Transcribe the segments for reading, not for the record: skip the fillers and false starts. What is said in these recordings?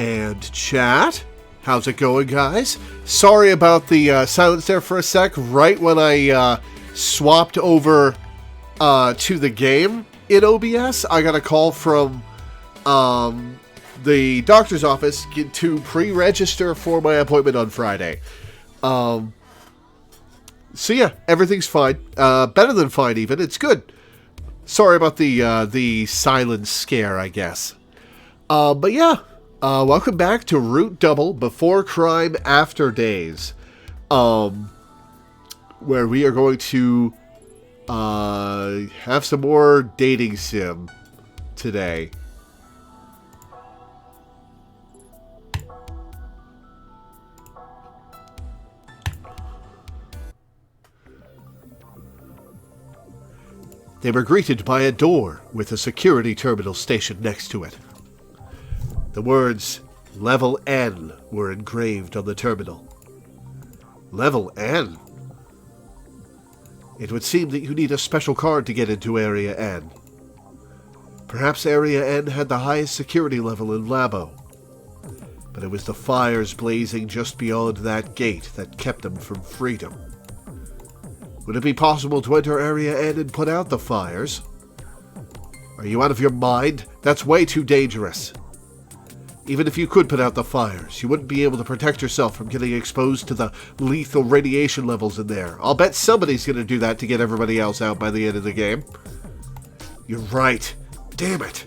And chat, how's it going, guys? Sorry about the silence there for a sec. Right when I swapped over to the game in OBS, I got a call from the doctor's office to pre-register for my appointment on Friday. So yeah, everything's fine. Better than fine, even. It's good. Sorry about the silence scare, I guess. But yeah. Welcome back to Root Double Before Crime After Days, where we are going to have some more dating sim today. They were greeted by a door with a security terminal stationed next to it. The words, Level N, were engraved on the terminal. Level N? It would seem that you need a special card to get into Area N. Perhaps Area N had the highest security level in Labo. But it was the fires blazing just beyond that gate that kept them from freedom. Would it be possible to enter Area N and put out the fires? Are you out of your mind? That's way too dangerous. Even if you could put out the fires, you wouldn't be able to protect yourself from getting exposed to the lethal radiation levels in there. I'll bet somebody's going to do that to get everybody else out by the end of the game. You're right. Damn it.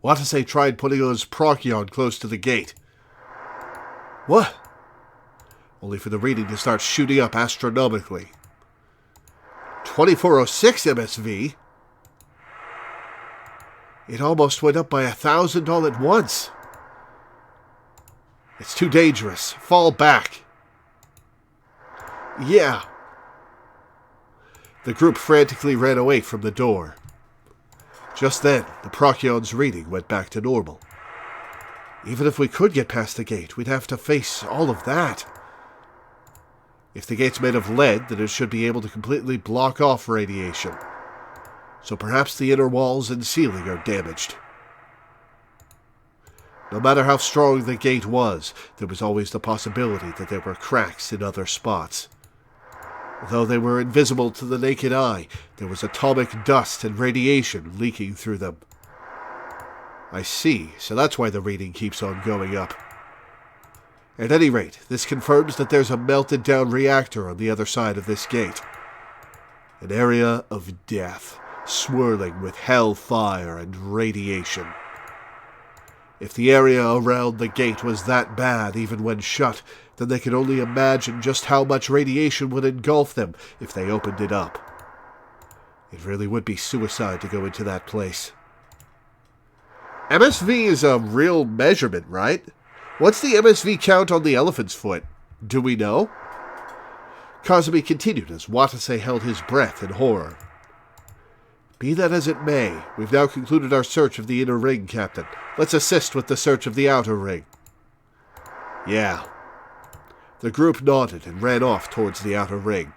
Watase tried putting on his Procyon close to the gate. What? Only for the reading to start shooting up astronomically. 2406 MSV? It almost went up by 1,000 all at once. It's too dangerous. Fall back. Yeah. The group frantically ran away from the door. Just then, the Procyon's reading went back to normal. Even if we could get past the gate, we'd have to face all of that. If the gate's made of lead, then it should be able to completely block off radiation. So perhaps the inner walls and ceiling are damaged. No matter how strong the gate was, there was always the possibility that there were cracks in other spots. Though they were invisible to the naked eye, there was atomic dust and radiation leaking through them. I see, so that's why the reading keeps on going up. At any rate, this confirms that there's a melted down reactor on the other side of this gate. An area of death, swirling with hellfire and radiation. If the area around the gate was that bad even when shut, then they could only imagine just how much radiation would engulf them if they opened it up. It really would be suicide to go into that place. MSV is a real measurement, right? What's the MSV count on the elephant's foot? Do we know? Kazumi continued as Watase held his breath in horror. Be that as it may, we've now concluded our search of the inner ring, Captain. Let's assist with the search of the outer ring. Yeah. The group nodded and ran off towards the outer ring.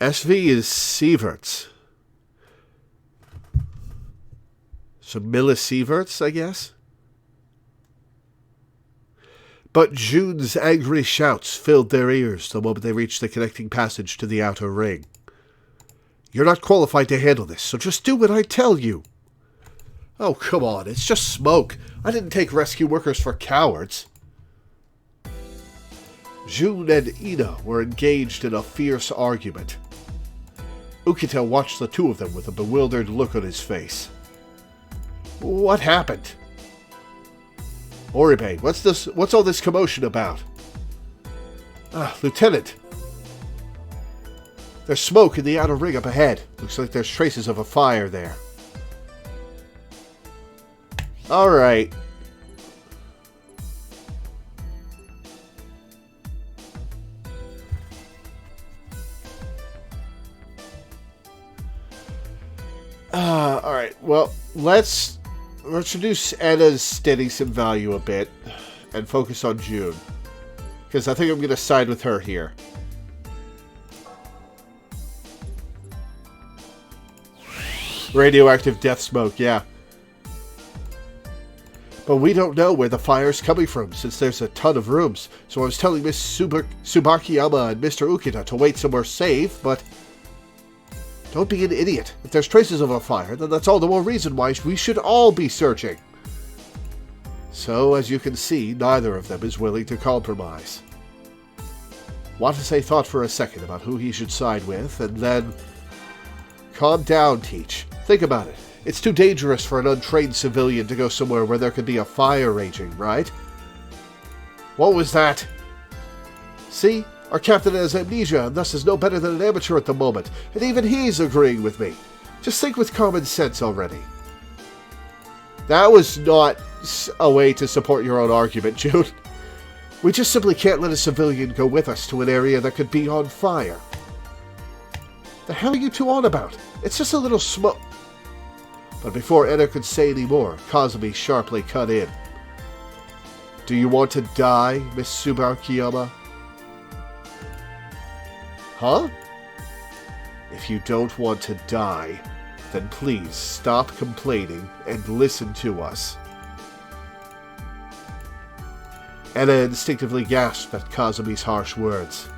SV is sieverts. So millisieverts, I guess? But June's angry shouts filled their ears the moment they reached the connecting passage to the outer ring. You're not qualified to handle this, so just do what I tell you. Oh, come on, it's just smoke. I didn't take rescue workers for cowards. June and Ina were engaged in a fierce argument. Ukita watched the two of them with a bewildered look on his face. What happened? Oribe, what's all this commotion about? Lieutenant. There's smoke in the outer ring up ahead. Looks like there's traces of a fire there. Alright. Alright, well, let's reduce Anna's steady sim value a bit and focus on June. Because I think I'm going to side with her here. Radioactive death smoke, yeah. But we don't know where the fire's coming from, since there's a ton of rooms. So I was telling Miss Subakiyama and Mr. Ukita to wait somewhere safe, but... Don't be an idiot. If there's traces of a fire, then that's all the more reason why we should all be searching. So, as you can see, neither of them is willing to compromise. Watase thought for a second about who he should side with, and then... Calm down, Teach. Think about it. It's too dangerous for an untrained civilian to go somewhere where there could be a fire raging, right? What was that? See? Our captain has amnesia and thus is no better than an amateur at the moment, and even he's agreeing with me. Just think with common sense already. That was not a way to support your own argument, June. We just simply can't let a civilian go with us to an area that could be on fire. The hell are you two on about? It's just a little smoke. But before Ena could say any more, Kazumi sharply cut in. Do you want to die, Miss Subakiyama? Huh? If you don't want to die, then please stop complaining and listen to us. Ena instinctively gasped at Kazumi's harsh words.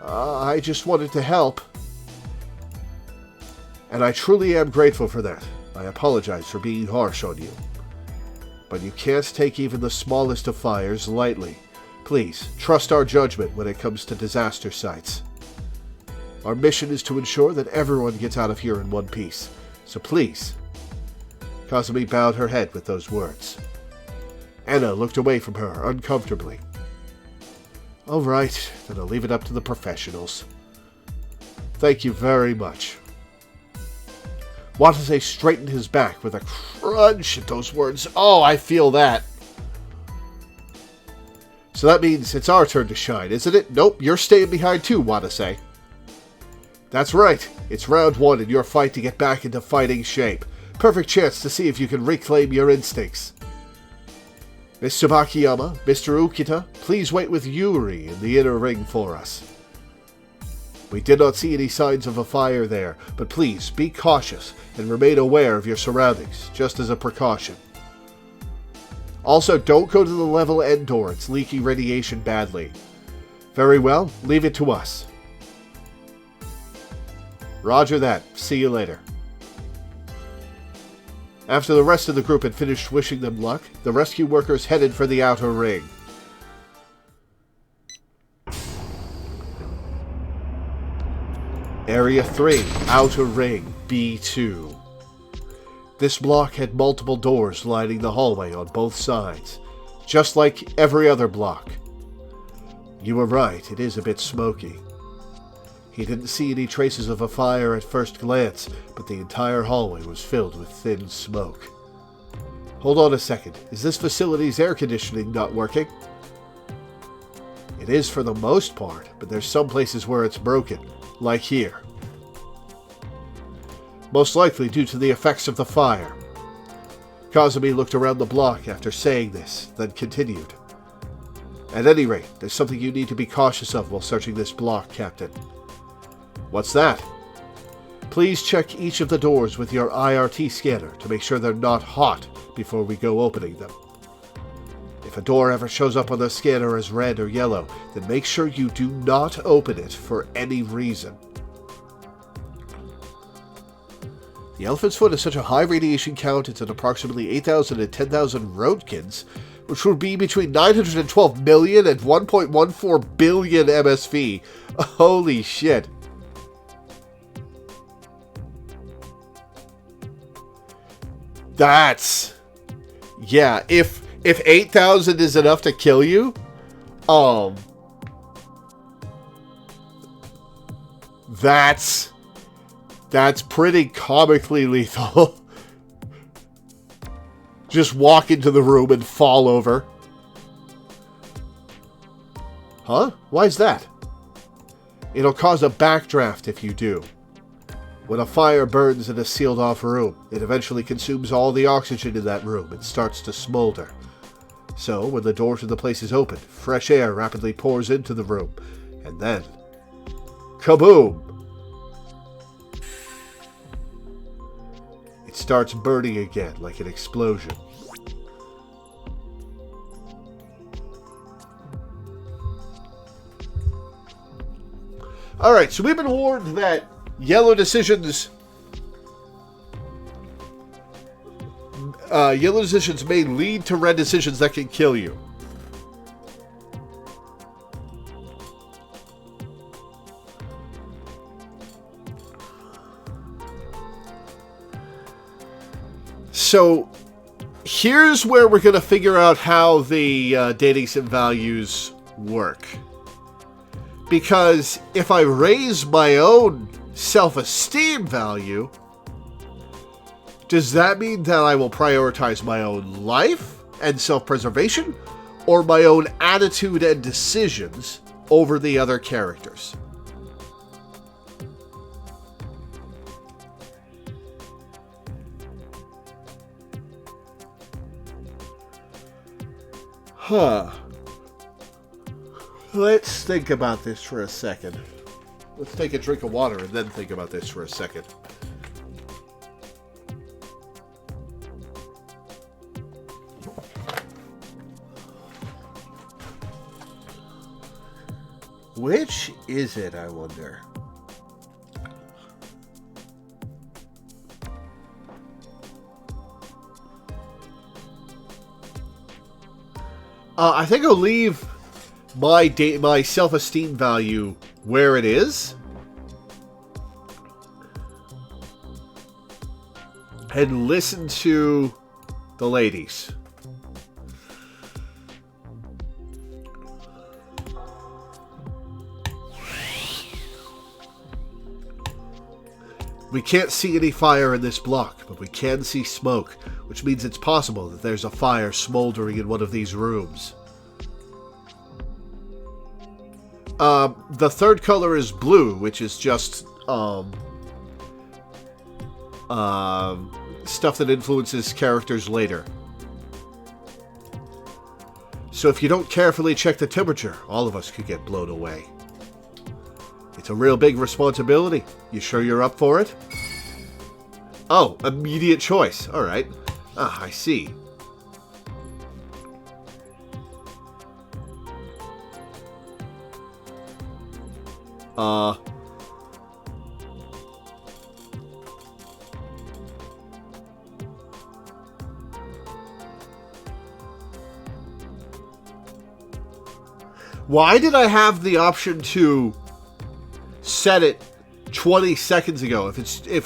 I just wanted to help. And I truly am grateful for that. I apologize for being harsh on you. But you can't take even the smallest of fires lightly. Please, trust our judgment when it comes to disaster sites. Our mission is to ensure that everyone gets out of here in one piece. So please. Kazumi bowed her head with those words. Ena looked away from her uncomfortably. All right, then I'll leave it up to the professionals. Thank you very much. Watase straightened his back with a crunch at those words. Oh, I feel that. So that means it's our turn to shine, isn't it? Nope, you're staying behind too, Watase. That's right. It's round one in your fight to get back into fighting shape. Perfect chance to see if you can reclaim your instincts. Miss Subakiyama, Mr. Ukita, please wait with Yuri in the inner ring for us. We did not see any signs of a fire there, but please be cautious and remain aware of your surroundings, just as a precaution. Also, don't go to the level end door, it's leaking radiation badly. Very well, leave it to us. Roger that, see you later. After the rest of the group had finished wishing them luck, the rescue workers headed for the outer ring. Area 3, Outer Ring, B2. This block had multiple doors lining the hallway on both sides, just like every other block. You were right, it is a bit smoky. He didn't see any traces of a fire at first glance, but the entire hallway was filled with thin smoke. Hold on a second, is this facility's air conditioning not working? It is for the most part, but there's some places where it's broken, like here. Most likely due to the effects of the fire. Kazumi looked around the block after saying this, then continued. At any rate, there's something you need to be cautious of while searching this block, Captain. What's that? Please check each of the doors with your IRT scanner to make sure they're not hot before we go opening them. If a door ever shows up on the scanner as red or yellow, then make sure you do not open it for any reason. The elephant's foot has such a high radiation count, it's at approximately 8,000 and 10,000 Roentgens, which would be between 912 million and 1.14 billion MSV. Holy shit. That's... yeah, if 8,000 is enough to kill you, that's pretty comically lethal. Just walk into the room and fall over. Huh? Why is that? It'll cause a backdraft if you do. When a fire burns in a sealed-off room, it eventually consumes all the oxygen in that room and starts to smolder. So, when the door to the place is opened, fresh air rapidly pours into the room, and then... kaboom! starts burning again like an explosion. Alright, so we've been warned that yellow decisions may lead to red decisions that can kill you. So, here's where we're going to figure out how the dating sim values work. Because if I raise my own self-esteem value, does that mean that I will prioritize my own life and self-preservation, or my own attitude and decisions over the other characters? Let's think about this for a second. Let's take a drink of water and then think about this for a second. Which is it, I wonder? I think I'll leave my self-esteem value where it is, and listen to the ladies. We can't see any fire in this block, but we can see smoke, which means it's possible that there's a fire smoldering in one of these rooms. The third color is blue, which is just stuff that influences characters later. So if you don't carefully check the temperature, all of us could get blown away. It's a real big responsibility. You sure you're up for it? Oh, immediate choice. Alright. Ah, I see. Why did I have the option to set it 20 seconds ago if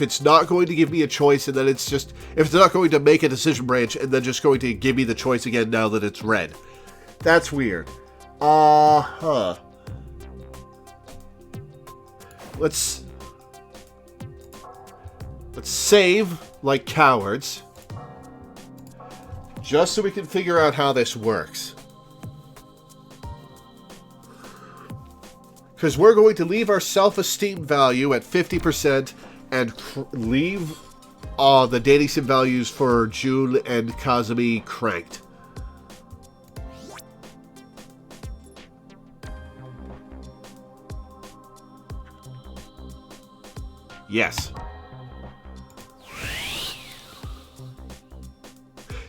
it's not going to give me a choice, and then it's just, if it's not going to make a decision branch and then just going to give me the choice again now that it's red? That's weird. Let's save like cowards, just so we can figure out how this works. Because we're going to leave our self-esteem value at 50% and leave the dating sim values for June and Kazumi cranked. Yes.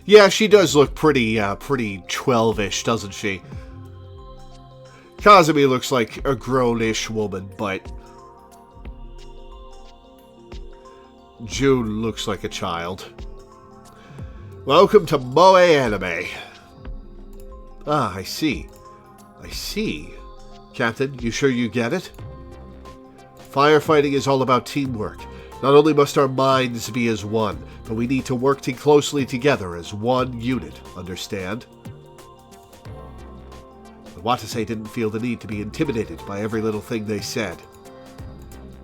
Yeah, she does look pretty 12-ish, doesn't she? Kazumi looks like a grown-ish woman, but June looks like a child. Welcome to Moe Anime. Ah, I see. I see. Captain, you sure you get it? Firefighting is all about teamwork. Not only must our minds be as one, but we need to work closely together as one unit, understand? But Watase didn't feel the need to be intimidated by every little thing they said.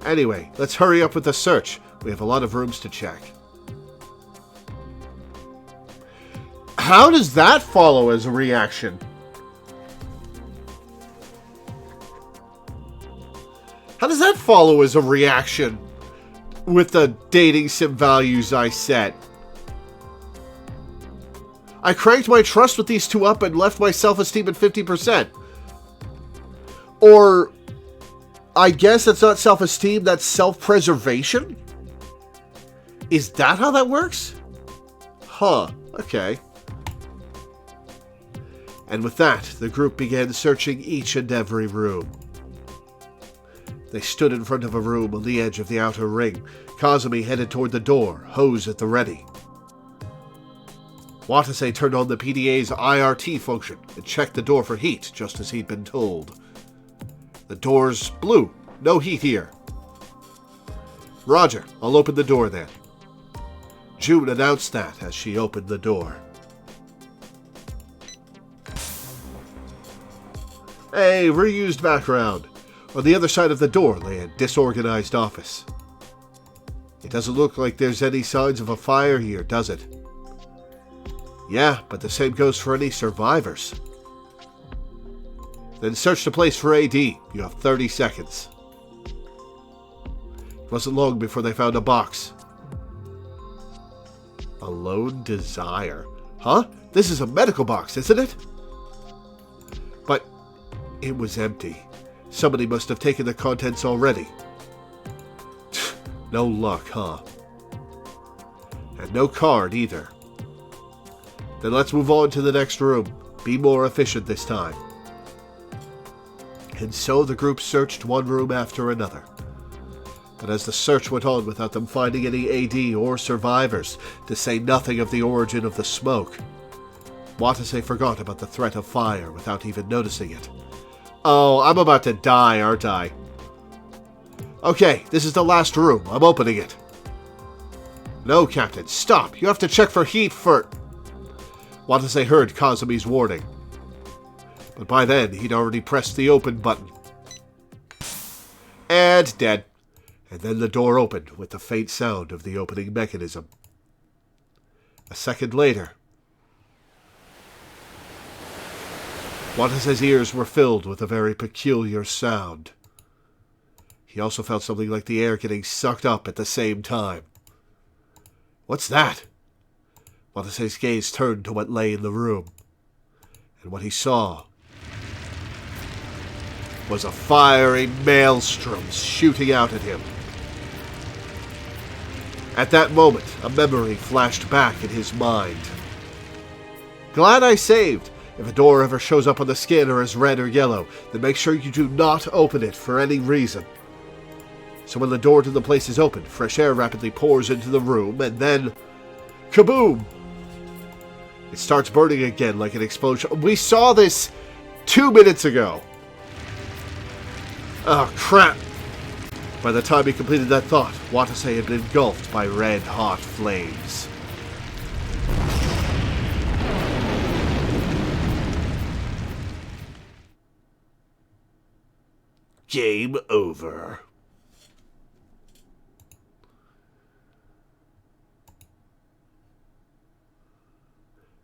Anyway, let's hurry up with the search. We have a lot of rooms to check. How does that follow as a reaction? How does that follow as a reaction with the dating sim values I set? I cranked my trust with these two up and left my self-esteem at 50%. Or, I guess that's not self-esteem, that's self-preservation? Is that how that works? Huh, okay. And with that, the group began searching each and every room. They stood in front of a room on the edge of the outer ring. Kazumi headed toward the door, hose at the ready. Watase turned on the PDA's IRT function and checked the door for heat, just as he'd been told. The door's blue. No heat here. Roger, I'll open the door then. June announced that as she opened the door. A reused background. On the other side of the door lay a disorganized office. It doesn't look like there's any signs of a fire here, does it? Yeah, but the same goes for any survivors. Then search the place for AD. You have 30 seconds. It wasn't long before they found a box. A lone desire. Huh? This is a medical box, isn't it? But it was empty. Somebody must have taken the contents already. No luck, huh? And no card either. Then let's move on to the next room. Be more efficient this time. And so the group searched one room after another. But as the search went on without them finding any AD or survivors, to say nothing of the origin of the smoke, Watase forgot about the threat of fire without even noticing it. Oh, I'm about to die, aren't I? Okay, this is the last room. I'm opening it. No, Captain, stop. You have to check for heat for... Watase heard Kazumi's warning. But by then, he'd already pressed the open button. And dead. And then the door opened with the faint sound of the opening mechanism. A second later, Watase's ears were filled with a very peculiar sound. He also felt something like the air getting sucked up at the same time. What's that? Watase's gaze turned to what lay in the room. And what he saw was a fiery maelstrom shooting out at him. At that moment, a memory flashed back in his mind. Glad I saved. If a door ever shows up on the scanner as red or yellow, then make sure you do not open it for any reason. So when the door to the place is opened, fresh air rapidly pours into the room, and then... kaboom! It starts burning again like an explosion. We saw this 2 minutes ago! Oh, crap! By the time he completed that thought, Watase had been engulfed by red-hot flames. Game over.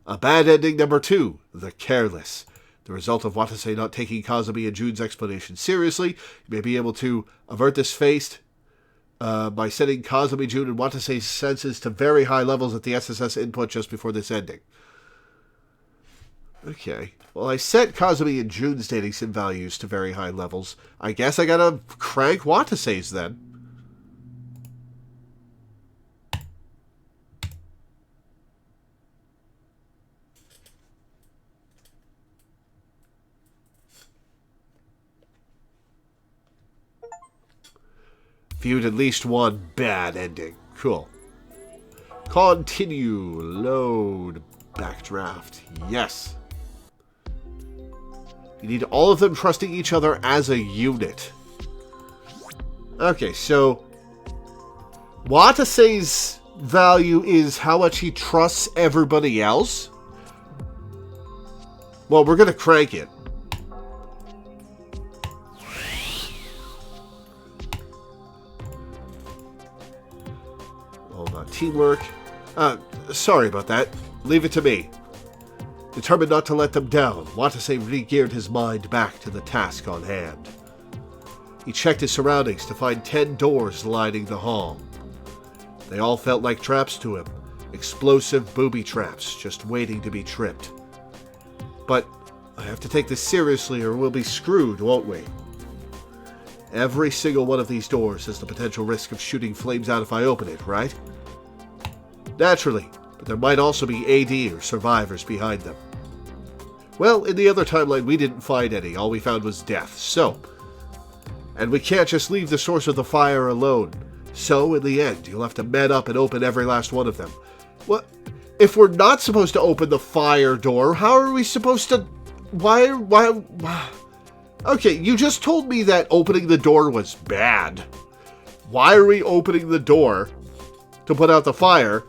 A bad ending number 2, The Careless. The result of Watase not taking Kazumi and June's explanation seriously. You may be able to avert this fate by setting Kazumi, June, and Watase's senses to very high levels at the SSS input just before this ending. Okay. Well, I set Kazumi and June's dating sim values to very high levels. I guess I gotta crank Watase's then. Viewed at least one bad ending. Cool. Continue. Load. Backdraft. Yes. You need all of them trusting each other as a unit. Okay, so... Watase's value is how much he trusts everybody else. Well, we're gonna crank it. Hold on. Teamwork. Sorry about that. Leave it to me. Determined not to let them down, Watase re-geared his mind back to the task on hand. He checked his surroundings to find 10 doors lining the hall. They all felt like traps to him, explosive booby traps just waiting to be tripped. But I have to take this seriously or we'll be screwed, won't we? Every single one of these doors has the potential risk of shooting flames out if I open it, right? Naturally, but there might also be AD or survivors behind them. Well, in the other timeline, we didn't find any. All we found was death. And we can't just leave the source of the fire alone. So, in the end, you'll have to man up and open every last one of them. What? If we're not supposed to open the fire door, how are we supposed to... Why... Okay, you just told me that opening the door was bad. Why are we opening the door to put out the fire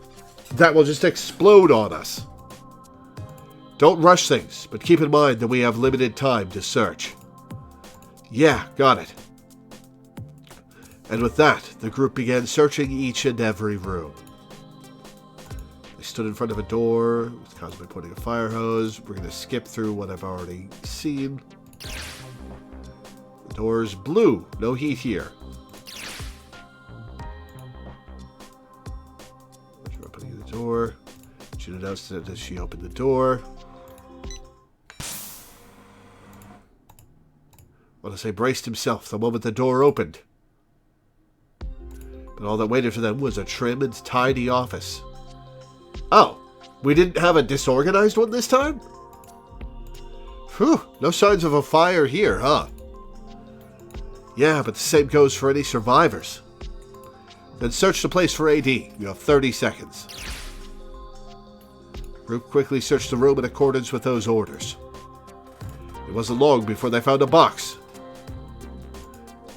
that will just explode on us? Don't rush things, but keep in mind that we have limited time to search. Yeah, got it. And with that, the group began searching each and every room. They stood in front of a door, with Cosmo pointing a fire hose. We're going to skip through what I've already seen. The door's blue, no heat here. She's opening the door. She announced that she opened the door. Odyssey braced himself the moment the door opened. But all that waited for them was a trim and tidy office. Oh, we didn't have a disorganized one this time? Phew, no signs of a fire here, huh? Yeah, but the same goes for any survivors. Then search the place for AD. You have 30 seconds. Group quickly searched the room in accordance with those orders. It wasn't long before they found a box.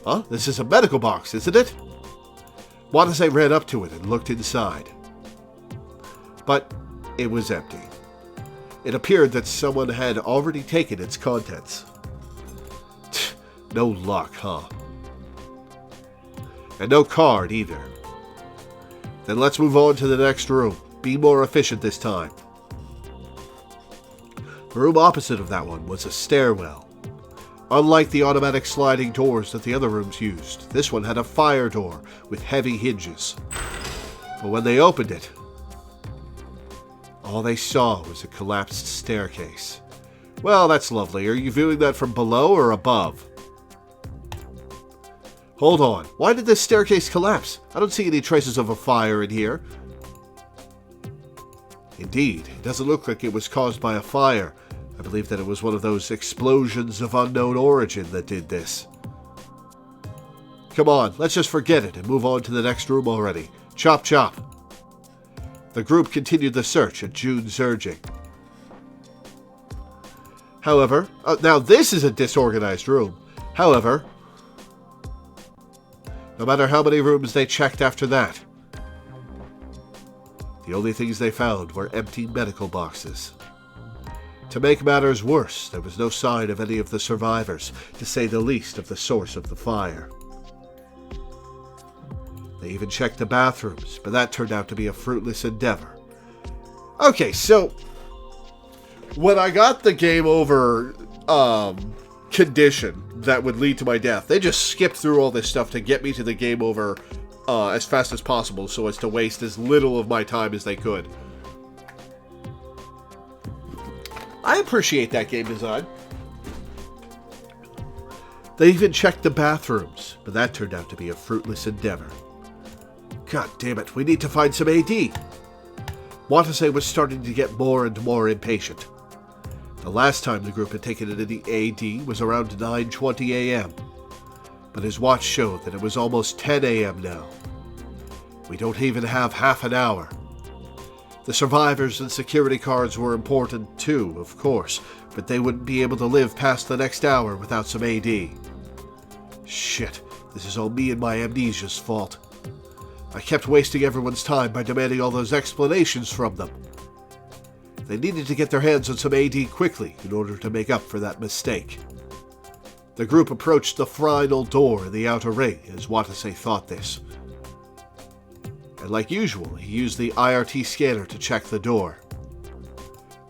Huh? This is a medical box, isn't it? Watase ran up to it and looked inside. But it was empty. It appeared that someone had already taken its contents. No luck, huh? And no card either. Then let's move on to the next room. Be more efficient this time. The room opposite of that one was a stairwell. Unlike the automatic sliding doors that the other rooms used, this one had a fire door with heavy hinges. But when they opened it, all they saw was a collapsed staircase. Well, that's lovely. Are you viewing that from below or above? Hold on. Why did this staircase collapse? I don't see any traces of a fire in here. Indeed, it doesn't look like it was caused by a fire. I believe that it was one of those explosions of unknown origin that did this. Come on, let's just forget it and move on to the next room already. Chop chop. The group continued the search at June's urging. However, now this is a disorganized room. However, no matter how many rooms they checked after that, the only things they found were empty medical boxes. To make matters worse, there was no sign of any of the survivors, to say the least of the source of the fire. They even checked the bathrooms, but that turned out to be a fruitless endeavor. Okay, so when I got the game over condition that would lead to my death, they just skipped through all this stuff to get me to the game over as fast as possible so as to waste as little of my time as they could. I appreciate that game design. They even checked the bathrooms, but that turned out to be a fruitless endeavor. God damn it, we need to find some AD. Watase was starting to get more and more impatient. The last time the group had taken any AD was around 9:20 a.m., but his watch showed that it was almost 10 a.m. now. We don't even have half an hour. The survivors and security cards were important too, of course, but they wouldn't be able to live past the next hour without some AD. Shit, this is all me and my amnesia's fault. I kept wasting everyone's time by demanding all those explanations from them. They needed to get their hands on some AD quickly in order to make up for that mistake. The group approached the final door in the outer ring as Watase thought this. And like usual, he used the IRT scanner to check the door.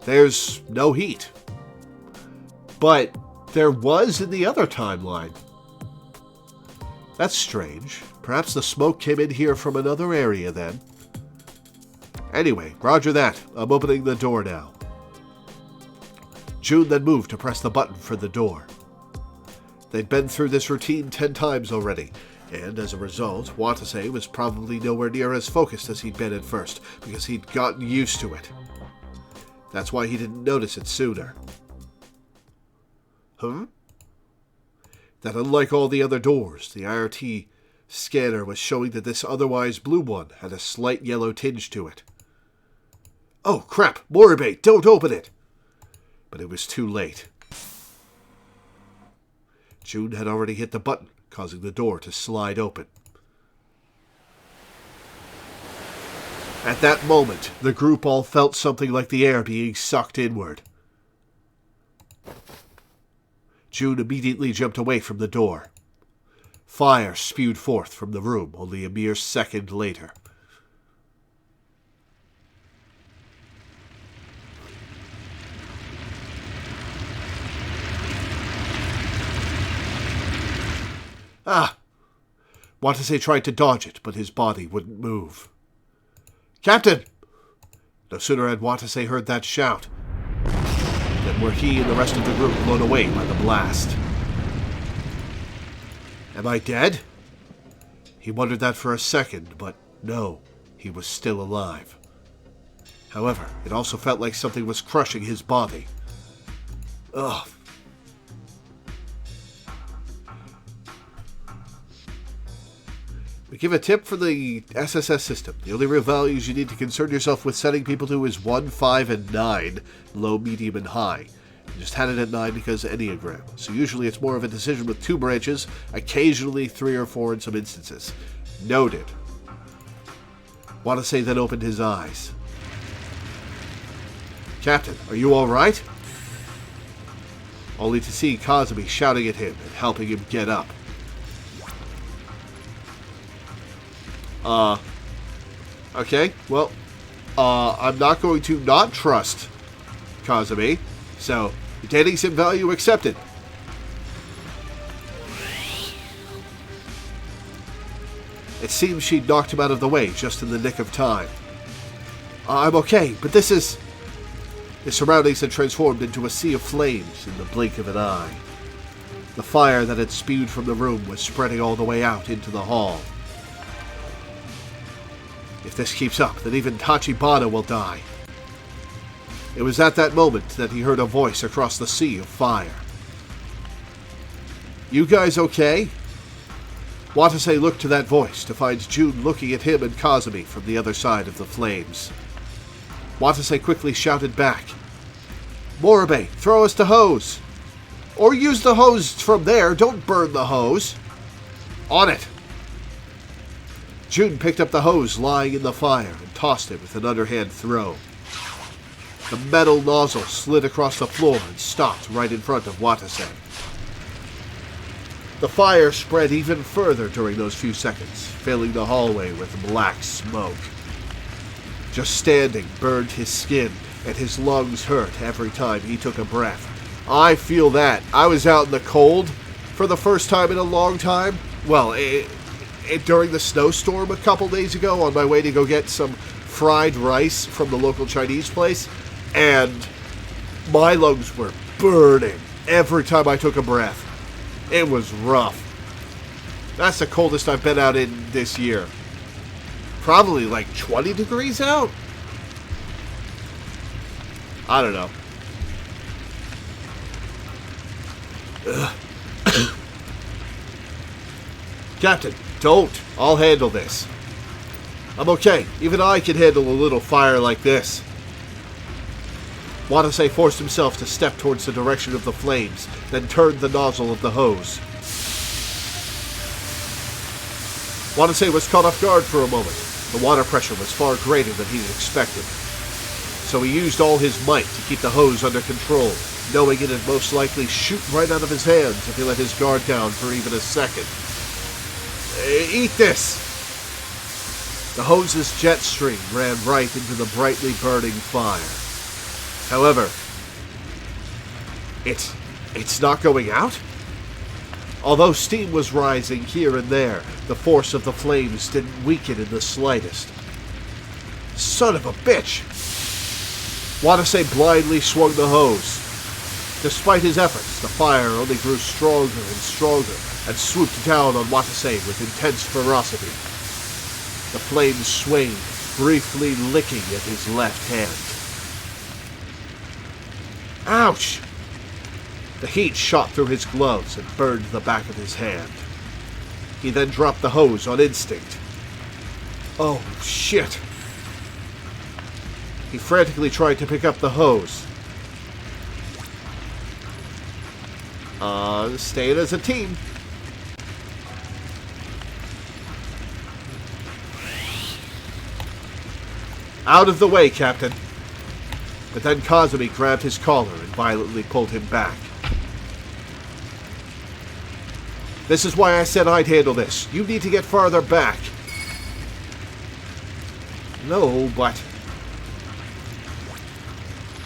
There's no heat. But there was in the other timeline. That's strange. Perhaps the smoke came in here from another area then. Anyway, roger that. I'm opening the door now. June then moved to press the button for the door. They'd been through this routine 10 times already, And as a result, Watase was probably nowhere near as focused as he'd been at first, because he'd gotten used to it. That's why he didn't notice it sooner. That unlike all the other doors, the IRT scanner was showing that this otherwise blue one had a slight yellow tinge to it. Oh, crap! Loreweaver, don't open it! But it was too late. June had already hit the button, causing the door to slide open. At that moment, the group all felt something like the air being sucked inward. June immediately jumped away from the door. Fire spewed forth from the room only a mere second later. Watase tried to dodge it, but his body wouldn't move. Captain! No sooner had Watase heard that shout than were he and the rest of the group blown away by the blast. Am I dead? He wondered that for a second, but no, he was still alive. However, it also felt like something was crushing his body. Ugh. We give a tip for the SSS system. The only real values you need to concern yourself with setting people to is 1, 5, and 9, low, medium, and high. You just had it at 9 because of Enneagram. So usually it's more of a decision with 2 branches, occasionally 3 or 4 in some instances. Noted. Watase then opened his eyes. Captain, are you alright? Only to see Kazumi shouting at him and helping him get up. Okay, well, I'm not going to not trust Kazumi, so retaining some value accepted. It seems she knocked him out of the way just in the nick of time. I'm okay, but this is... His surroundings had transformed into a sea of flames in the blink of an eye. The fire that had spewed from the room was spreading all the way out into the hall. If this keeps up, then even Tachibana will die. It was at that moment that he heard a voice across the sea of fire. You guys okay? Watase looked to that voice to find June looking at him and Kazumi from the other side of the flames. Watase quickly shouted back, Loreweaver, throw us the hose! Or use the hose from there, don't burn the hose! On it! June picked up the hose lying in the fire and tossed it with an underhand throw. The metal nozzle slid across the floor and stopped right in front of Watase. The fire spread even further during those few seconds, filling the hallway with black smoke. Just standing burned his skin, and his lungs hurt every time he took a breath. I feel that. I was out in the cold for the first time in a long time. Well, during the snowstorm a couple days ago on my way to go get some fried rice from the local Chinese place, and my lungs were burning every time I took a breath. It was rough. That's the coldest I've been out in this year. Probably like 20 degrees out? I don't know. Captain, don't. I'll handle this. I'm okay. Even I can handle a little fire like this. Watase forced himself to step towards the direction of the flames, then turned the nozzle of the hose. Watase was caught off guard for a moment. The water pressure was far greater than he expected. So he used all his might to keep the hose under control, knowing it'd most likely shoot right out of his hands if he let his guard down for even a second. Eat this! The hose's jet stream ran right into the brightly burning fire. However, it's not going out? Although steam was rising here and there, the force of the flames didn't weaken in the slightest. Son of a bitch! Watase blindly swung the hose. Despite his efforts, the fire only grew stronger and stronger, and swooped down on Watase with intense ferocity. The flames swayed, briefly licking at his left hand. Ouch! The heat shot through his gloves and burned the back of his hand. He then dropped the hose on instinct. Oh, shit! He frantically tried to pick up the hose. Staying as a team. Out of the way, Captain. But then Kazumi grabbed his collar and violently pulled him back. This is why I said I'd handle this. You need to get farther back. No, but...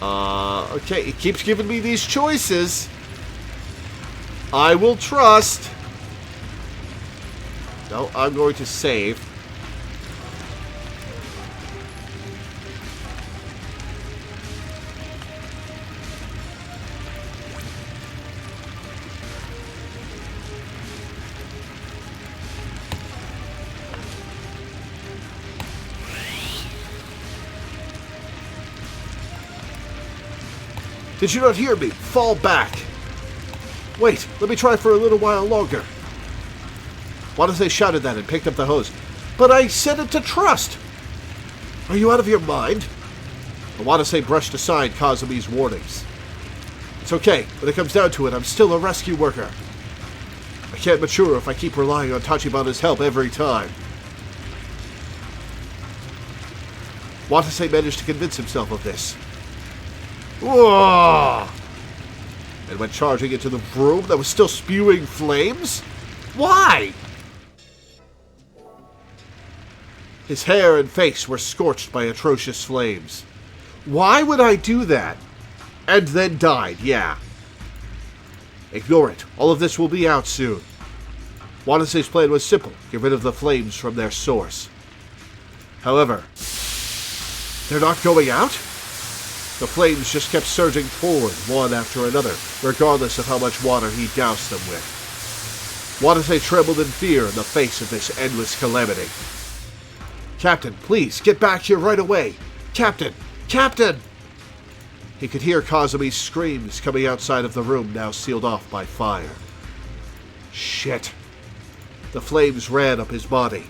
okay, it keeps giving me these choices. I will trust. No, I'm going to save. Did you not hear me? Fall back. Wait, let me try for a little while longer. Watase shouted that and picked up the hose. But I said it to trust. Are you out of your mind? Watase brushed aside Kazumi's warnings. It's okay. When it comes down to it, I'm still a rescue worker. I can't mature if I keep relying on Tachibana's help every time. Watase managed to convince himself of this. Whoa! And went charging into the room that was still spewing flames? Why? His hair and face were scorched by atrocious flames. Why would I do that? And then died, yeah. Ignore it. All of this will be out soon. Watase's plan was simple. Get rid of the flames from their source. However, they're not going out? The flames just kept surging forward, one after another, regardless of how much water he doused them with. Watase trembled in fear in the face of this endless calamity. Captain, please, get back here right away! Captain! Captain! He could hear Kazumi's screams coming outside of the room now sealed off by fire. Shit. The flames ran up his body.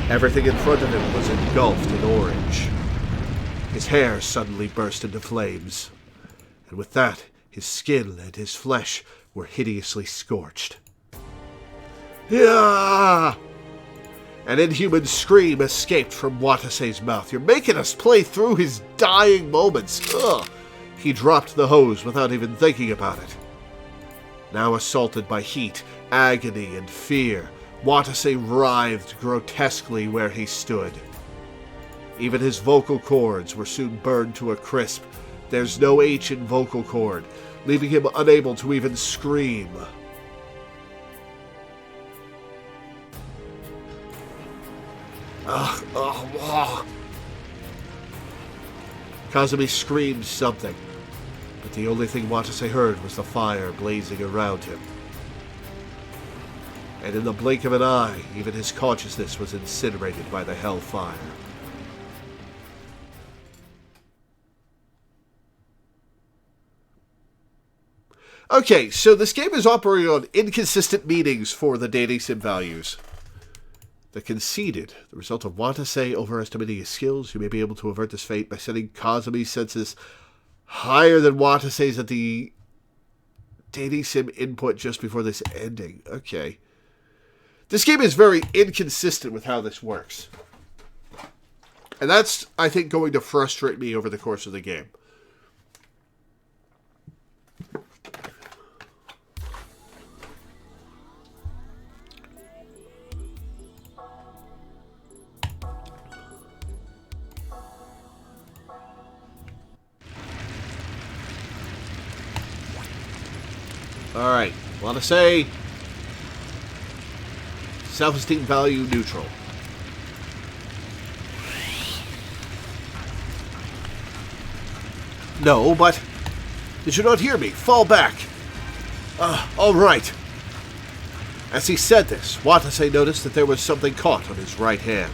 Everything in front of him was engulfed in orange. His hair suddenly burst into flames, and with that, his skin and his flesh were hideously scorched. Yeah! An inhuman scream escaped from Watase's mouth. You're making us play through his dying moments. Ugh! He dropped the hose without even thinking about it. Now assaulted by heat, agony, and fear, Watase writhed grotesquely where he stood. Even his vocal cords were soon burned to a crisp. There's no H in vocal cord, leaving him unable to even scream. Kazumi screamed something, but the only thing Watase heard was the fire blazing around him. And in the blink of an eye, even his consciousness was incinerated by the hellfire. Okay, so this game is operating on inconsistent meanings for the dating sim values. The conceded, the result of Watase overestimating his skills. You may be able to avert this fate by setting Kazumi's senses higher than Watase's at the dating sim input just before this ending. Okay. This game is very inconsistent with how this works. And that's, I think, going to frustrate me over the course of the game. Alright, want to say self-esteem value neutral. No, but did you not hear me? Fall back. Alright. As he said this, Watase noticed that there was something caught on his right hand.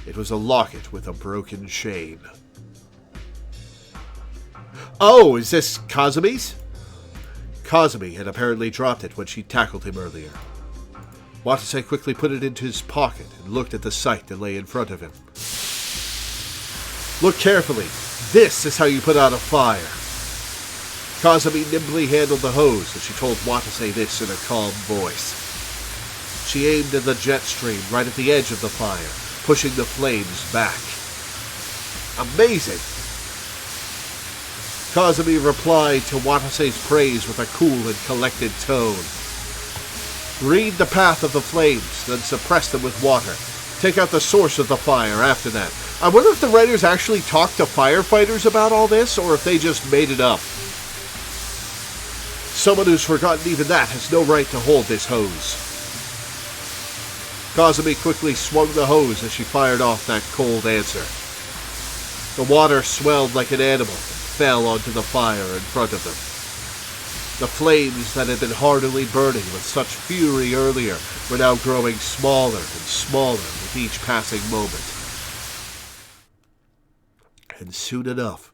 It was a locket with a broken chain. Oh, is this Kazumi's? Kazumi had apparently dropped it when she tackled him earlier. Watase quickly put it into his pocket and looked at the sight that lay in front of him. Look carefully. This is how you put out a fire. Kazumi nimbly handled the hose as she told Watase this in a calm voice. She aimed at the jet stream right at the edge of the fire, pushing the flames back. Amazing! Kazumi replied to Watase's praise with a cool and collected tone. Read the path of the flames, then suppress them with water. Take out the source of the fire after that. I wonder if the writers actually talked to firefighters about all this, or if they just made it up. Someone who's forgotten even that has no right to hold this hose. Kazumi quickly swung the hose as she fired off that cold answer. The water swelled like an animal and fell onto the fire in front of them. The flames that had been heartily burning with such fury earlier were now growing smaller and smaller with each passing moment. And soon enough,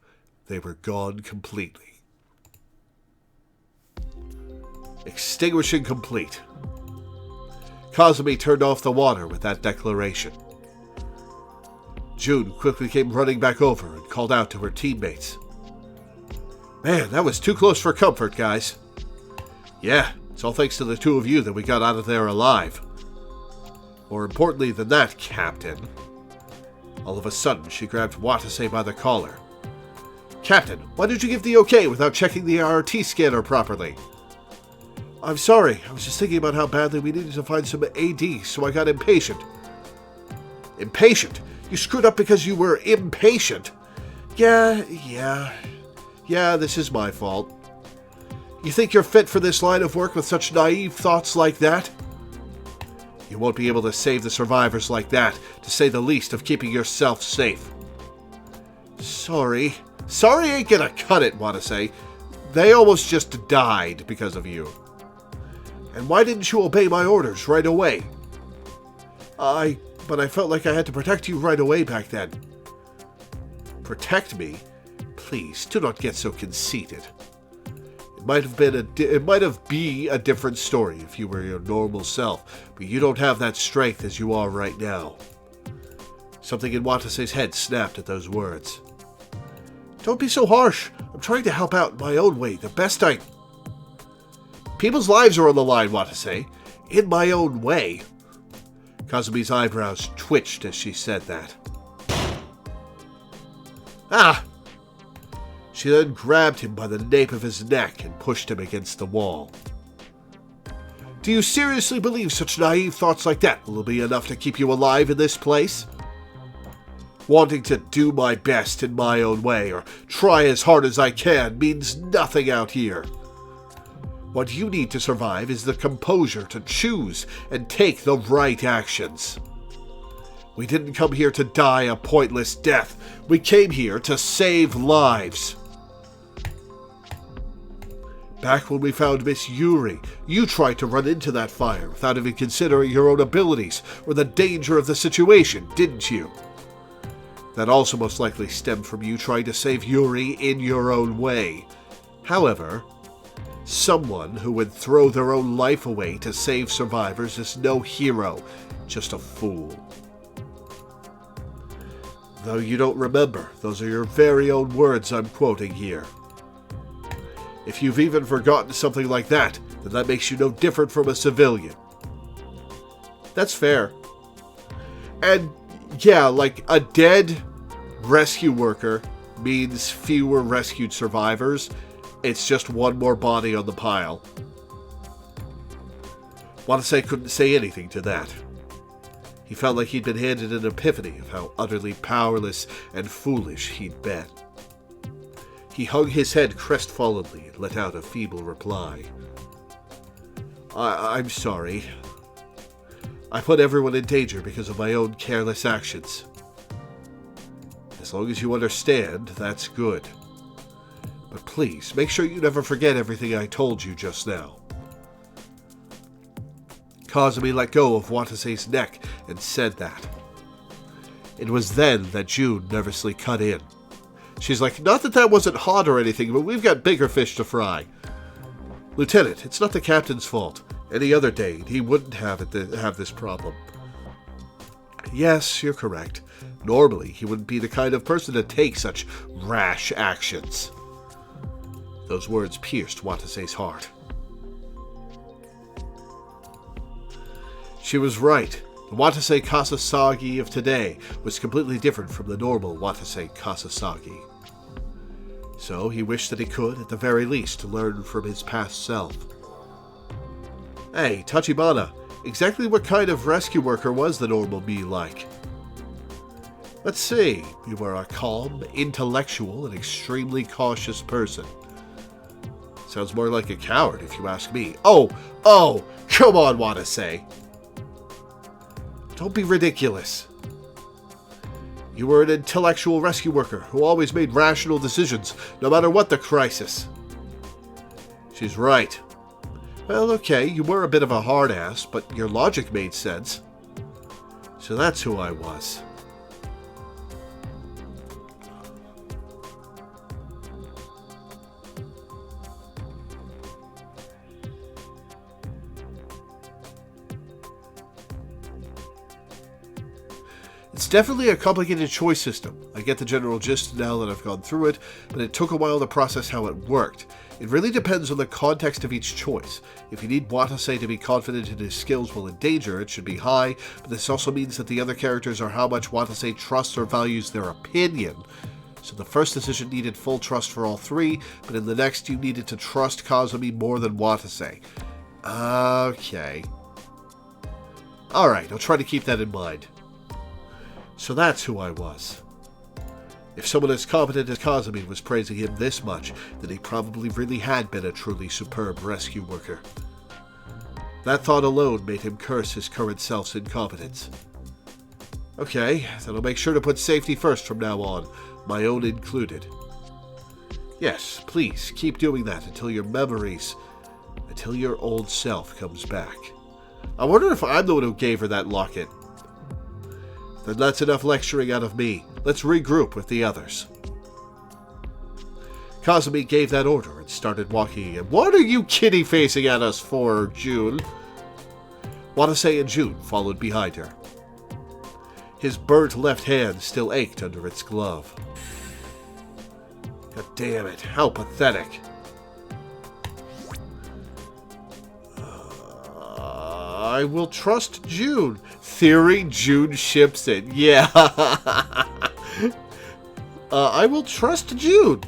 they were gone completely. Extinguishing complete. Kazumi turned off the water with that declaration. June quickly came running back over and called out to her teammates. Man, that was too close for comfort, guys. Yeah, it's all thanks to the two of you that we got out of there alive. More importantly than that, Captain. All of a sudden, she grabbed Watase by the collar. Captain, why did you give the okay without checking the RT scanner properly? I'm sorry, I was just thinking about how badly we needed to find some AD, so I got impatient. Impatient? You screwed up because you were impatient? Yeah, this is my fault. You think you're fit for this line of work with such naive thoughts like that? You won't be able to save the survivors like that, to say the least of keeping yourself safe. Sorry. Sorry ain't gonna cut it, Watase. They almost just died because of you. And why didn't you obey my orders right away? But I felt like I had to protect you right away back then. Protect me? Please, do not get so conceited. It might have been a different story if you were your normal self, but you don't have that strength as you are right now. Something in Watase's head snapped at those words. Don't be so harsh. I'm trying to help out in my own way, the best I... People's lives are on the line, Watase. In my own way. Kazumi's eyebrows twitched as she said that. Ah! She then grabbed him by the nape of his neck and pushed him against the wall. Do you seriously believe such naive thoughts like that will be enough to keep you alive in this place? Wanting to do my best in my own way or try as hard as I can means nothing out here. What you need to survive is the composure to choose and take the right actions. We didn't come here to die a pointless death. We came here to save lives. Back when we found Miss Yuri, you tried to run into that fire without even considering your own abilities or the danger of the situation, didn't you? That also most likely stemmed from you trying to save Yuri in your own way. However, someone who would throw their own life away to save survivors is no hero, just a fool. Though you don't remember, those are your very own words I'm quoting here. If you've even forgotten something like that, then that makes you no different from a civilian. That's fair. And yeah, like a dead rescue worker means fewer rescued survivors. It's just one more body on the pile. Watase couldn't say anything to that. He felt like he'd been handed an epiphany of how utterly powerless and foolish he'd been. He hung his head crestfallenly and let out a feeble reply. I'm sorry. I put everyone in danger because of my own careless actions. As long as you understand, that's good. But please, make sure you never forget everything I told you just now. Kazumi let go of Watase's neck and said that. It was then that June nervously cut in. She's like, "Not that wasn't hot or anything, but we've got bigger fish to fry." "Lieutenant, it's not the captain's fault. Any other day, he wouldn't have this problem." "Yes, you're correct. Normally, he wouldn't be the kind of person to take such rash actions." Those words pierced Watase's heart. She was right. The Watase Kasasagi of today was completely different from the normal Watase Kasasagi. So he wished that he could, at the very least, learn from his past self. "Hey, Tachibana, exactly what kind of rescue worker was the normal me like?" "Let's see, you were a calm, intellectual, and extremely cautious person." Sounds more like a coward, if you ask me. Oh, come on, Watase. Don't be ridiculous. You were an intellectual rescue worker who always made rational decisions, no matter what the crisis. She's right. Well, okay, you were a bit of a hard-ass, but your logic made sense. So that's who I was. It's definitely a complicated choice system. I get the general gist now that I've gone through it, but it took a while to process how it worked. It really depends on the context of each choice. If you need Watase to be confident in his skills while in danger, it should be high, but this also means that the other characters are how much Watase trusts or values their opinion. So the first decision needed full trust for all three, but in the next you needed to trust Kazumi more than Watase. Okay. Alright, I'll try to keep that in mind. So that's who I was. If someone as competent as Kazumi was praising him this much, then he probably really had been a truly superb rescue worker. That thought alone made him curse his current self's incompetence. Okay, then I'll make sure to put safety first from now on, my own included. Yes, please, keep doing that until your old self comes back. I wonder if I'm the one who gave her that locket. Then that's enough lecturing out of me. Let's regroup with the others. Kazumi gave that order and started walking again. What are you kitty-facing at us for, June? Watase and June followed behind her. His burnt left hand still ached under its glove. God damn it, how pathetic. I will trust June. Theory, June ships it. Yeah. I will trust June.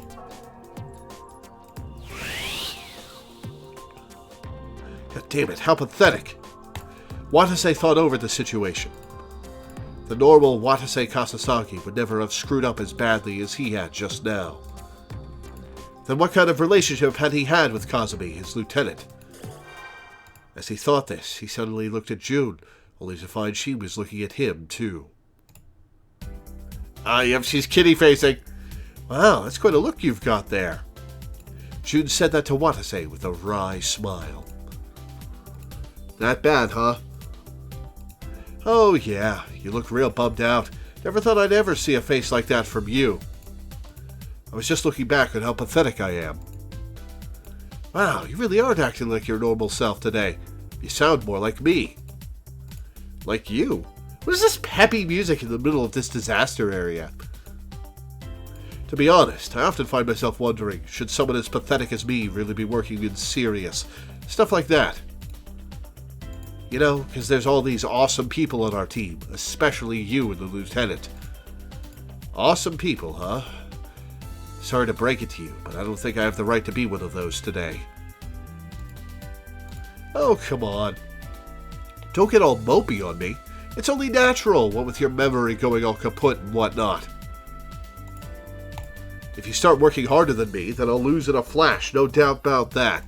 God damn it, how pathetic. Watase thought over the situation. The normal Watase Kasasagi would never have screwed up as badly as he had just now. Then what kind of relationship had he had with Kazumi, his lieutenant? As he thought this, he suddenly looked at June, only to find she was looking at him, too. Ah, yep, she's kitty-facing. Wow, that's quite a look you've got there. June said that to Watase with a wry smile. That bad, huh? Oh, yeah, you look real bummed out. Never thought I'd ever see a face like that from you. I was just looking back on how pathetic I am. Wow, you really aren't acting like your normal self today. You sound more like me. Like you? What is this peppy music in the middle of this disaster area? To be honest, I often find myself wondering, should someone as pathetic as me really be working in serious? Stuff like that. You know, because there's all these awesome people on our team, especially you and the lieutenant. Awesome people, huh? Sorry to break it to you, but I don't think I have the right to be one of those today. Oh, come on. Don't get all mopey on me. It's only natural, what with your memory going all kaput and whatnot. If you start working harder than me, then I'll lose in a flash, no doubt about that.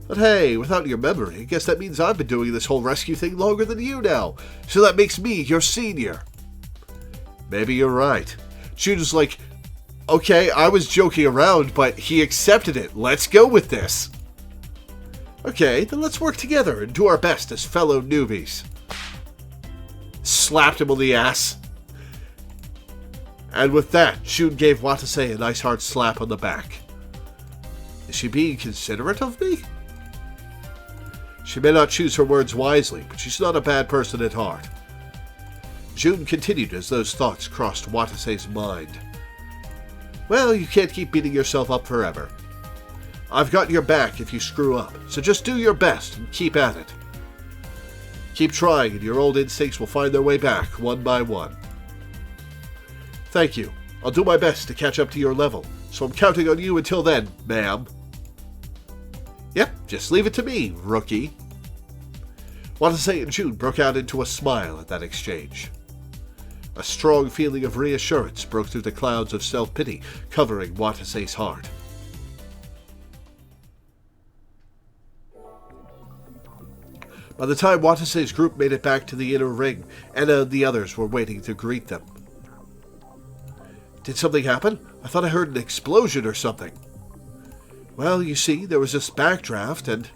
But hey, without your memory, I guess that means I've been doing this whole rescue thing longer than you now, so that makes me your senior. Maybe you're right. June's like, okay, I was joking around, but he accepted it. Let's go with this. Okay, then let's work together and do our best as fellow newbies. Slapped him on the ass. And with that, June gave Watase a nice hard slap on the back. Is she being considerate of me? She may not choose her words wisely, but she's not a bad person at heart. June continued as those thoughts crossed Watase's mind. Well, you can't keep beating yourself up forever. I've got your back if you screw up, so just do your best and keep at it. Keep trying and your old instincts will find their way back, one by one. Thank you. I'll do my best to catch up to your level, so I'm counting on you until then, ma'am. Yep, just leave it to me, rookie. Watase and June broke out into a smile at that exchange. A strong feeling of reassurance broke through the clouds of self-pity covering Watase's heart. By the time Watase's group made it back to the inner ring, Anna and the others were waiting to greet them. Did something happen? I thought I heard an explosion or something. Well, you see, there was this backdraft and...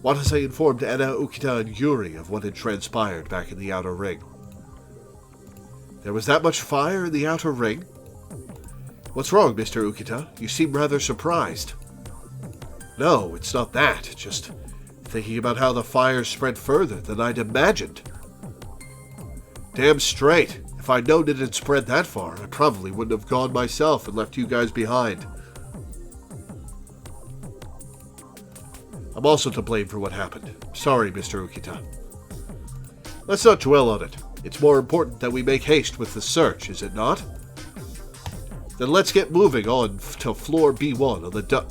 Watase informed Anna, Ukita, and Yuri of what had transpired back in the outer ring. There was that much fire in the outer ring? What's wrong, Mr. Ukita? You seem rather surprised. No, it's not that. Just thinking about how the fire spread further than I'd imagined. Damn straight. If I'd known it had spread that far, I probably wouldn't have gone myself and left you guys behind. I'm also to blame for what happened. Sorry, Mr. Ukita. Let's not dwell on it. It's more important that we make haste with the search, is it not? Then let's get moving on to floor B1 on the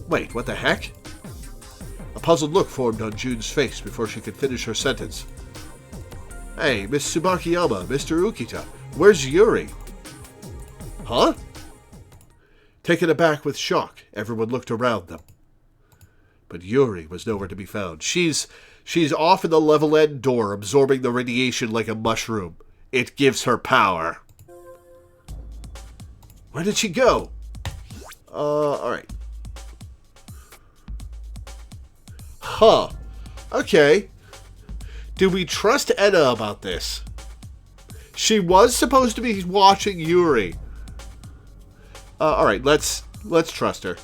Wait, what the heck? A puzzled look formed on June's face before she could finish her sentence. Hey, Miss Tsubakiyama, Mr. Ukita, where's Yuri? Huh? Taken aback with shock, everyone looked around them. But Yuri was nowhere to be found. She's off in the level end door, absorbing the radiation like a mushroom. It gives her power. Where did she go? Alright. Huh. Okay. Do we trust Edda about this? She was supposed to be watching Yuri. Alright, let's trust her.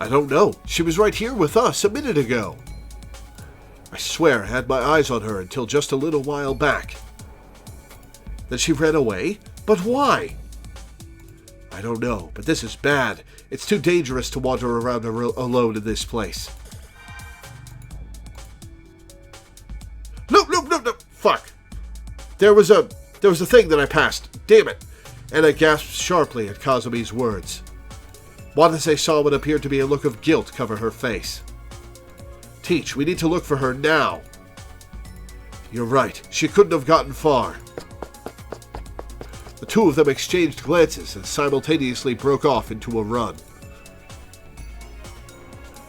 I don't know. She was right here with us a minute ago. I swear I had my eyes on her until just a little while back. Then she ran away? But why? I don't know, but this is bad. It's too dangerous to wander around alone in this place. No! Fuck. There was a thing that I passed. Damn it. And I gasped sharply at Kazumi's words. Watase saw what appeared to be a look of guilt cover her face. Teach, we need to look for her now. You're right. She couldn't have gotten far. The two of them exchanged glances and simultaneously broke off into a run.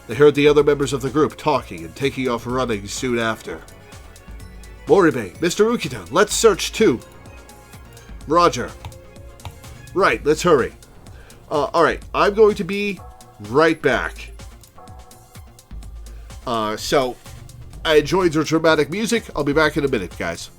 They heard the other members of the group talking and taking off running soon after. Moribe, Mr. Ukita, let's search too. Roger. Right, let's hurry. Alright, I'm going to be right back. So, I enjoyed your dramatic music. I'll be back in a minute, guys.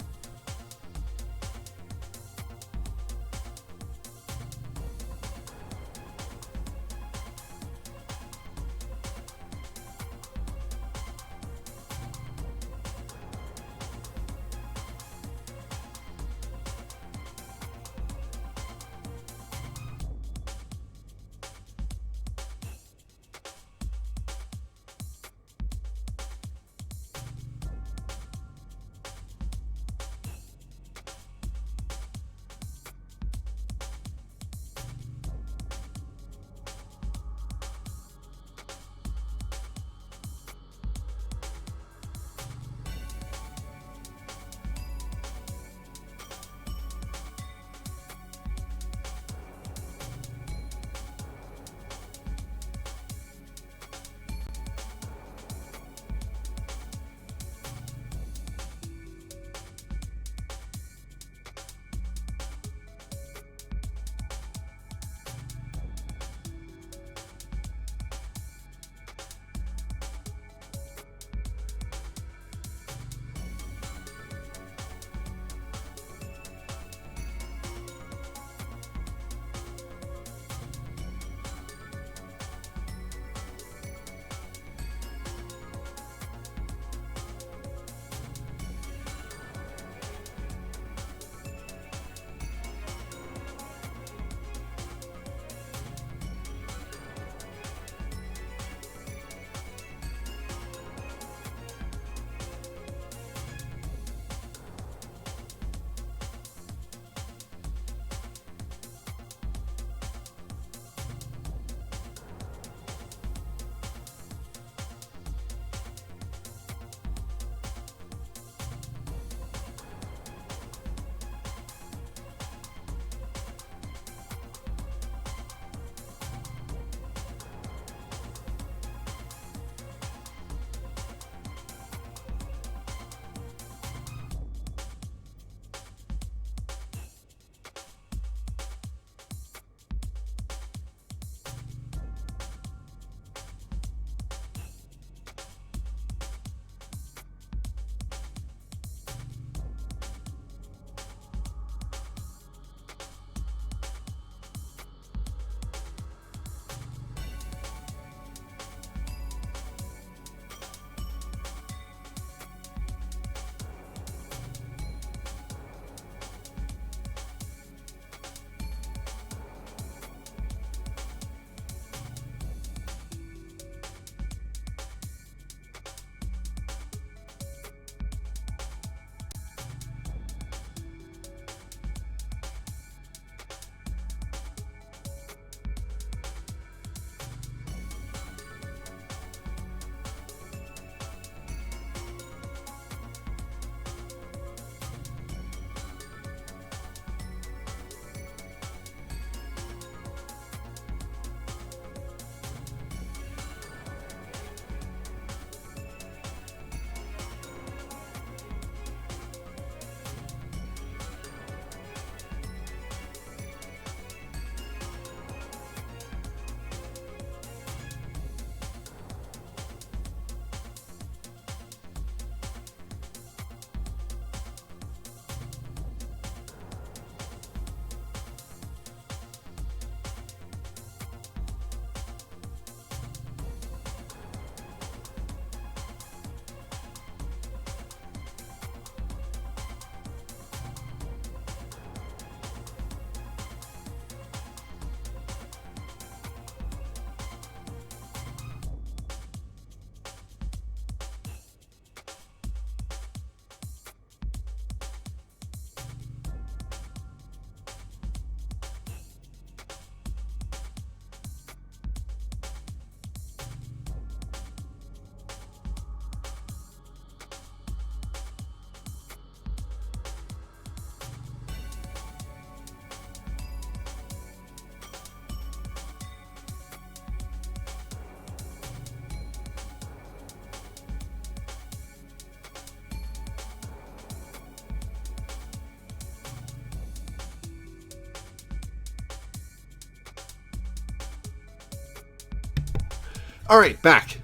Alright, back.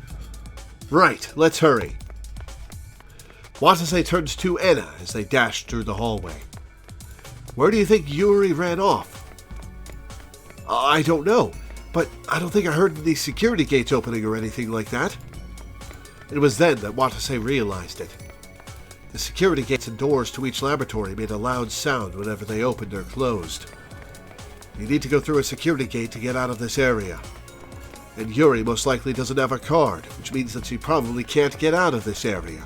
Right, let's hurry. Watase turns to Enna as they dash through the hallway. Where do you think Yuri ran off? I don't know, but I don't think I heard any security gates opening or anything like that. It was then that Watase realized it. The security gates and doors to each laboratory made a loud sound whenever they opened or closed. You need to go through a security gate to get out of this area. And Yuri most likely doesn't have a card, which means that she probably can't get out of this area.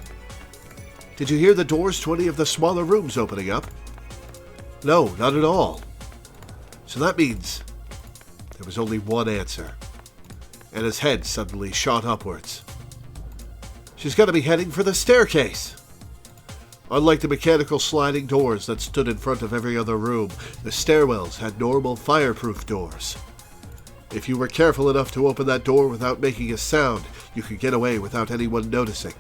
Did you hear the doors to any of the smaller rooms opening up? No, not at all. So that means there was only one answer. And his head suddenly shot upwards. She's got to be heading for the staircase. Unlike the mechanical sliding doors that stood in front of every other room, the stairwells had normal fireproof doors. If you were careful enough to open that door without making a sound, you could get away without anyone noticing.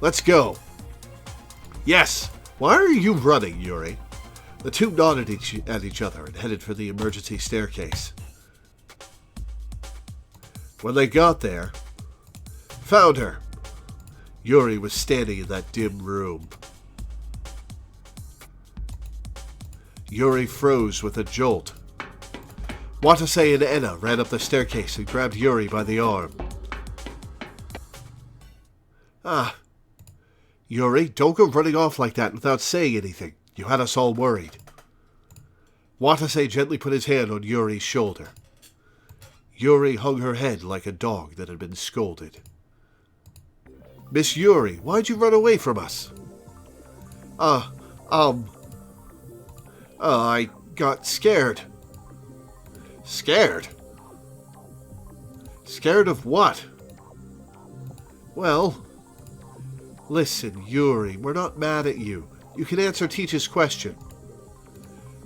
Let's go. Yes. Why are you running, Yuri? The two nodded at each other and headed for the emergency staircase. When they got there, found her. Yuri was standing in that dim room. Yuri froze with a jolt. Watase and Enna ran up the staircase and grabbed Yuri by the arm. Yuri, don't go running off like that without saying anything. You had us all worried. Watase gently put his hand on Yuri's shoulder. Yuri hung her head like a dog that had been scolded. Miss Yuri, why'd you run away from us? I got scared. Scared? Scared of what? Well, listen, Yuri, we're not mad at you. You can answer Teach's question.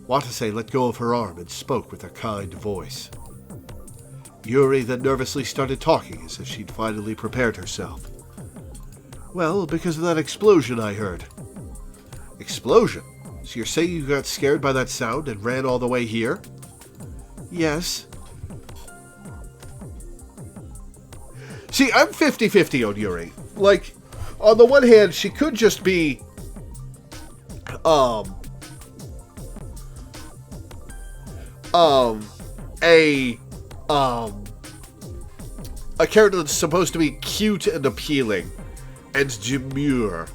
Watase let go of her arm and spoke with a kind voice. Yuri then nervously started talking as if she'd finally prepared herself. Well, because of that explosion I heard. Explosion? So you're saying you got scared by that sound and ran all the way here? Yes. See, I'm 50-50 on Yuri. Like, on the one hand, she could just be a character that's supposed to be cute and appealing and demure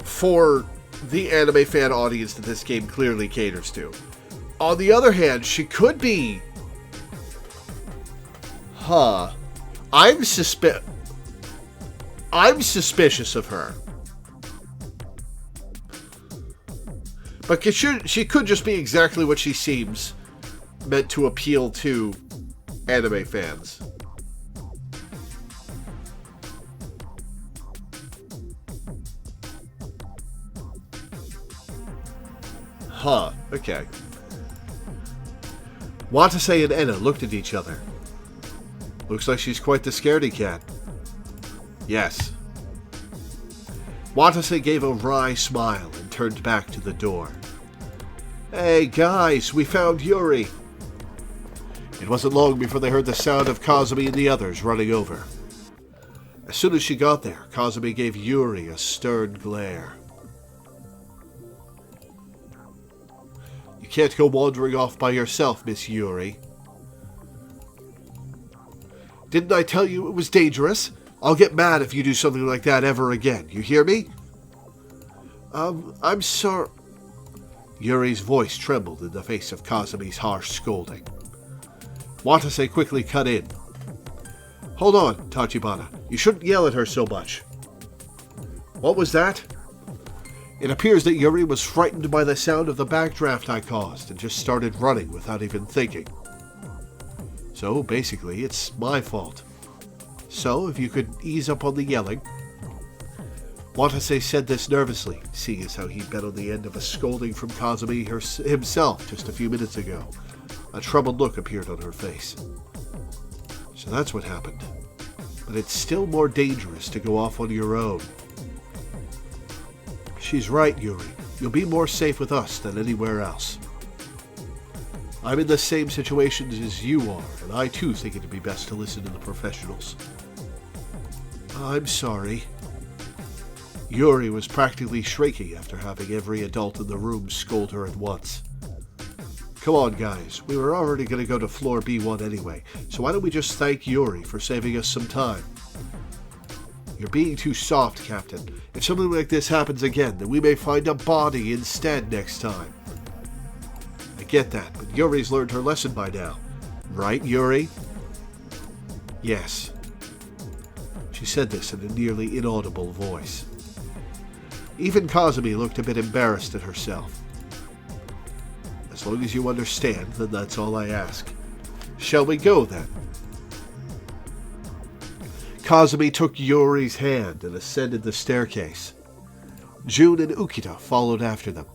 for the anime fan audience that this game clearly caters to. On the other hand, she could be I'm suspicious of her. But she could just be exactly what she seems, meant to appeal to anime fans. Okay. Watase and Enna looked at each other. Looks like she's quite the scaredy cat. Yes. Watase gave a wry smile and turned back to the door. Hey guys, we found Yuri. It wasn't long before they heard the sound of Kazumi and the others running over. As soon as she got there, Kazumi gave Yuri a stern glare. You can't go wandering off by yourself, Miss Yuri. Didn't I tell you it was dangerous? I'll get mad if you do something like that ever again. You hear me? I'm sorry. Yuri's voice trembled in the face of Kazumi's harsh scolding. Watase quickly cut in. Hold on, Tachibana. You shouldn't yell at her so much. What was that? It appears that Yuri was frightened by the sound of the backdraft I caused and just started running without even thinking. So, basically, it's my fault. So, if you could ease up on the yelling. Watase said this nervously, seeing as how he'd been on the end of a scolding from Kazumi himself just a few minutes ago. A troubled look appeared on her face. So that's what happened. But it's still more dangerous to go off on your own. She's right, Yuri. You'll be more safe with us than anywhere else. I'm in the same situation as you are, and I too think it'd be best to listen to the professionals. I'm sorry. Yuri was practically shrieking after having every adult in the room scold her at once. Come on, guys. We were already going to go to floor B1 anyway, so why don't we just thank Yuri for saving us some time? You're being too soft, Captain. If something like this happens again, then we may find a body instead next time. I get that, but Yuri's learned her lesson by now. Right, Yuri? Yes. She said this in a nearly inaudible voice. Even Kazumi looked a bit embarrassed at herself. As long as you understand, then that's all I ask. Shall we go, then? Kazumi took Yuri's hand and ascended the staircase. Jun and Ukita followed after them.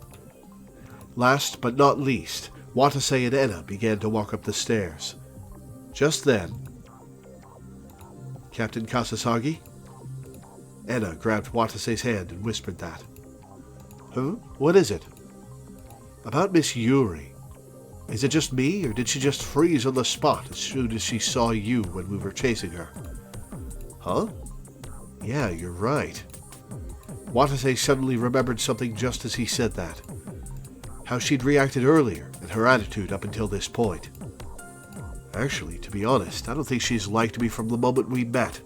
Last but not least, Watase and Enna began to walk up the stairs. Just then, Captain Kasasagi? Enna grabbed Watase's hand and whispered that. Huh? What is it? About Miss Yuri. Is it just me, or did she just freeze on the spot as soon as she saw you when we were chasing her? Huh? Yeah, you're right. Watase suddenly remembered something just as he said that. How she'd reacted earlier, and her attitude up until this point. Actually, to be honest, I don't think she's liked me from the moment we met.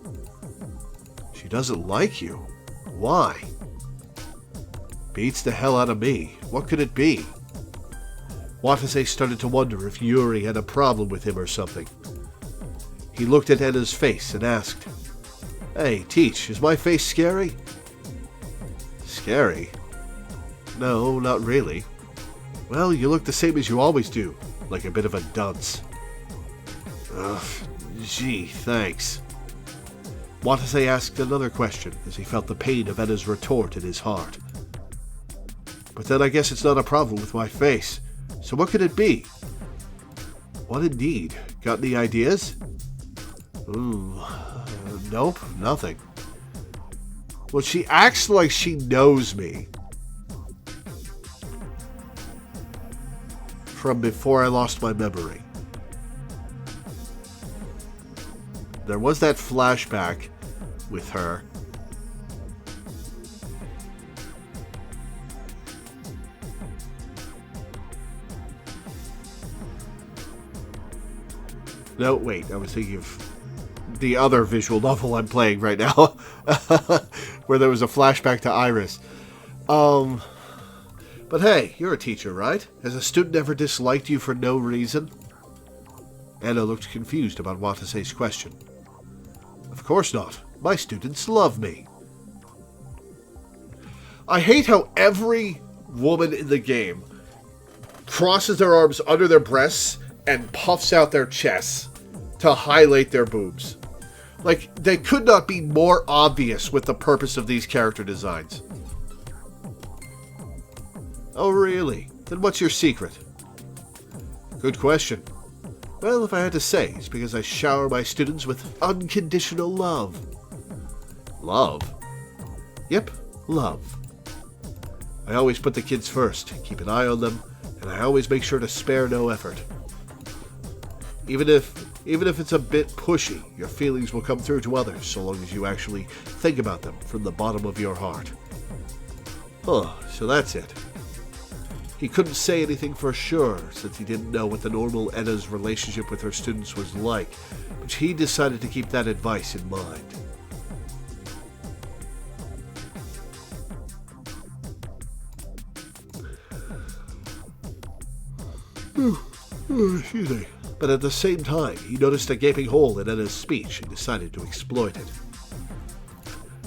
She doesn't like you? Why? Beats the hell out of me. What could it be? Watase started to wonder if Yuri had a problem with him or something. He looked at Enna's face and asked, Hey, Teach, is my face scary? Scary? No, not really. Well, you look the same as you always do, like a bit of a dunce. Ugh, gee, thanks. Watase asked another question as he felt the pain of Enna's retort in his heart. But then I guess it's not a problem with my face. So what could it be? What indeed? Got any ideas? Nope, nothing. Well, she acts like she knows me. From before I lost my memory. There was that flashback with her. No, wait, I was thinking of the other visual novel I'm playing right now, where there was a flashback to Iris. But hey, you're a teacher, right? Has a student ever disliked you for no reason? Enna looked confused about Watase's question. Of course not. My students love me. I hate how every woman in the game crosses their arms under their breasts and puffs out their chests to highlight their boobs. Like, they could not be more obvious with the purpose of these character designs. Oh, really? Then what's your secret? Good question. Well, if I had to say, it's because I shower my students with unconditional love. Love? Yep, love. I always put the kids first, keep an eye on them, and I always make sure to spare no effort. Even if it's a bit pushy, your feelings will come through to others so long as you actually think about them from the bottom of your heart. Huh, so that's it. He couldn't say anything for sure since he didn't know what the normal Enna's relationship with her students was like, but he decided to keep that advice in mind. Excuse me. But at the same time, he noticed a gaping hole in Enna's speech and decided to exploit it.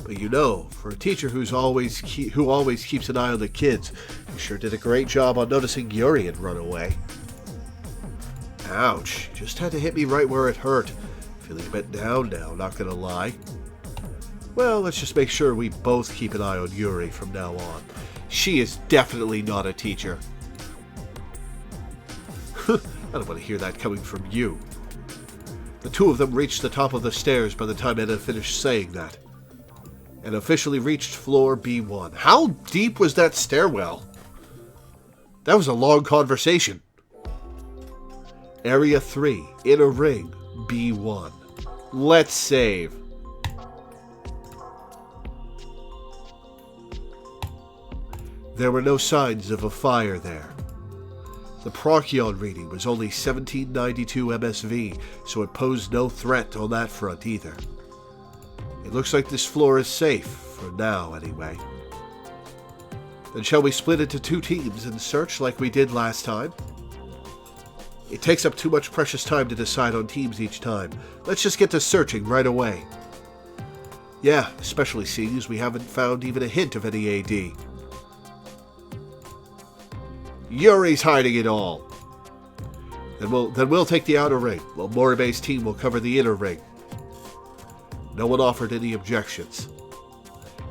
But you know, for a teacher who always keeps an eye on the kids, you sure did a great job on noticing Yuri had run away. Ouch, just had to hit me right where it hurt. Feeling a bit down now, not gonna lie. Well, let's just make sure we both keep an eye on Yuri from now on. She is definitely not a teacher. I don't want to hear that coming from you. The two of them reached the top of the stairs by the time Enna finished saying that, and officially reached floor B1. How deep was that stairwell? That was a long conversation. Area 3, Inner Ring, B1. Let's save. There were no signs of a fire there. The Procyon reading was only 1792 MSV, so it posed no threat on that front either. It looks like this floor is safe, for now anyway. Then shall we split into 2 teams and search like we did last time? It takes up too much precious time to decide on teams each time. Let's just get to searching right away. Yeah, especially seeing as we haven't found even a hint of any AD. Yuri's hiding it all. Then we'll take the outer ring, while Moribe's team will cover the inner ring. No one offered any objections.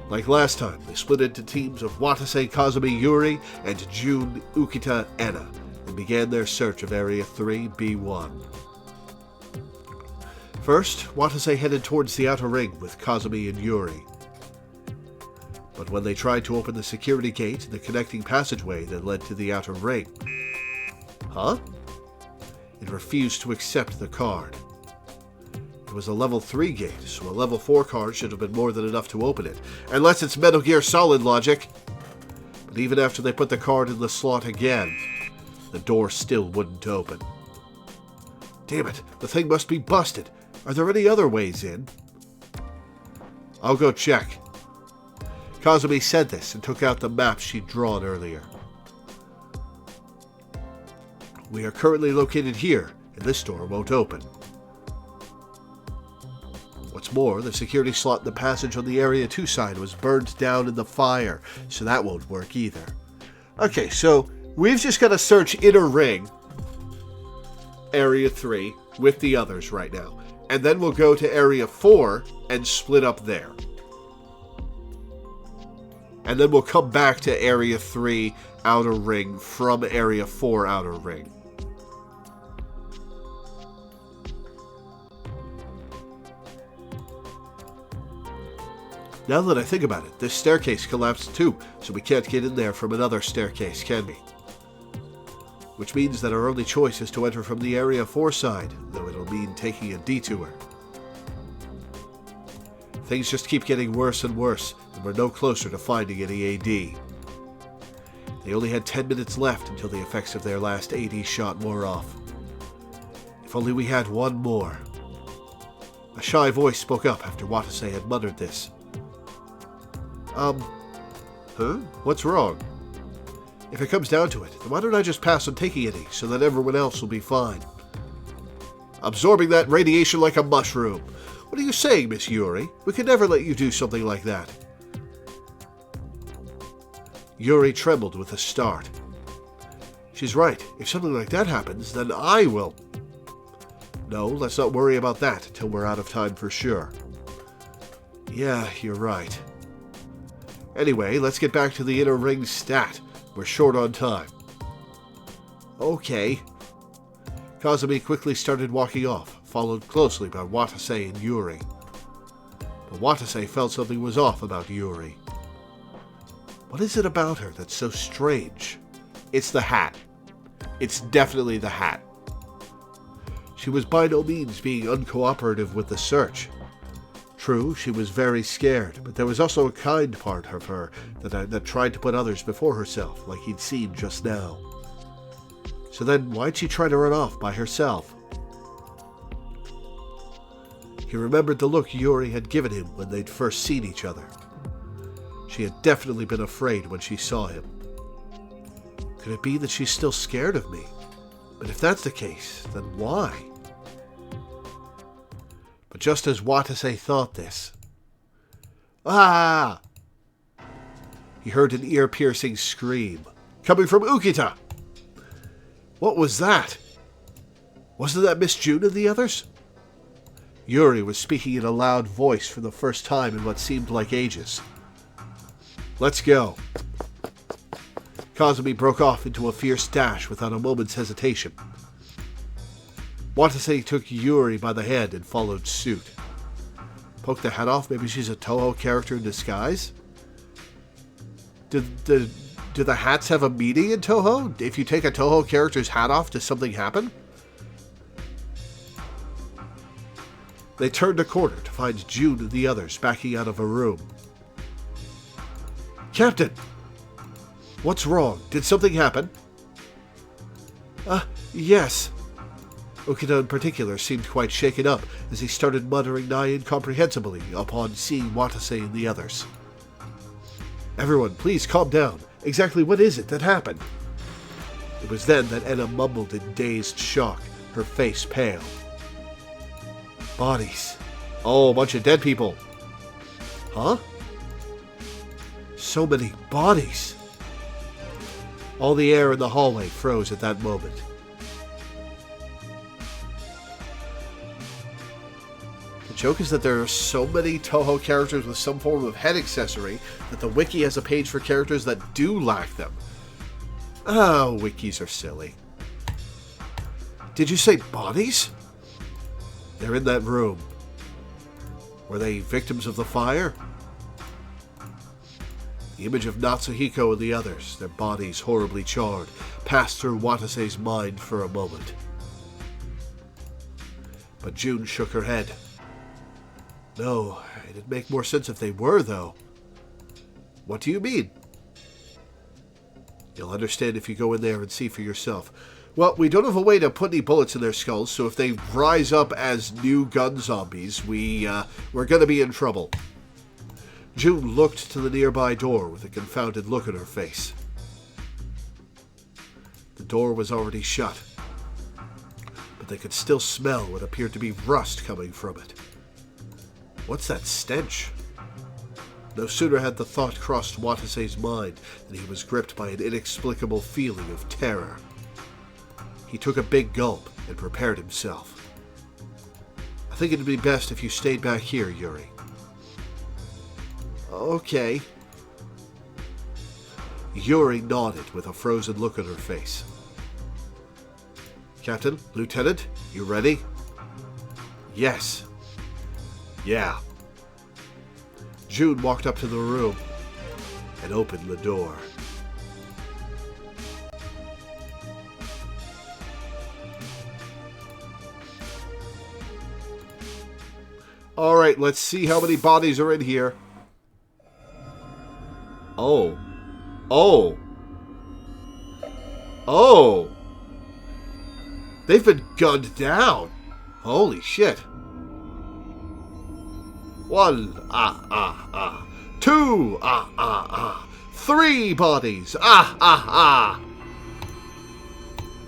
Like last time, they split into teams of Watase Kazumi Yuri and Jun Ukita Ena, and began their search of Area 3, B1. First, Watase headed towards the outer ring with Kazumi and Yuri. But when they tried to open the security gate and the connecting passageway that led to the outer ring... Huh? It refused to accept the card. It was a level 3 gate, so a level 4 card should have been more than enough to open it, unless it's Metal Gear Solid logic. But even after they put the card in the slot again, the door still wouldn't open. Damn it, the thing must be busted. Are there any other ways in? I'll go check. Kazumi said this and took out the map she'd drawn earlier. We are currently located here, and this door won't open. What's more, the security slot in the passage on the Area 2 side was burned down in the fire, so that won't work either. Okay, so we've just got to search Inner Ring, Area 3, with the others right now. And then we'll go to Area 4 and split up there. And then we'll come back to Area 3 Outer Ring from Area 4 Outer Ring. Now that I think about it, this staircase collapsed too, so we can't get in there from another staircase, can we? Which means that our only choice is to enter from the Area 4 side, though it'll mean taking a detour. Things just keep getting worse and worse, and we're no closer to finding any AD. They only had 10 minutes left until the effects of their last AD shot wore off. If only we had one more. A shy voice spoke up after Watase had muttered this. What's wrong? If it comes down to it, then why don't I just pass on taking any, so that everyone else will be fine? Absorbing that radiation like a mushroom. What are you saying, Miss Yuri? We could never let you do something like that. Yuri trembled with a start. She's right. If something like that happens, then I will. No, let's not worry about that until we're out of time for sure. Yeah, you're right. Anyway, let's get back to the Inner Ring stat. We're short on time. Okay. Kazumi quickly started walking off, followed closely by Watase and Yuri. But Watase felt something was off about Yuri. What is it about her that's so strange? It's the hat. It's definitely the hat. She was by no means being uncooperative with the search. True, she was very scared, but there was also a kind part of her that tried to put others before herself, like he'd seen just now. So then, why'd she try to run off by herself? He remembered the look Yuri had given him when they'd first seen each other. She had definitely been afraid when she saw him. Could it be that she's still scared of me? But if that's the case, then why? But just as Watase thought this... Ah! He heard an ear-piercing scream, coming from Ukita! What was that? Wasn't that Miss June and the others? Yuri was speaking in a loud voice for the first time in what seemed like ages. Let's go. Kazumi broke off into a fierce dash without a moment's hesitation. Watase took Yuri by the hand and followed suit. Poke the hat off, maybe she's a Toho character in disguise? Do the hats have a meaning in Toho? If you take a Toho character's hat off, does something happen? They turned a corner to find June and the others backing out of a room. Captain! What's wrong? Did something happen? Yes. Okina in particular seemed quite shaken up as he started muttering nigh incomprehensibly upon seeing Watase and the others. Everyone, please calm down. Exactly what is it that happened? It was then that Enna mumbled in dazed shock, her face pale. Bodies. Oh, a bunch of dead people. Huh? So many bodies. All the air in the hallway froze at that moment. The joke is that there are so many Toho characters with some form of head accessory that the wiki has a page for characters that do lack them. Oh, wikis are silly. Did you say bodies? They're in that room. Were they victims of the fire? The image of Natsuhiko and the others, their bodies horribly charred, passed through Watase's mind for a moment. But June shook her head. No, it'd make more sense if they were, though. What do you mean? You'll understand if you go in there and see for yourself. Well, we don't have a way to put any bullets in their skulls, so if they rise up as new gun zombies, we're gonna be in trouble. June looked to the nearby door with a confounded look on her face. The door was already shut, but they could still smell what appeared to be rust coming from it. What's that stench? No sooner had the thought crossed Watase's mind than he was gripped by an inexplicable feeling of terror. He took a big gulp and prepared himself. I think it'd be best if you stayed back here, Yuri. Okay. Yuri nodded with a frozen look on her face. Captain, Lieutenant, you ready? Yes. Yeah. June walked up to the room and opened the door. All right, let's see how many bodies are in here. Oh. Oh. Oh. They've been gunned down. Holy shit. 1, 2, 3 bodies,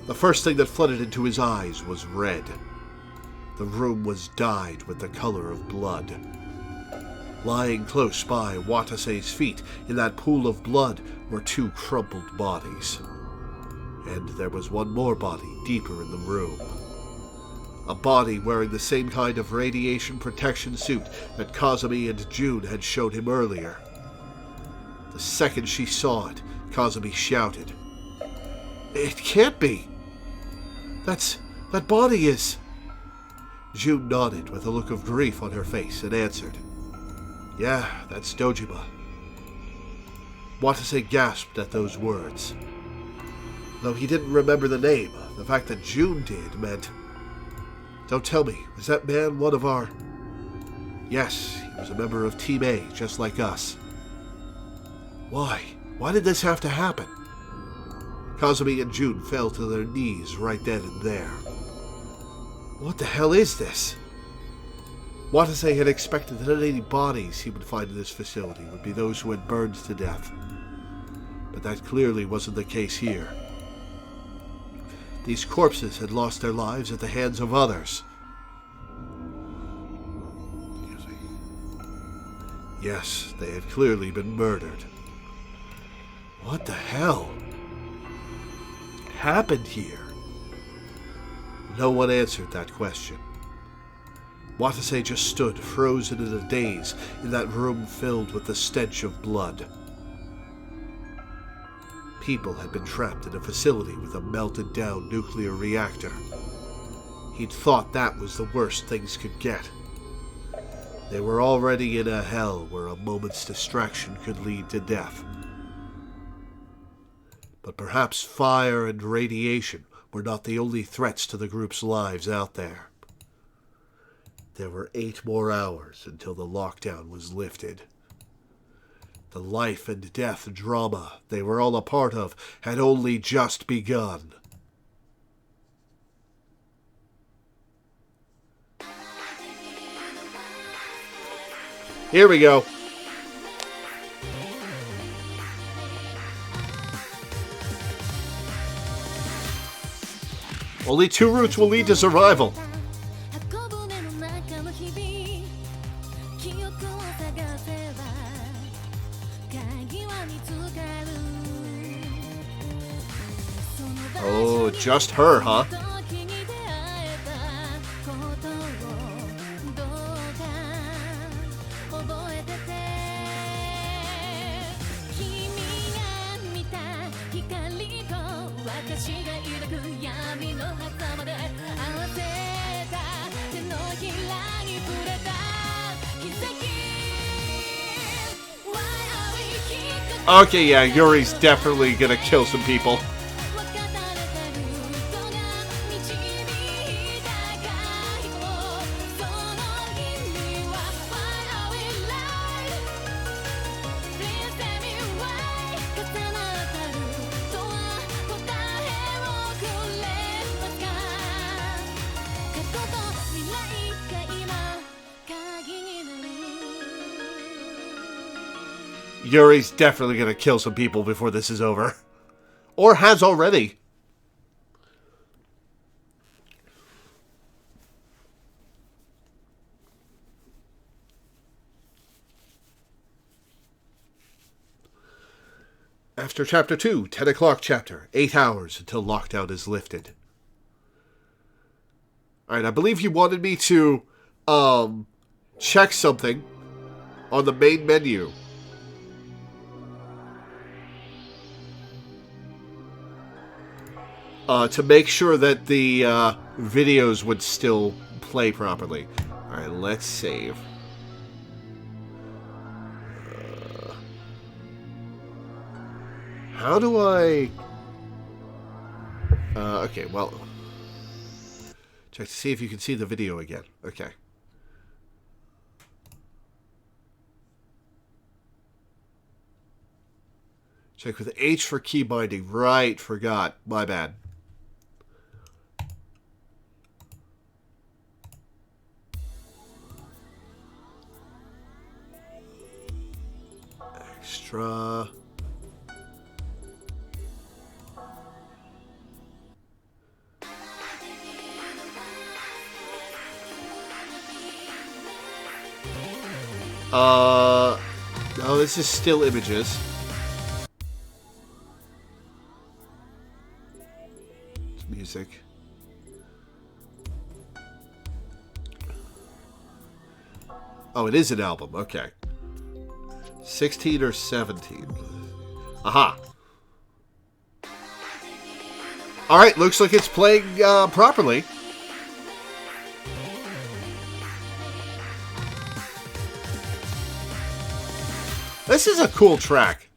The first thing that flooded into his eyes was red. The room was dyed with the color of blood. Lying close by Watase's feet in that pool of blood were 2 crumpled bodies. And there was one more body deeper in the room. A body wearing the same kind of radiation protection suit that Kazumi and June had shown him earlier. The second she saw it, Kazumi shouted, "It can't be! That body is..." June nodded with a look of grief on her face and answered, "Yeah, that's Dojima." Watase gasped at those words. Though he didn't remember the name, the fact that June did meant... Don't tell me, was that man one of our... Yes, he was a member of Team A, just like us. Why? Why did this have to happen? Kazumi and June fell to their knees right then and there. What the hell is this? Watase had expected that any bodies he would find in this facility would be those who had burned to death. But that clearly wasn't the case here. These corpses had lost their lives at the hands of others. Yes, they had clearly been murdered. What the hell happened here? No one answered that question. Watase just stood frozen in a daze in that room filled with the stench of blood. People had been trapped in a facility with a melted-down nuclear reactor. He'd thought that was the worst things could get. They were already in a hell where a moment's distraction could lead to death. But perhaps fire and radiation were not the only threats to the group's lives out there. There were 8 more hours until the lockdown was lifted. The life and death drama they were all a part of had only just begun. Here we go. Only 2 routes will lead to survival. Oh, just her, huh? Okay, yeah, Yuri's definitely gonna kill some people. Yuri's definitely gonna kill some people before this is over. Or has already. After Chapter 2, 10 o'clock chapter. 8 hours until lockdown is lifted. Alright, I believe you wanted me to, check something on the main menu. To make sure that the videos would still play properly. Alright, let's save. How do I... okay, well... Check to see if you can see the video again. Okay. Check with H for key binding. Right, forgot. My bad. Extra. Oh, this is still images. It's music. Oh, it is an album. Okay. 16 or 17. Aha. Alright, looks like it's playing properly. This is a cool track.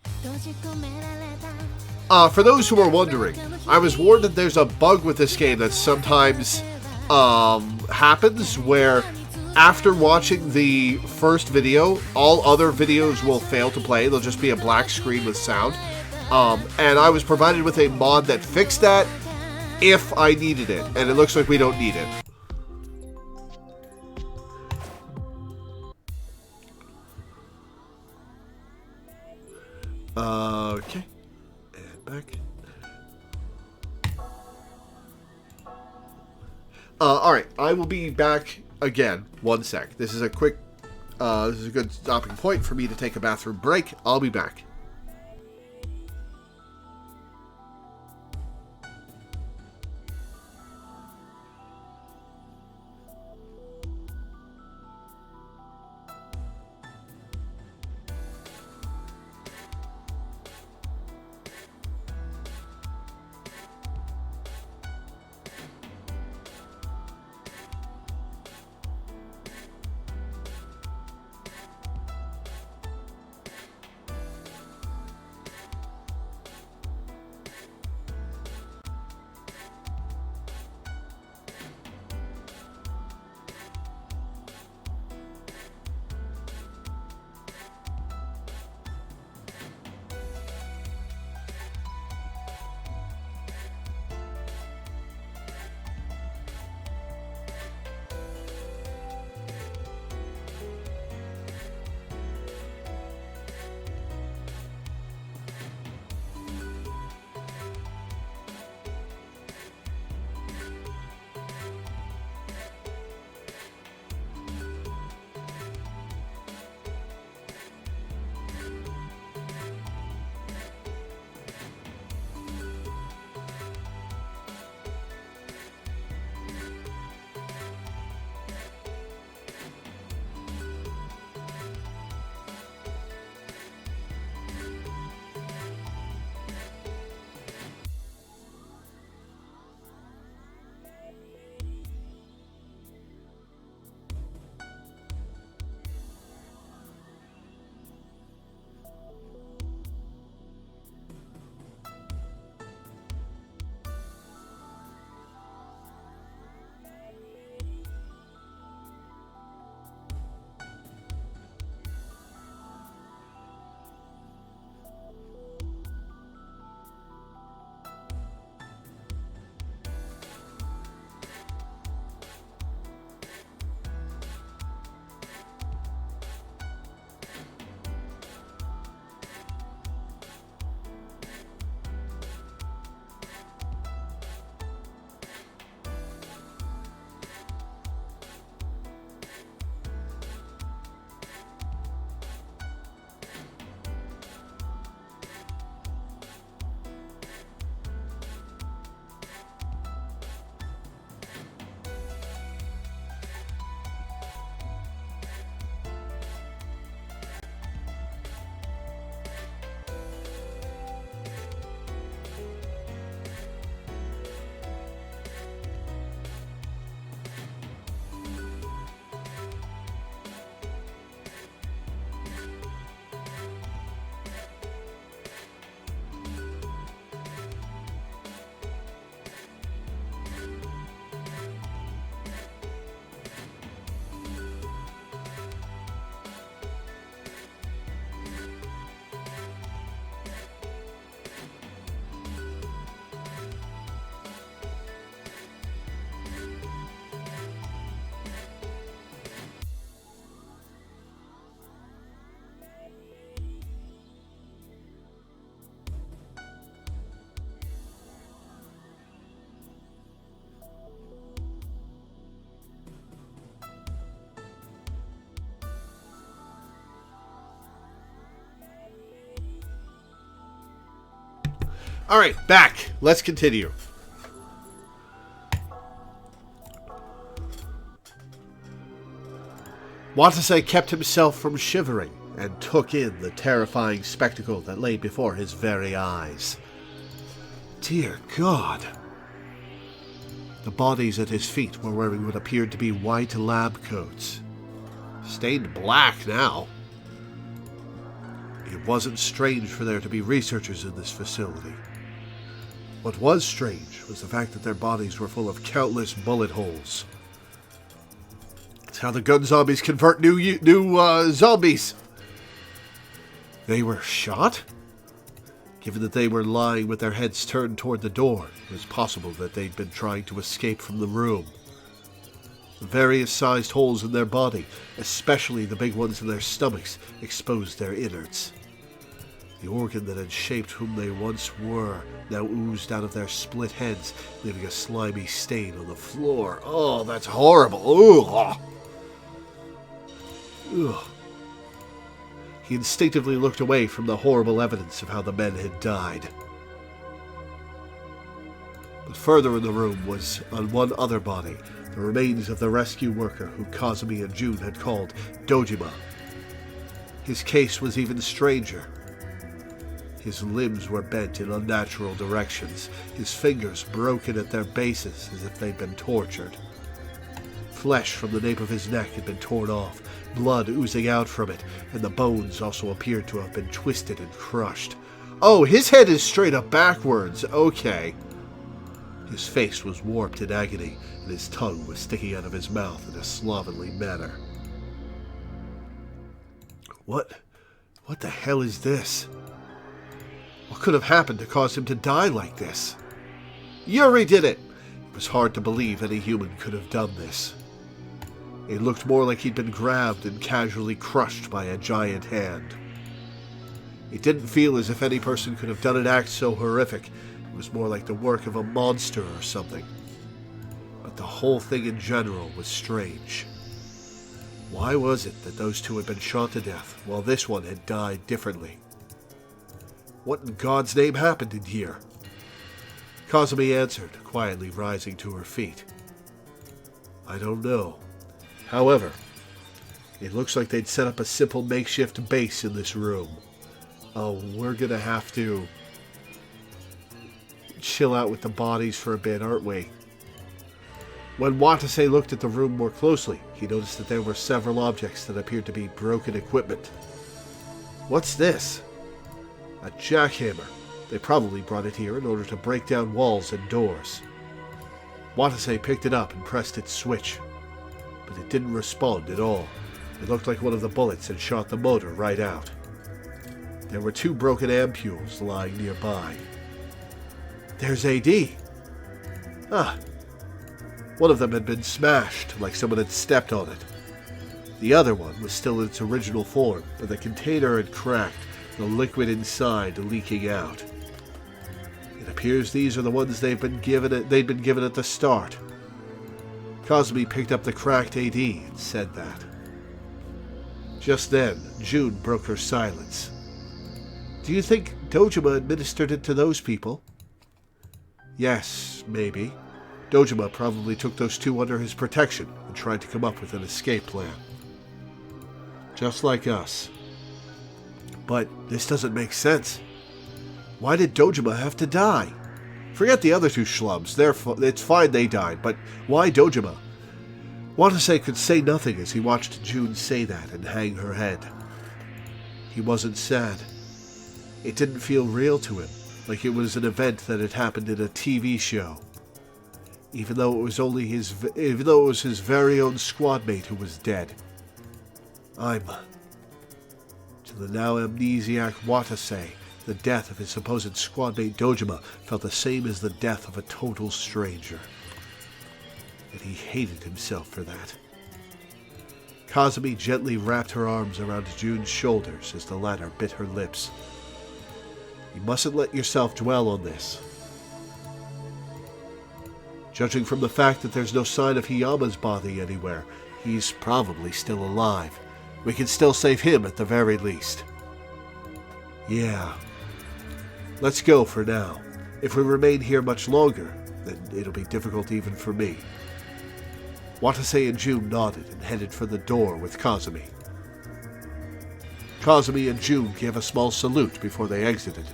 For those who are wondering, I was warned that there's a bug with this game that sometimes happens where after watching the first video, all other videos will fail to play. There'll just be a black screen with sound. And I was provided with a mod that fixed that if I needed it. And it looks like we don't need it. Okay. And back. Alright, I will be back again. 1 sec. This is a quick, this is a good stopping point for me to take a bathroom break. I'll be back. Alright, back. Let's continue. Watase kept himself from shivering and took in the terrifying spectacle that lay before his very eyes. Dear God! The bodies at his feet were wearing what appeared to be white lab coats. Stained black now. It wasn't strange for there to be researchers in this facility. What was strange was the fact that their bodies were full of countless bullet holes. It's how the gun zombies convert new zombies. They were shot? Given that they were lying with their heads turned toward the door, it was possible that they'd been trying to escape from the room. The various sized holes in their body, especially the big ones in their stomachs, exposed their innards. The organ that had shaped whom they once were now oozed out of their split heads, leaving a slimy stain on the floor. Oh, that's horrible. Ugh. Ugh. He instinctively looked away from the horrible evidence of how the men had died. But further in the room was, on one other body, the remains of the rescue worker who Kazumi and June had called Dojima. His case was even stranger. His limbs were bent in unnatural directions, his fingers broken at their bases as if they'd been tortured. Flesh from the nape of his neck had been torn off, blood oozing out from it, and the bones also appeared to have been twisted and crushed. Oh, his head is straight up backwards. Okay. His face was warped in agony, and his tongue was sticking out of his mouth in a slovenly manner. What the hell is this? What could have happened to cause him to die like this? Yuri did it! It was hard to believe any human could have done this. It looked more like he'd been grabbed and casually crushed by a giant hand. It didn't feel as if any person could have done an act so horrific. It was more like the work of a monster or something. But the whole thing in general was strange. Why was it that those two had been shot to death, while this one had died differently? What in God's name happened in here? Kazumi answered, quietly rising to her feet. I don't know. However, it looks like they'd set up a simple makeshift base in this room. Oh, we're gonna have to chill out with the bodies for a bit, aren't we? When Watase looked at the room more closely, he noticed that there were several objects that appeared to be broken equipment. What's this? A jackhammer. They probably brought it here in order to break down walls and doors. Watase picked it up and pressed its switch, but it didn't respond at all. It looked like one of the bullets had shot the motor right out. There were two broken ampules lying nearby. There's AD. Ah. One of them had been smashed, like someone had stepped on it. The other one was still in its original form, but the container had cracked, the liquid inside leaking out. It appears these are the ones they'd been given at the start. Kazumi picked up the cracked AD and said that. Just then, June broke her silence. Do you think Dojima administered it to those people? Yes, maybe. Dojima probably took those two under his protection and tried to come up with an escape plan. Just like us. But this doesn't make sense. Why did Dojima have to die? Forget the other two schlubs. It's fine they died, but why Dojima? Watase could say nothing as he watched June say that and hang her head. He wasn't sad. It didn't feel real to him, like it was an event that had happened in a TV show. Even though it was his very own squad mate who was dead. To the now amnesiac Watase, the death of his supposed squad mate Dojima felt the same as the death of a total stranger. And he hated himself for that. Kazumi gently wrapped her arms around June's shoulders as the latter bit her lips. You mustn't let yourself dwell on this. Judging from the fact that there's no sign of Hiyama's body anywhere, he's probably still alive. We can still save him at the very least. Yeah. Let's go for now. If we remain here much longer, then it'll be difficult even for me. Watase and June nodded and headed for the door with Kazumi. Kazumi and June gave a small salute before they exited.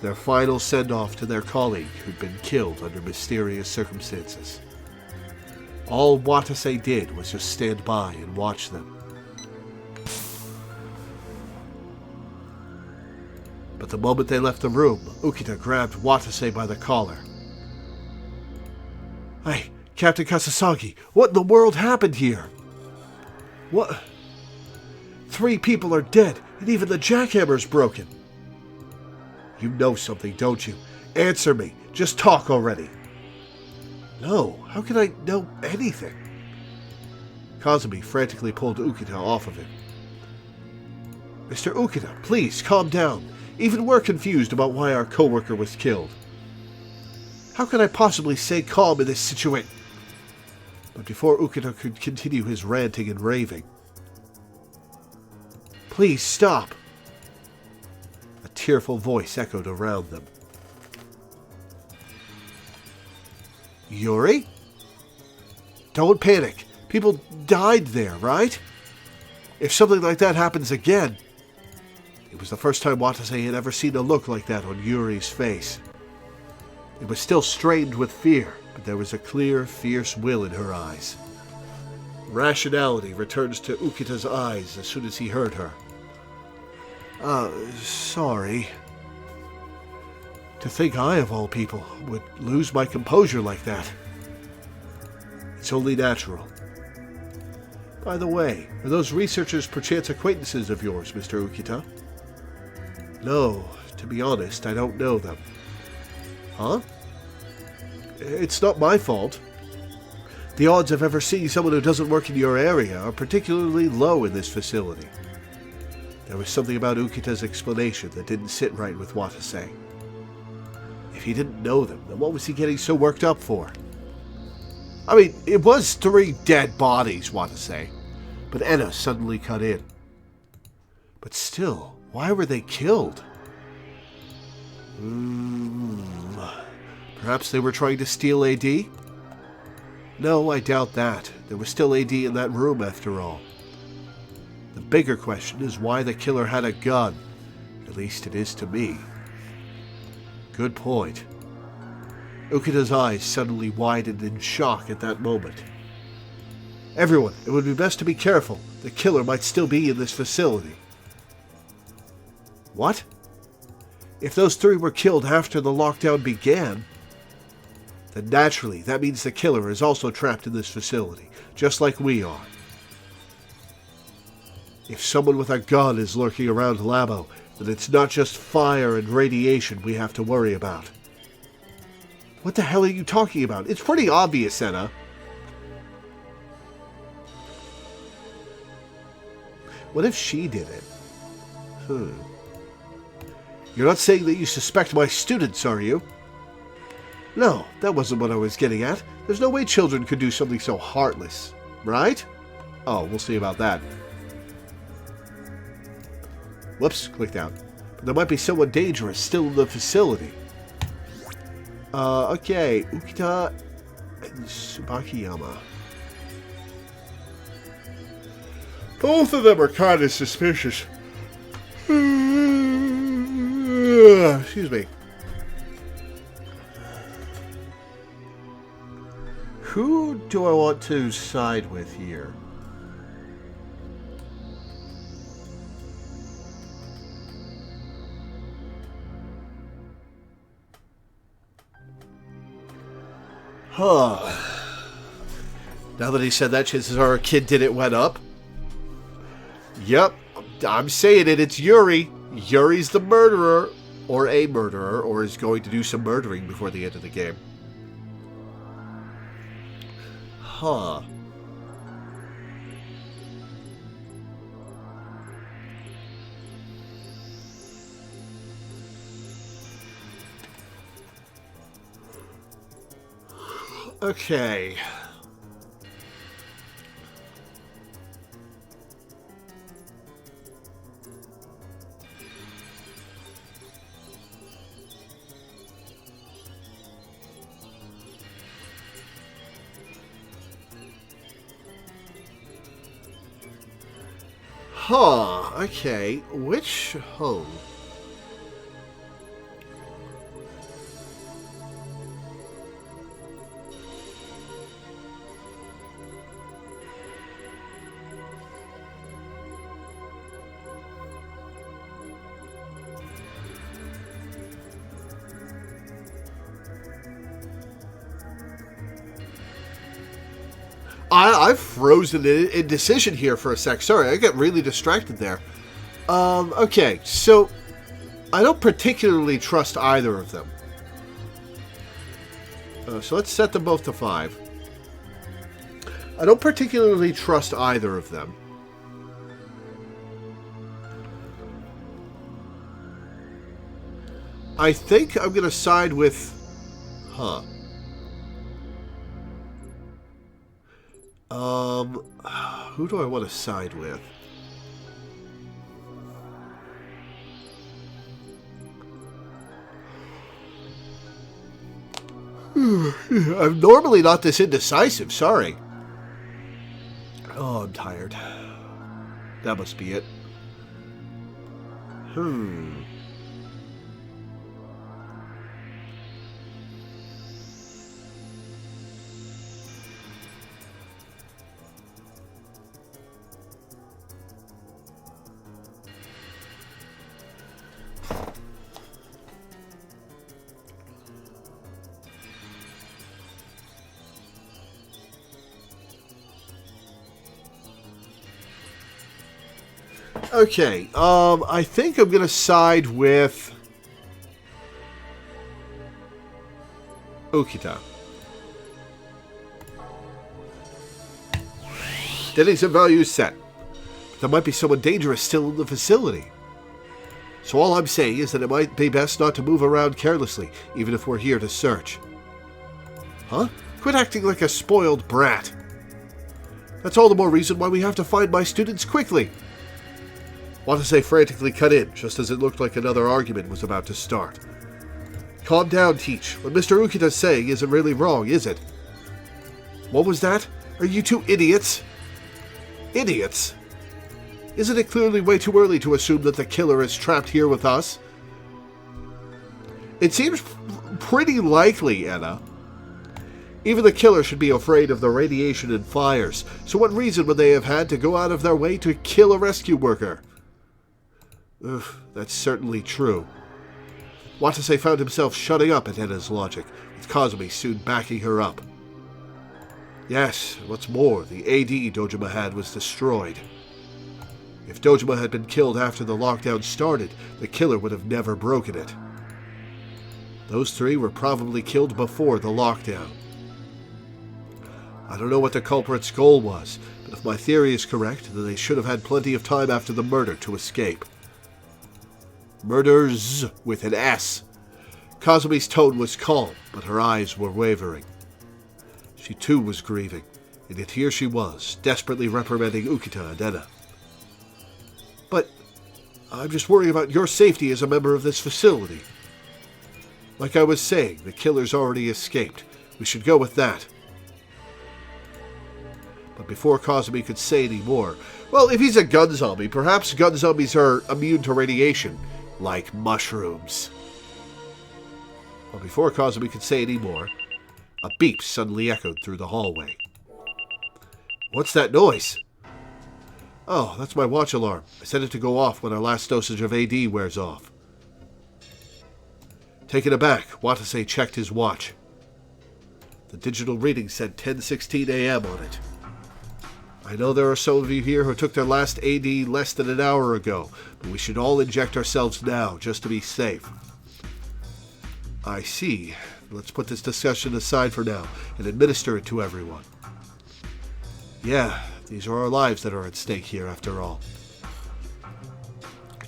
Their final send-off to their colleague who'd been killed under mysterious circumstances. All Watase did was just stand by and watch them. But the moment they left the room, Ukita grabbed Watase by the collar. "Hey, Captain Kasasagi, what in the world happened here? What? 3 people are dead, and even the jackhammer's broken. You know something, don't you? Answer me. Just talk already." "No, how can I know anything?" Kazumi frantically pulled Ukita off of him. "Mr. Ukita, please, calm down. Even we're confused about why our co-worker was killed. How can I possibly stay calm in this situation?" But before Ukita could continue his ranting and raving, "Please stop." A tearful voice echoed around them. "Yuri? Don't panic. People died there, right? If something like that happens again..." It was the first time Watase had ever seen a look like that on Yuri's face. It was still strained with fear, but there was a clear, fierce will in her eyes. Rationality returns to Ukita's eyes as soon as he heard her. Sorry. To think I, of all people, would lose my composure like that. It's only natural. By the way, are those researchers perchance acquaintances of yours, Mr. Ukita?" "No, to be honest, I don't know them." "Huh? It's not my fault. The odds of ever seeing someone who doesn't work in your area are particularly low in this facility." There was something about Ukita's explanation that didn't sit right with Watase. If he didn't know them, then what was he getting so worked up for? I mean, it was 3 dead bodies, Watase, but Enna suddenly cut in. But still, why were they killed? Perhaps they were trying to steal AD? No, I doubt that. There was still AD in that room after all. The bigger question is why the killer had a gun. At least it is to me. Good point. Ukita's eyes suddenly widened in shock at that moment. Everyone, it would be best to be careful. The killer might still be in this facility. What? If those 3 were killed after the lockdown began, then naturally that means the killer is also trapped in this facility, just like we are. If someone with a gun is lurking around Labo, then it's not just fire and radiation we have to worry about. What the hell are you talking about? It's pretty obvious, Enna. What if she did it? You're not saying that you suspect my students, are you? No, that wasn't what I was getting at. There's no way children could do something so heartless, right? Oh, we'll see about that. Whoops, clicked out. But there might be someone dangerous still in the facility. Okay, Ukita and Tsubakiyama. Both of them are kind of suspicious. Excuse me. Who do I want to side with here? Huh. Now that he said that, chances are a kid did it went up. Yep, I'm saying it, it's Yuri. Yuri's the murderer, or a murderer, or is going to do some murdering before the end of the game. Huh. Okay. Huh, okay. Which home? I've frozen in indecision here for a sec. Sorry, I got really distracted there. Okay, so I don't particularly trust either of them. So let's set them both to 5. I don't particularly trust either of them. I think I'm going to side with... Huh. Who do I want to side with? I'm normally not this indecisive, sorry. Oh, I'm tired. That must be it. Okay, I think I'm gonna side with Ukita. Settings and values set. But there might be someone dangerous still in the facility. So all I'm saying is that it might be best not to move around carelessly, even if we're here to search. Huh? Quit acting like a spoiled brat. That's all the more reason why we have to find my students quickly. Watase frantically cut in, just as it looked like another argument was about to start. Calm down, Teach. What Mr. Ukita's saying isn't really wrong, is it? What was that? Are you two idiots? Idiots? Isn't it clearly way too early to assume that the killer is trapped here with us? It seems pretty likely, Anna. Even the killer should be afraid of the radiation and fires, so what reason would they have had to go out of their way to kill a rescue worker? Ugh, that's certainly true. Watase found himself shutting up at Enna's logic, with Kazumi soon backing her up. Yes, what's more, the AD Dojima had was destroyed. If Dojima had been killed after the lockdown started, the killer would have never broken it. Those 3 were probably killed before the lockdown. I don't know what the culprit's goal was, but if my theory is correct, then they should have had plenty of time after the murder to escape. Murders with an S. Kazumi's tone was calm, but her eyes were wavering. She too was grieving, and yet here she was, desperately reprimanding Ukita and Enna. But I'm just worried about your safety as a member of this facility. Like I was saying, the killer's already escaped. We should go with that. But before Kazumi could say any more, well, if he's a gun zombie, perhaps gun zombies are immune to radiation, like mushrooms. But before Kazumi could say any more, a beep suddenly echoed through the hallway. What's that noise? Oh, that's my watch alarm. I set it to go off when our last dosage of AD wears off. Taken aback, Watase checked his watch. The digital reading said 10:16 a.m. on it. I know there are some of you here who took their last AD less than an hour ago, but we should all inject ourselves now, just to be safe. I see. Let's put this discussion aside for now, and administer it to everyone. Yeah, these are our lives that are at stake here, after all.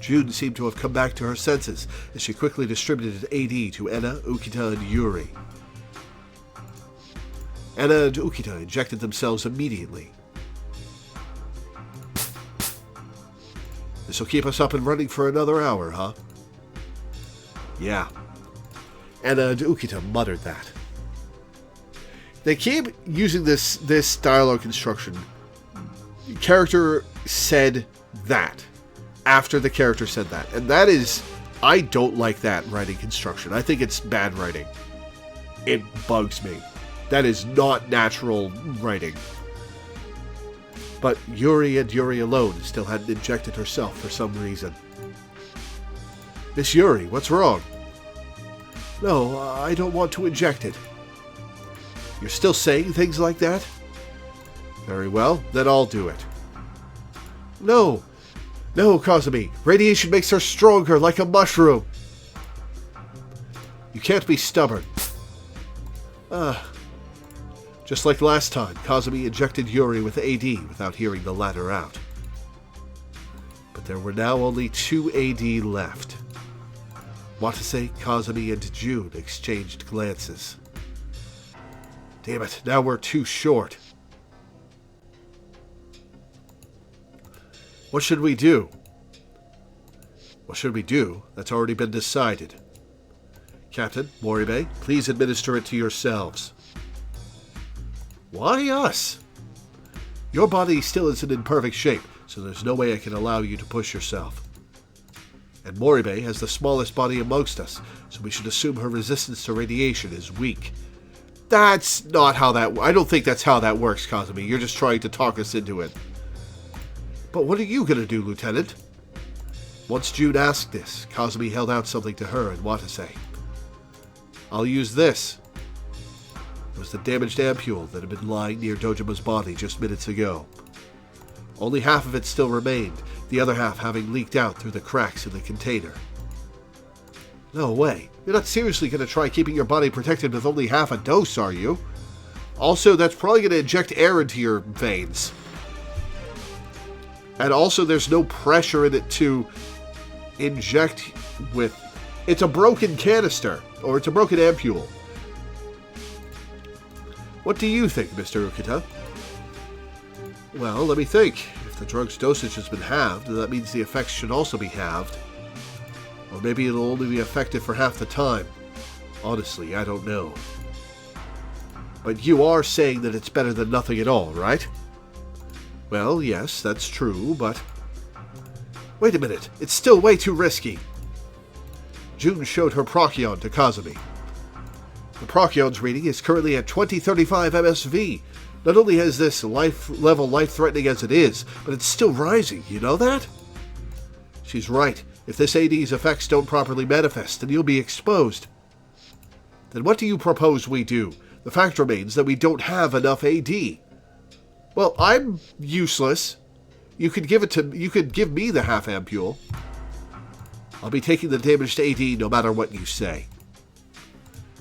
June seemed to have come back to her senses, as she quickly distributed AD to Enna, Ukita, and Yuri. Enna and Ukita injected themselves immediately. This'll keep us up and running for another hour, huh? Yeah. Enna and Ukita muttered that. They keep using this dialogue construction. The character said that after the character said that. And that is, I don't like that writing construction. I think it's bad writing. It bugs me. That is not natural writing. But Yuri and Yuri alone still hadn't injected herself for some reason. Miss Yuri, what's wrong? No, I don't want to inject it. You're still saying things like that? Very well, then I'll do it. No, Kazumi. Radiation makes her stronger, like a mushroom. You can't be stubborn. Just like last time, Kazumi injected Yuri with AD without hearing the latter out. But there were now only 2 AD left. Watase, Kazumi, and June exchanged glances. Damn it, now we're too short. What should we do? What should we do? That's already been decided. Captain, Moribe, please administer it to yourselves. Why us? Your body still isn't in perfect shape, so there's no way I can allow you to push yourself. And Moribe has the smallest body amongst us, so we should assume her resistance to radiation is weak. That's not how that... I don't think that's how that works, Kazumi. You're just trying to talk us into it. But what are you going to do, Lieutenant? Once June asked this, Kazumi held out something to her and Watase. I'll use this. It was the damaged ampule that had been lying near Dojima's body just minutes ago. Only half of it still remained, the other half having leaked out through the cracks in the container. No way. You're not seriously going to try keeping your body protected with only half a dose, are you? Also, that's probably going to inject air into your veins. And also, there's no pressure in it to inject with... It's a broken canister, or it's a broken ampule. What do you think, Mr. Ukita? Well, let me think. If the drug's dosage has been halved, that means the effects should also be halved. Or maybe it'll only be effective for half the time. Honestly, I don't know. But you are saying that it's better than nothing at all, right? Well, yes, that's true, but... Wait a minute, it's still way too risky. June showed her Procyon to Kazumi. The Procyon's reading is currently at 2035 MSV. Not only has this life-threatening as it is, but it's still rising, you know that? She's right. If this AD's effects don't properly manifest, then you'll be exposed. Then what do you propose we do? The fact remains that we don't have enough AD. Well, I'm useless. You could give me the half ampule. I'll be taking the damaged AD no matter what you say.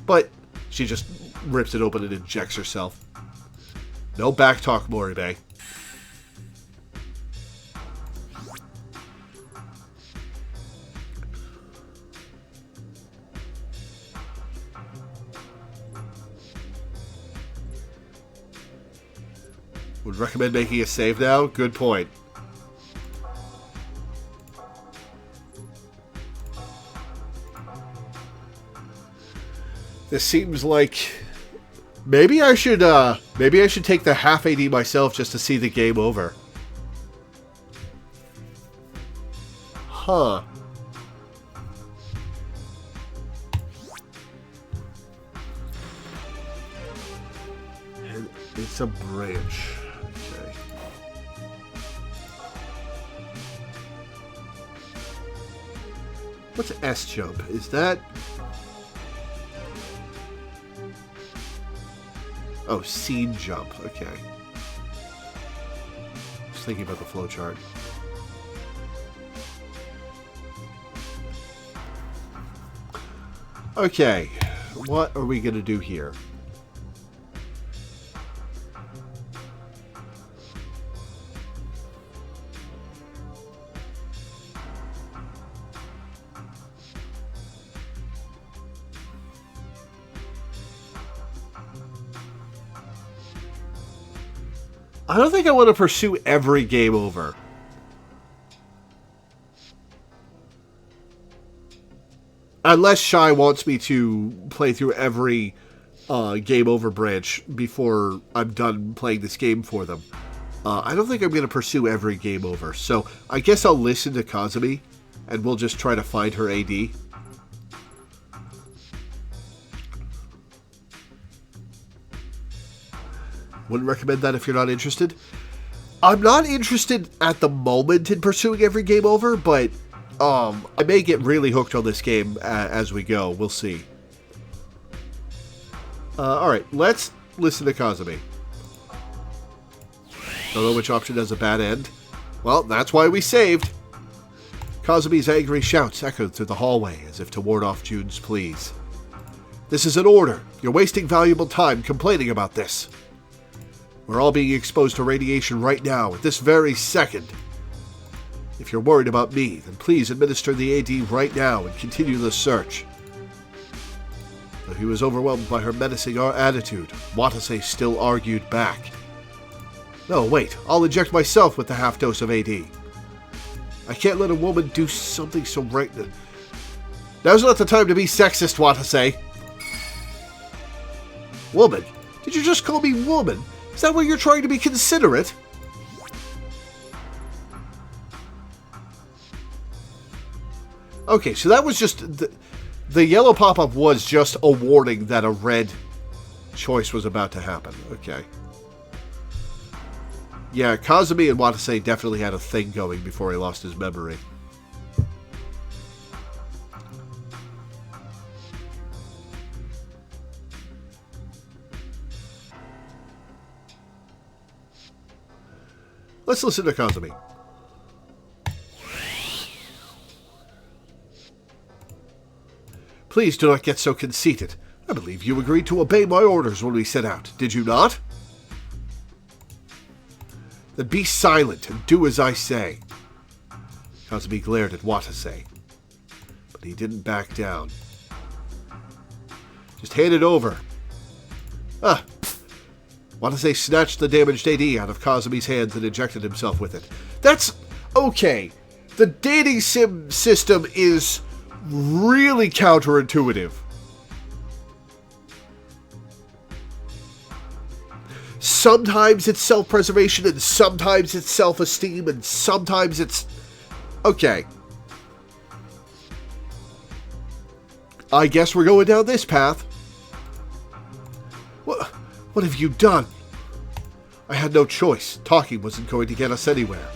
But she just rips it open and injects herself. No backtalk, Moribe. Would recommend making a save now? Good point. This seems like maybe I should take the half AD myself just to see the game over. Huh. And it's a branch. Okay. What's S jump? Is that... Oh, scene jump. Okay. Just thinking about the flowchart. Okay. What are we going to do here? I don't think I want to pursue every game over. Unless Shy wants me to play through every game over branch before I'm done playing this game for them. I don't think I'm going to pursue every game over, so I guess I'll listen to Kazumi, and we'll just try to find her AD. Wouldn't recommend that if you're not interested. I'm not interested at the moment in pursuing every game over, but I may get really hooked on this game as we go. We'll see. Alright, let's listen to Kazumi. Don't know which option has a bad end. Well, that's why we saved. Kazumi's angry shouts echoed through the hallway as if to ward off June's pleas. This is an order. You're wasting valuable time complaining about this. We're all being exposed to radiation right now, at this very second. If you're worried about me, then please administer the AD right now and continue the search. Though he was overwhelmed by her menacing attitude, Watase still argued back. No, wait, I'll inject myself with the half dose of AD. I can't let a woman do something so right. Now's not the time to be sexist, Watase. Woman? Did you just call me woman? Is that why you're trying to be considerate? Okay, so that was just... The yellow pop-up was just a warning that a red choice was about to happen. Okay. Yeah, Kazumi and Watase definitely had a thing going before he lost his memory. Let's listen to Kazumi. Please do not get so conceited. I believe you agreed to obey my orders when we set out, did you not? Then be silent and do as I say. Kazumi glared at Watase, but he didn't back down. Just hand it over. Watase snatched the damaged AD out of Kazumi's hands and injected himself with it. That's okay. The dating sim system is really counterintuitive. Sometimes it's self-preservation, and sometimes it's self-esteem, and sometimes it's... Okay. I guess we're going down this path. What have you done? I had no choice. Talking wasn't going to get us anywhere.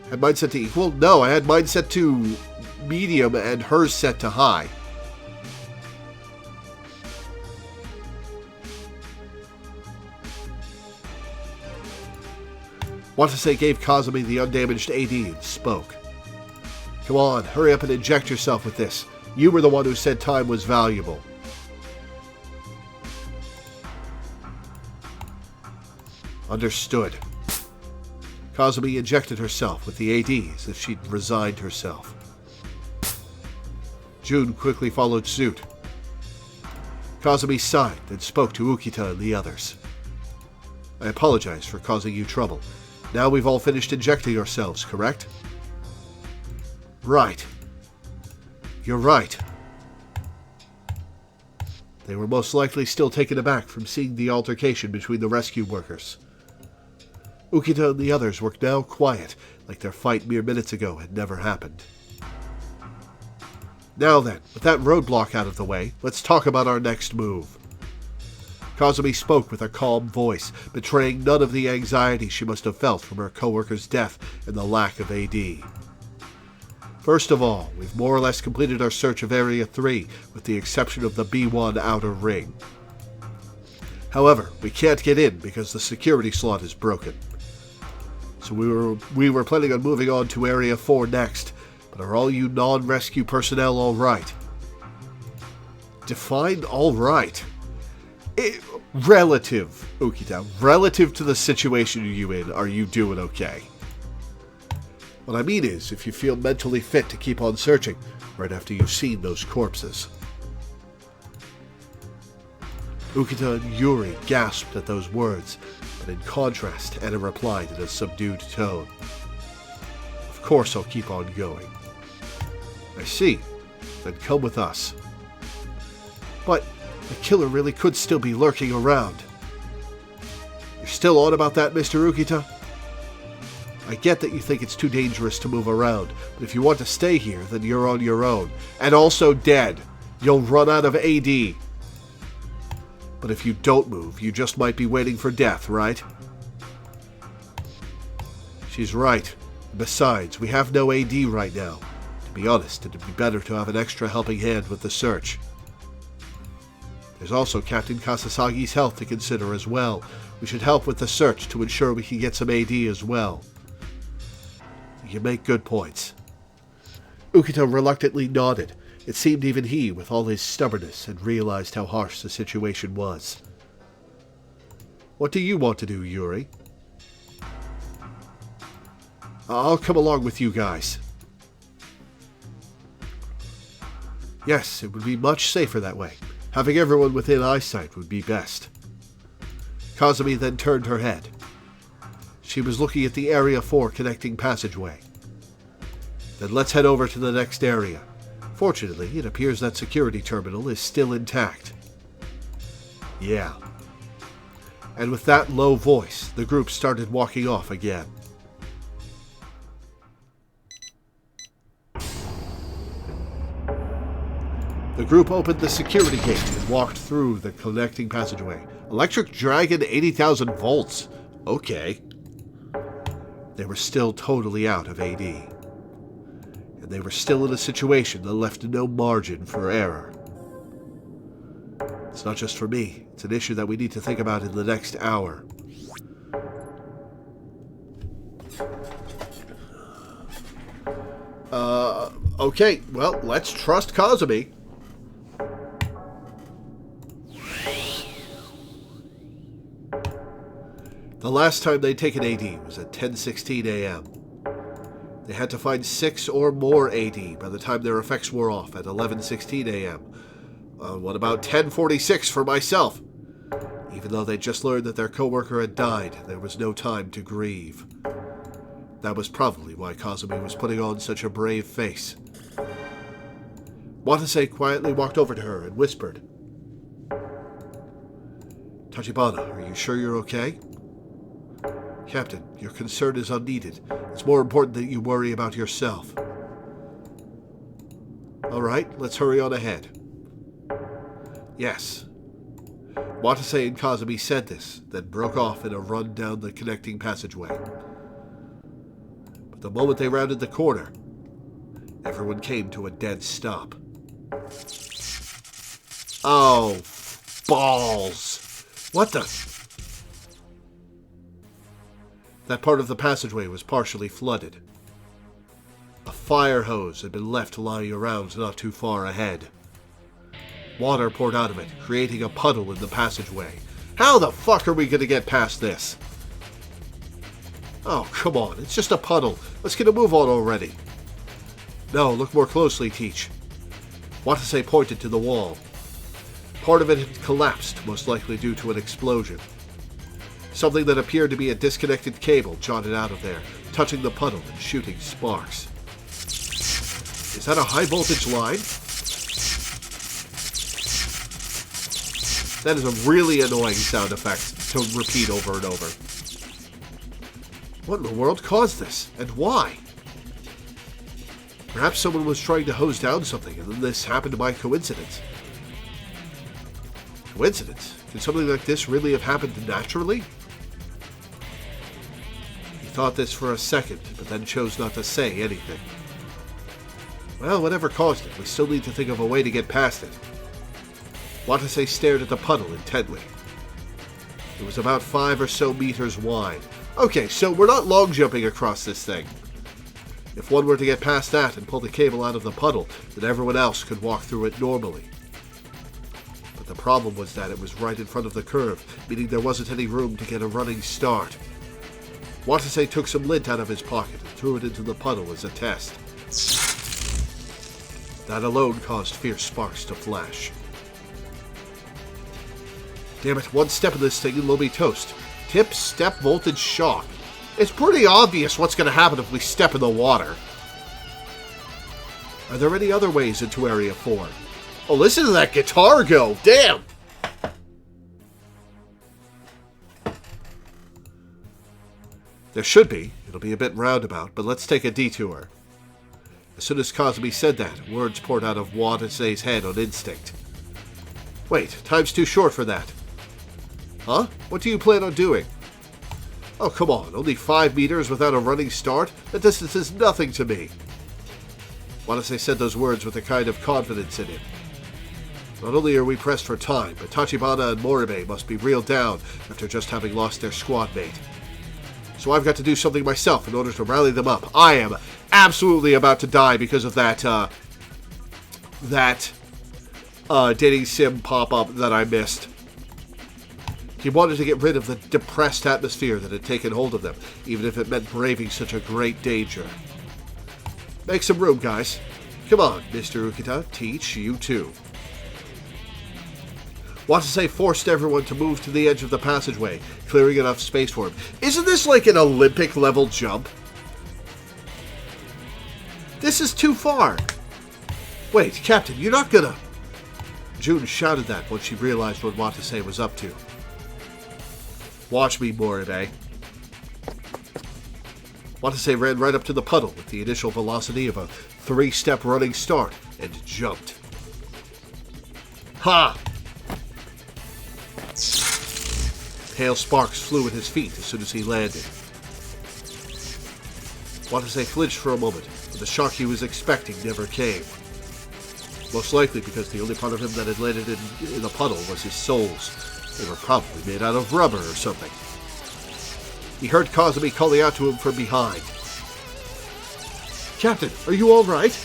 Had mine set to equal? No, I had mine set to medium and hers set to high. Watase gave Kazumi the undamaged AD and spoke. Come on, hurry up and inject yourself with this. You were the one who said time was valuable. Understood. Kazumi injected herself with the AD as if she'd resigned herself. June quickly followed suit. Kazumi sighed and spoke to Ukita and the others. I apologize for causing you trouble. Now we've all finished injecting ourselves, correct? Right. You're right. They were most likely still taken aback from seeing the altercation between the rescue workers. Ukita and the others were now quiet, like their fight mere minutes ago had never happened. Now then, with that roadblock out of the way, let's talk about our next move. Kazumi spoke with a calm voice, betraying none of the anxiety she must have felt from her co-worker's death and the lack of AD. First of all, we've more or less completed our search of Area 3, with the exception of the B1 outer ring. However, we can't get in because the security slot is broken. So we were planning on moving on to Area 4 next, but are all you non-rescue personnel all right? Define all right. Relative, Ukita, relative to the situation you're in, are you doing okay? What I mean is, if you feel mentally fit to keep on searching, right after you've seen those corpses. Ukita and Yuri gasped at those words, but in contrast, Anna replied in a subdued tone. Of course I'll keep on going. I see. Then come with us. But the killer really could still be lurking around. You're You're still on about that, Mr. Ukita? I get that you think it's too dangerous to move around, but if you want to stay here, then you're on your own. And also dead. You'll run out of AD. But if you don't move, you just might be waiting for death, right? She's right. Besides, we have no AD right now. To be honest, it'd be better to have an extra helping hand with the search. There's also Captain Kasasagi's health to consider as well. We should help with the search to ensure we can get some AD as well. You make good points. Ukita reluctantly nodded. It seemed even he, with all his stubbornness, had realized how harsh the situation was. What do you want to do, Yuri? I'll come along with you guys. Yes, it would be much safer that way. Having everyone within eyesight would be best. Kazumi then turned her head. She was looking at the Area 4 connecting passageway. Then let's head over to the next area. Fortunately, it appears that security terminal is still intact. Yeah. And with that low voice, the group started walking off again. The group opened the security gate and walked through the connecting passageway. Electric Dragon 80,000 volts. Okay. They were still totally out of AD. And they were still in a situation that left no margin for error. It's not just for me. It's an issue that we need to think about in the next hour. Okay, well, let's trust Kazumi. The last time they'd taken AD was at 10:16 a.m. They had to find 6 or more AD by the time their effects wore off at 11:16 a.m. What about 10:46 for myself? Even though they'd just learned that their coworker had died, there was no time to grieve. That was probably why Kazumi was putting on such a brave face. Watase quietly walked over to her and whispered, "Tachibana, are you sure you're okay?" "Captain, your concern is unneeded. It's more important that you worry about yourself." "All right, let's hurry on ahead." "Yes." Watase and Kazumi said this, then broke off in a run down the connecting passageway. But the moment they rounded the corner, everyone came to a dead stop. Oh, balls. What the... That part of the passageway was partially flooded. A fire hose had been left lying around not too far ahead. Water poured out of it, creating a puddle in the passageway. How the fuck are we going to get past this? Oh, come on, it's just a puddle. Let's get a move on already. No, look more closely, Teach. Watase pointed to the wall. Part of it had collapsed, most likely due to an explosion. Something that appeared to be a disconnected cable jutted out of there, touching the puddle and shooting sparks. Is that a high-voltage line? That is a really annoying sound effect to repeat over and over. What in the world caused this, and why? Perhaps someone was trying to hose down something, and then this happened by coincidence. Coincidence? Could something like this really have happened naturally? He thought this for a second, but then chose not to say anything. Well, whatever caused it, we still need to think of a way to get past it. Watase stared at the puddle intently. It was about 5 or so meters wide. Okay, so we're not long jumping across this thing. If one were to get past that and pull the cable out of the puddle, then everyone else could walk through it normally. But the problem was that it was right in front of the curve, meaning there wasn't any room to get a running start. Watase took some lint out of his pocket and threw it into the puddle as a test. That alone caused fierce sparks to flash. Damn it, one step of this thing and we'll be toast. Tip, step, voltage, shock. It's pretty obvious what's going to happen if we step in the water. Are there any other ways into Area 4? Oh, listen to that guitar go! Damn! There should be. It'll be a bit roundabout, but let's take a detour. As soon as Kazumi said that, words poured out of Watase's head on instinct. Wait, time's too short for that. Huh? What do you plan on doing? Oh, come on, only 5 meters without a running start? The distance is nothing to me. Watase said those words with a kind of confidence in him. Not only are we pressed for time, but Tachibana and Moribe must be reeled down after just having lost their squad mate. So I've got to do something myself in order to rally them up. I am absolutely about to die because of that dating sim pop-up that I missed. He wanted to get rid of the depressed atmosphere that had taken hold of them, even if it meant braving such a great danger. Make some room, guys. Come on, Mr. Ukita, teach, you too. Watase forced everyone to move to the edge of the passageway, clearing enough space for him. Isn't this like an Olympic-level jump? This is too far. Wait, Captain, you're not gonna... June shouted that once she realized what Watase was up to. Watch me, Moribe. Watase ran right up to the puddle with the initial velocity of a 3-step running start and jumped. Ha! Pale sparks flew at his feet as soon as he landed. Watase flinched for a moment, but the shock he was expecting never came. Most likely because the only part of him that had landed in the puddle was his soles. They were probably made out of rubber or something. He heard Kazumi calling out to him from behind. Captain, are you all right?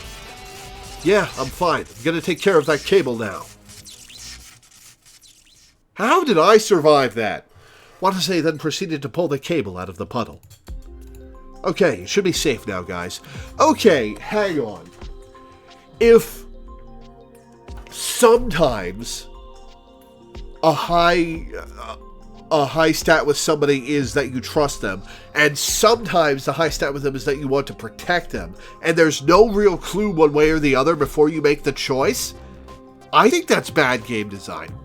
Yeah, I'm fine. I'm going to take care of that cable now. How did I survive that? Watase then proceeded to pull the cable out of the puddle. Okay, it should be safe now, guys. Okay, hang on. If sometimes a high stat with somebody is that you trust them, and sometimes the high stat with them is that you want to protect them, and there's no real clue one way or the other before you make the choice, I think that's bad game design.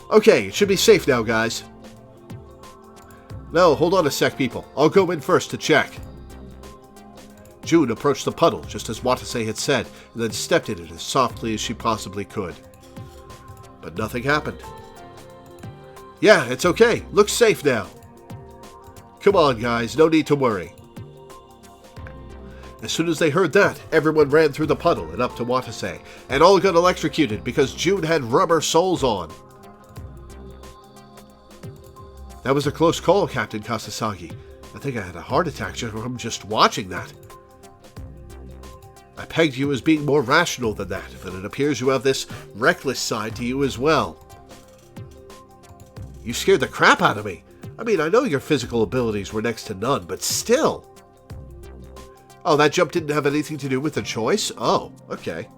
Okay, it should be safe now, guys. No, hold on a sec, people. I'll go in first to check. June approached the puddle, just as Watase had said, and then stepped in it as softly as she possibly could. But nothing happened. Yeah, it's okay. Looks safe now. Come on, guys. No need to worry. As soon as they heard that, everyone ran through the puddle and up to Watase, and all got electrocuted because June had rubber soles on. That was a close call, Captain Kasasagi. I think I had a heart attack just from just watching that. I pegged you as being more rational than that, but it appears you have this reckless side to you as well. You scared the crap out of me. I mean, I know your physical abilities were next to none, but still. Oh, that jump didn't have anything to do with the choice? Oh, okay.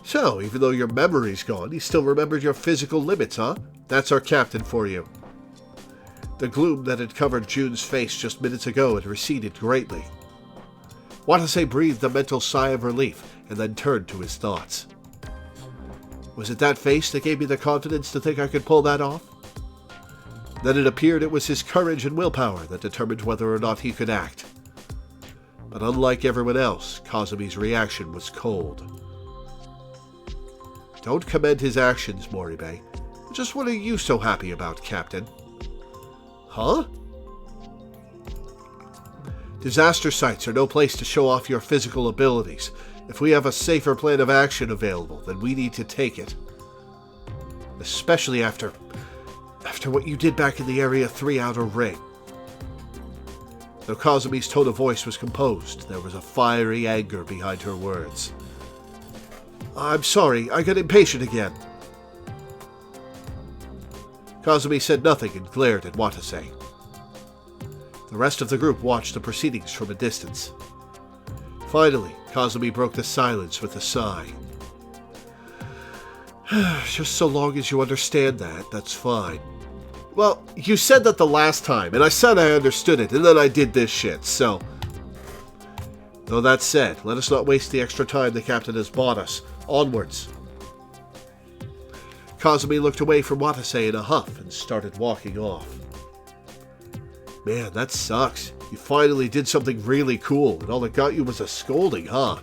So, even though your memory's gone, you still remembered your physical limits, huh? That's our captain for you. The gloom that had covered June's face just minutes ago had receded greatly. Watase breathed a mental sigh of relief and then turned to his thoughts. Was it that face that gave me the confidence to think I could pull that off? Then it appeared it was his courage and willpower that determined whether or not he could act. But unlike everyone else, Kazumi's reaction was cold. Don't commend his actions, Moribe. Just what are you so happy about, Captain? Huh? Disaster sites are no place to show off your physical abilities. If we have a safer plan of action available, then we need to take it. Especially after what you did back in the Area 3 Outer Ring. Though Kazumi's tone of voice was composed, there was a fiery anger behind her words. I'm sorry, I got impatient again. Kazumi said nothing and glared at Watase. The rest of the group watched the proceedings from a distance. Finally, Kazumi broke the silence with a sigh. Just so long as you understand that, that's fine. Well, you said that the last time, and I said I understood it, and then I did this shit, so... Though that said, let us not waste the extra time the captain has bought us. Onwards. Kazumi looked away from Watase in a huff and started walking off. Man, that sucks. You finally did something really cool, and all it got you was a scolding, huh?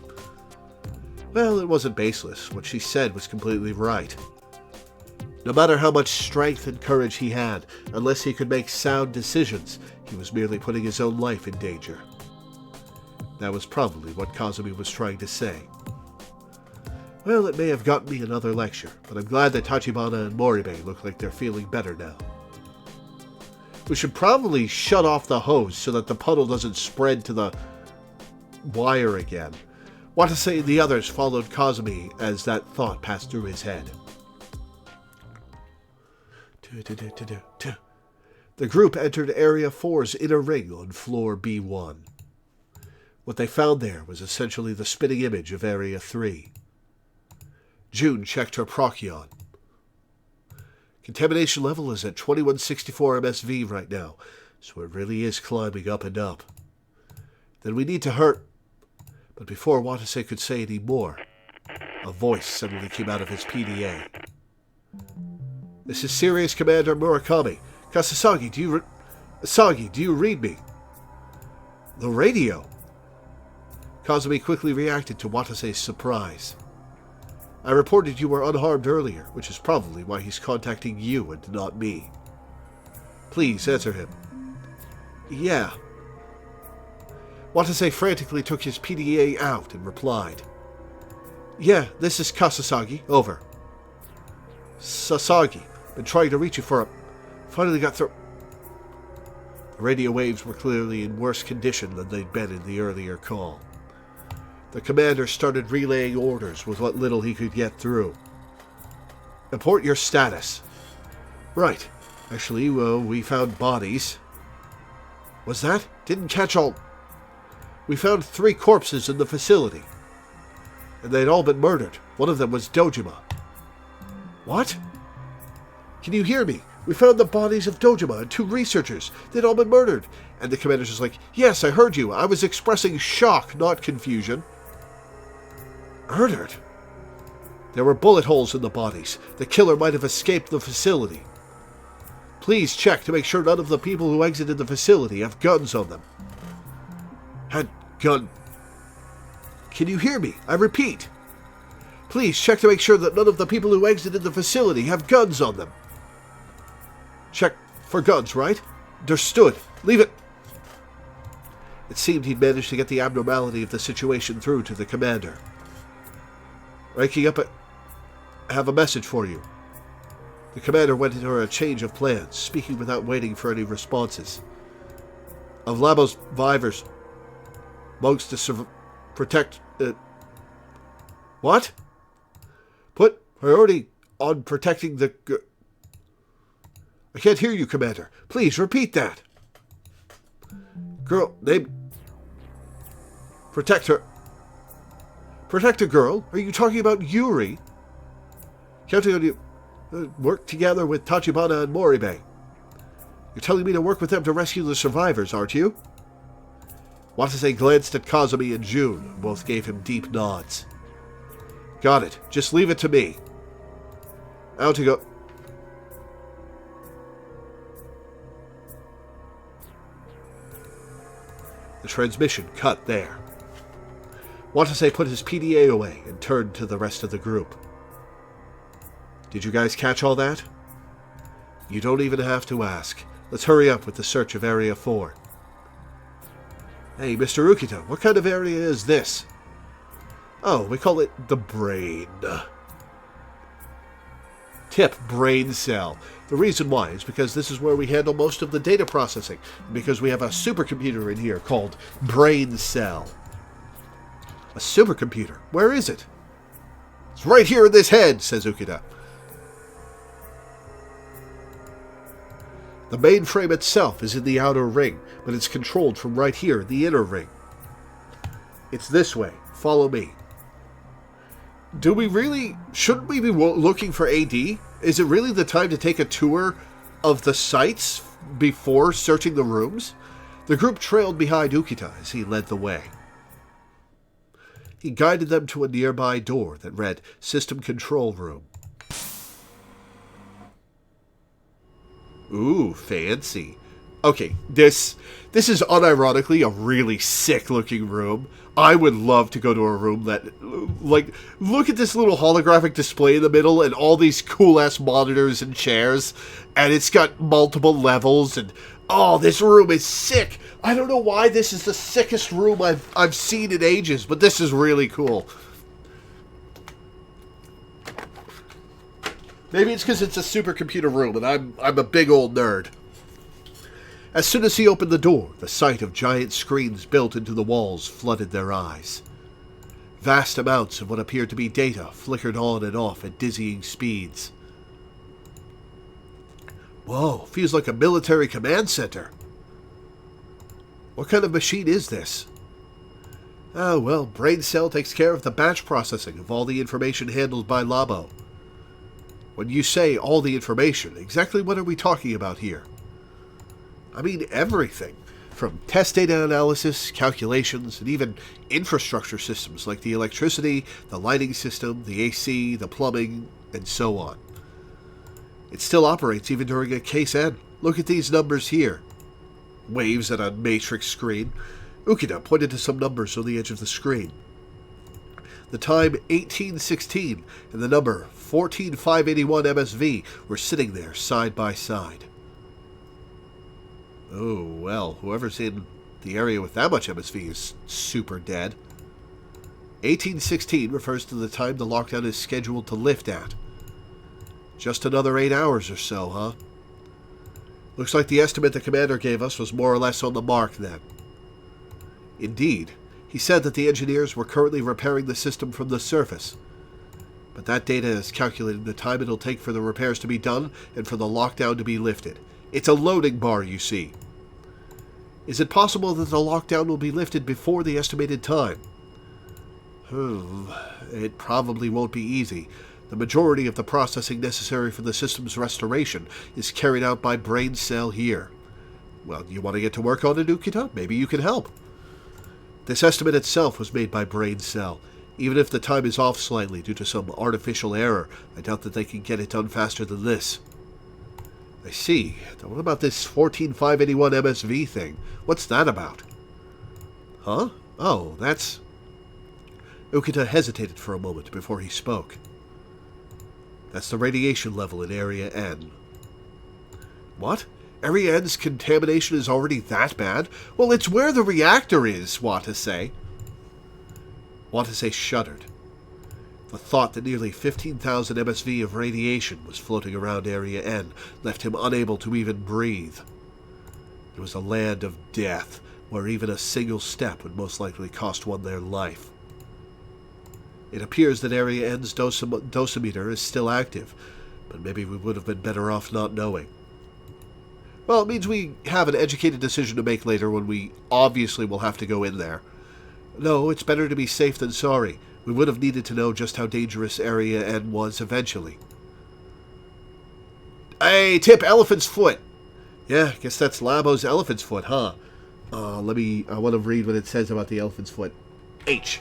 Well, it wasn't baseless. What she said was completely right. No matter how much strength and courage he had, unless he could make sound decisions, he was merely putting his own life in danger. That was probably what Kazumi was trying to say. Well, it may have gotten me another lecture, but I'm glad that Tachibana and Moribe look like they're feeling better now. We should probably shut off the hose so that the puddle doesn't spread to the wire again. Watase and the others followed Kazumi as that thought passed through his head. The group entered Area 4's inner ring on floor B1. What they found there was essentially the spitting image of Area 3. June checked her Procyon. Contamination level is at 2164 MSV right now, so it really is climbing up and up. Then we need to hurt... But before Watase could say any more, a voice suddenly came out of his PDA. This is Serious Commander Murakami. Kasasagi, do you read me? The radio. Kazumi quickly reacted to Watase's surprise. I reported you were unharmed earlier, which is probably why he's contacting you and not me. Please answer him. Yeah. Watase frantically took his PDA out and replied. Yeah, this is Kasasagi. Over. Sasagi. Been trying to reach you for a... Finally got through... The radio waves were clearly in worse condition than they'd been in the earlier call. The commander started relaying orders with what little he could get through. Report your status. Right. Actually, we found bodies. Was that? Didn't catch all... We found 3 corpses in the facility. And they'd all been murdered. One of them was Dojima. What? Can you hear me? We found the bodies of Dojima and 2 researchers. They'd all been murdered. And the commander's just like, yes, I heard you. I was expressing shock, not confusion. Murdered? There were bullet holes in the bodies. The killer might have escaped the facility. Please check to make sure none of the people who exited the facility have guns on them. Had gun... Can you hear me? I repeat. Please check to make sure that none of the people who exited the facility have guns on them. Check for guns, right? Understood. Leave it. It seemed he'd managed to get the abnormality of the situation through to the commander. Ranking up, I have a message for you. The commander went into a change of plans, speaking without waiting for any responses. Of Labo's vivers, amongst to protect... What? Put priority on protecting the... I can't hear you, Commander. Please, repeat that. Girl, name... Protect her. Protect a girl? Are you talking about Yuri? Counting on you... work together with Tachibana and Moribe. You're telling me to work with them to rescue the survivors, aren't you? Watase glanced at Kazumi and June. Both gave him deep nods. Got it. Just leave it to me. Out to go... The transmission cut there. Watase put his PDA away and turned to the rest of the group. Did you guys catch all that? You don't even have to ask. Let's hurry up with the search of Area 4. Hey, Mr. Ukita, what kind of area is this? Oh, we call it the brain. Tip, brain cell. The reason why is because this is where we handle most of the data processing, because we have a supercomputer in here called brain cell. A supercomputer? Where is it? It's right here in this head, says Ukita. The mainframe itself is in the outer ring, but it's controlled from right here in the inner ring. It's this way. Follow me. Do we really... Shouldn't we be looking for AD? Is it really the time to take a tour of the sites before searching the rooms? The group trailed behind Ukita as he led the way. He guided them to a nearby door that read System Control Room. Ooh, fancy. Okay, this is unironically a really sick-looking room. I would love to go to a room that, like, look at this little holographic display in the middle and all these cool-ass monitors and chairs, and it's got multiple levels, and, oh, this room is sick. I don't know why this is the sickest room I've seen in ages, but this is really cool. Maybe it's because it's a supercomputer room, and I'm a big old nerd. As soon as he opened the door, the sight of giant screens built into the walls flooded their eyes. Vast amounts of what appeared to be data flickered on and off at dizzying speeds. Whoa, feels like a military command center. What kind of machine is this? Oh, well, Brain Cell takes care of the batch processing of all the information handled by Labo. When you say all the information, exactly what are we talking about here? I mean everything, from test data analysis, calculations, and even infrastructure systems like the electricity, the lighting system, the AC, the plumbing, and so on. It still operates even during a case N. Look at these numbers here. Waves at a matrix screen. Ukida pointed to some numbers on the edge of the screen. The time 1816 and the number 14581 MSV were sitting there side by side. Oh, well, whoever's in the area with that much MSV is super dead. 1816 refers to the time the lockdown is scheduled to lift at. Just another 8 hours or so, huh? Looks like the estimate the commander gave us was more or less on the mark then. Indeed, he said that the engineers were currently repairing the system from the surface. But that data is calculating the time it'll take for the repairs to be done and for the lockdown to be lifted. It's a loading bar, you see. Is it possible that the lockdown will be lifted before the estimated time? It probably won't be easy. The majority of the processing necessary for the system's restoration is carried out by Brain Cell here. Well, you want to get to work on it, Ukita? Maybe you can help. This estimate itself was made by Brain Cell. Even if the time is off slightly due to some artificial error, I doubt that they can get it done faster than this. I see. Now what about this 14581 MSV thing? What's that about? Huh? Oh, that's... Ukita hesitated for a moment before he spoke. That's the radiation level in Area N. What? Area N's contamination is already that bad? Well, it's where the reactor is, Watase. Watase shuddered. The thought that nearly 15,000 MSV of radiation was floating around Area N left him unable to even breathe. It was a land of death, where even a single step would most likely cost one their life. It appears that Area N's dosimeter is still active, but maybe we would have been better off not knowing. Well, it means we have an educated decision to make later when we obviously will have to go in there. No, it's better to be safe than sorry. We would have needed to know just how dangerous Area N was eventually. Hey, tip, elephant's foot. Yeah, guess that's Labo's elephant's foot, huh? I want to read what it says about the elephant's foot. H.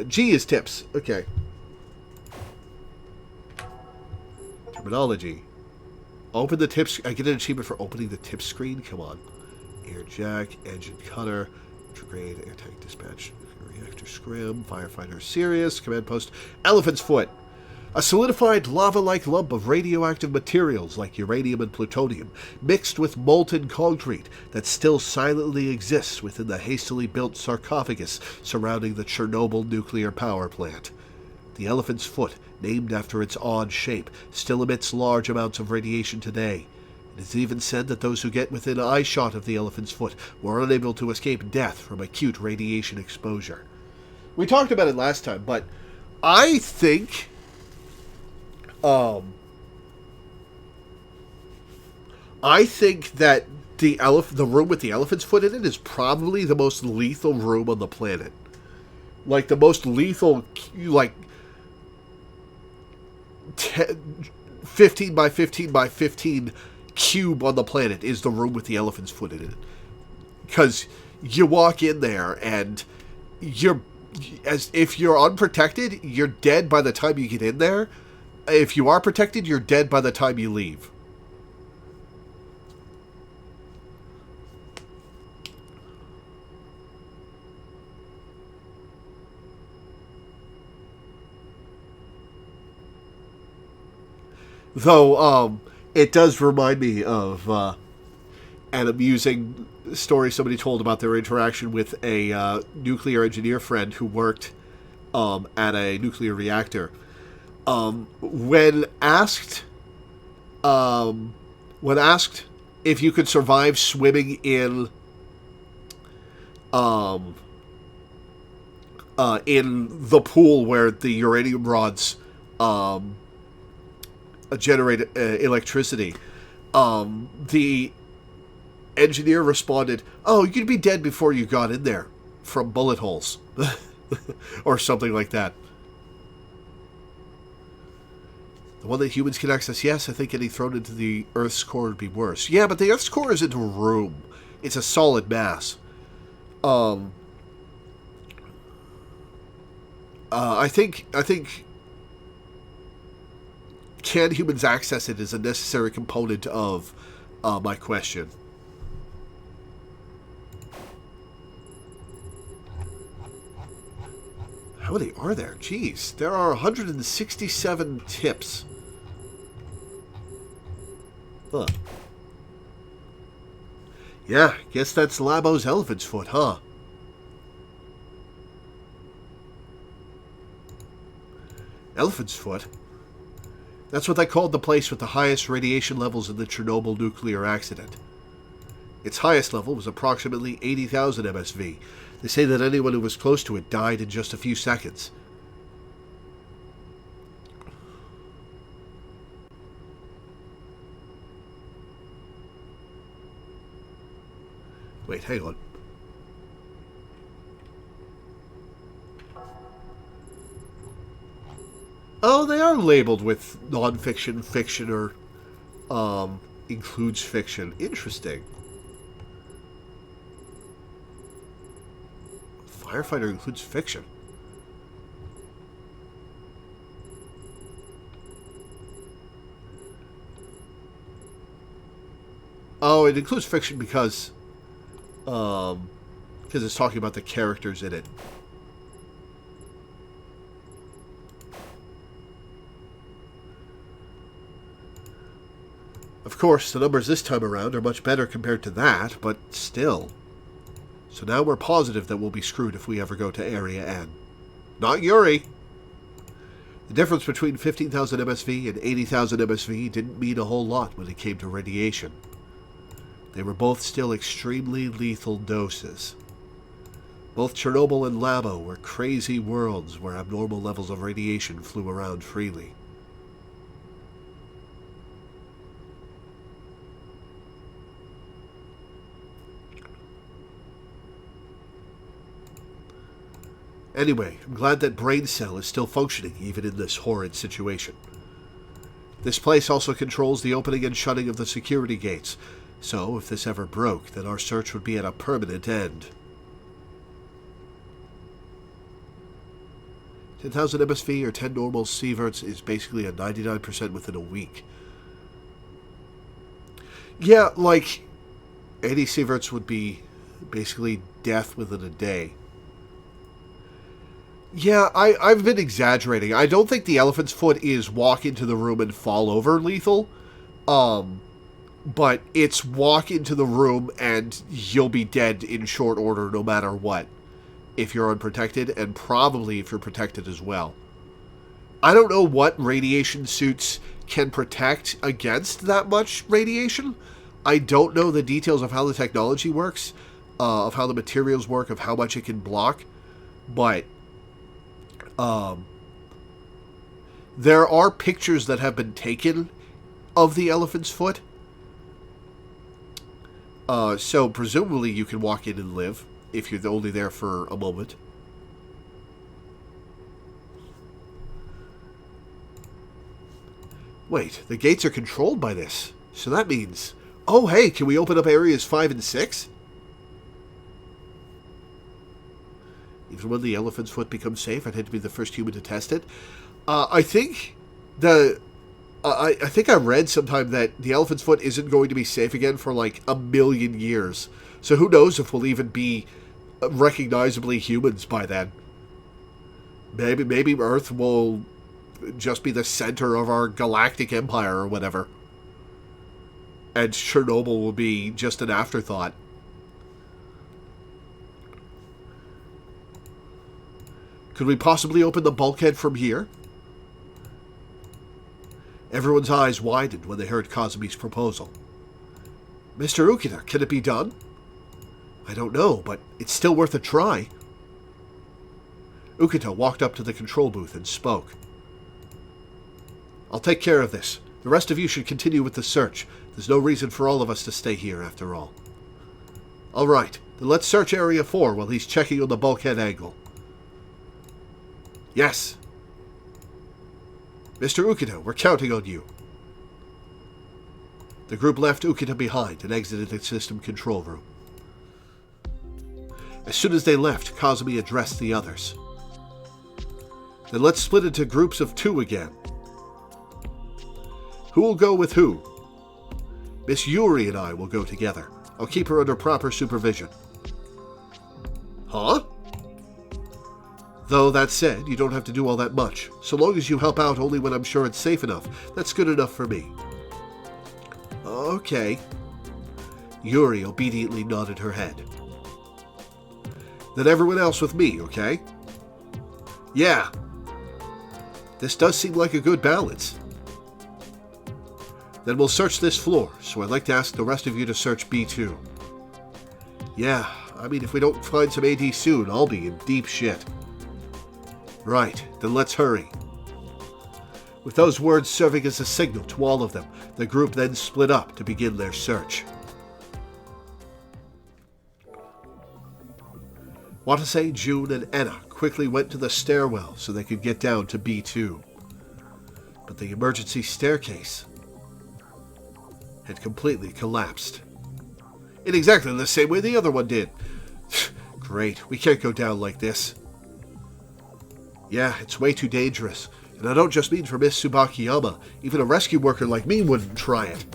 G is tips. Okay. Terminology. Open the tips. I get an achievement for opening the tip screen. Come on. Air jack, engine cutter, grade, air tank dispatch, reactor scrim, firefighter Sirius, command post, elephant's foot. A solidified lava-like lump of radioactive materials like uranium and plutonium, mixed with molten concrete that still silently exists within the hastily built sarcophagus surrounding the Chernobyl nuclear power plant. The elephant's foot, named after its odd shape, still emits large amounts of radiation today. It is even said that those who get within eyeshot of the elephant's foot were unable to escape death from acute radiation exposure. We talked about it last time, but I think... I think that the room with the elephant's foot in it is probably the most lethal room on the planet. Like, the most lethal, like, 15 by 15 by 15 cube on the planet is the room with the elephant's foot in it. Because you walk in there and as if you're unprotected, you're dead by the time you get in there. If you are protected, you're dead by the time you leave. Though, it does remind me of an amusing story somebody told about their interaction with a nuclear engineer friend who worked at a nuclear reactor. When asked if you could survive swimming in the pool where the uranium rods generate electricity, the engineer responded, "Oh, you'd be dead before you got in there from bullet holes," or something like that. The one that humans can access, yes, I think getting thrown into the Earth's core would be worse. Yeah, but the Earth's core isn't a room. It's a solid mass. I think can humans access it is a necessary component of my question. How many are there? Jeez, there are 167 tips. Huh. Yeah, guess that's Labo's elephant's foot, huh? Elephant's foot? That's what they called the place with the highest radiation levels in the Chernobyl nuclear accident. Its highest level was approximately 80,000 MSV. They say that anyone who was close to it died in just a few seconds. Wait, hang on. Oh, they are labeled with non-fiction, fiction, or includes fiction. Interesting. Firefighter includes fiction. Oh, it includes fiction because it's talking about the characters in it. Of course, the numbers this time around are much better compared to that, but still. So now we're positive that we'll be screwed if we ever go to Area N. Not Yuri! The difference between 15,000 MSV and 80,000 MSV didn't mean a whole lot when it came to radiation. They were both still extremely lethal doses. Both Chernobyl and Labo were crazy worlds where abnormal levels of radiation flew around freely. Anyway, I'm glad that Brain Cell is still functioning even in this horrid situation. This place also controls the opening and shutting of the security gates, so if this ever broke, then our search would be at a permanent end. 10,000 MSV or 10 normal sieverts is basically a 99% within a week. Yeah, like 80 sieverts would be basically death within a day. Yeah, I've been exaggerating. I don't think the elephant's foot is walk into the room and fall over lethal. But it's walk into the room and you'll be dead in short order no matter what. If you're unprotected, and probably if you're protected as well. I don't know what radiation suits can protect against that much radiation. I don't know the details of how the technology works, of how the materials work, of how much it can block. But there are pictures that have been taken of the elephant's foot. So presumably you can walk in and live if you're only there for a moment. Wait, the gates are controlled by this. So that means... Oh, hey, can we open up areas 5 and 6? Even when the elephant's foot becomes safe, I'd hate to be the first human to test it. I think I read sometime that the elephant's foot isn't going to be safe again for like 1 million years. So who knows if we'll even be recognizably humans by then. Maybe Earth will just be the center of our galactic empire or whatever. And Chernobyl will be just an afterthought. Could we possibly open the bulkhead from here? Everyone's eyes widened when they heard Kazumi's proposal. Mr. Ukita, can it be done? I don't know, but it's still worth a try. Ukita walked up to the control booth and spoke. I'll take care of this. The rest of you should continue with the search. There's no reason for all of us to stay here, after all. All right, then let's search Area 4 while he's checking on the bulkhead angle. Yes. Mr. Ukita, we're counting on you. The group left Ukita behind and exited the system control room. As soon as they left, Kazumi addressed the others. Then let's split into groups of 2 again. Who will go with who? Miss Yuri and I will go together. I'll keep her under proper supervision. Huh? Though that said, you don't have to do all that much. So long as you help out only when I'm sure it's safe enough, that's good enough for me. Okay. Yuri obediently nodded her head. Then everyone else with me, okay? Yeah. This does seem like a good balance. Then we'll search this floor, so I'd like to ask the rest of you to search B2. Yeah, I mean, if we don't find some AD soon, I'll be in deep shit. Right, then let's hurry. With those words serving as a signal to all of them, the group then split up to begin their search. Watase, June, and Enna quickly went to the stairwell so they could get down to B2. But the emergency staircase had completely collapsed. In exactly the same way the other one did. Great, we can't go down like this. Yeah, it's way too dangerous. And I don't just mean for Miss Tsubakiyama. Even a rescue worker like me wouldn't try it.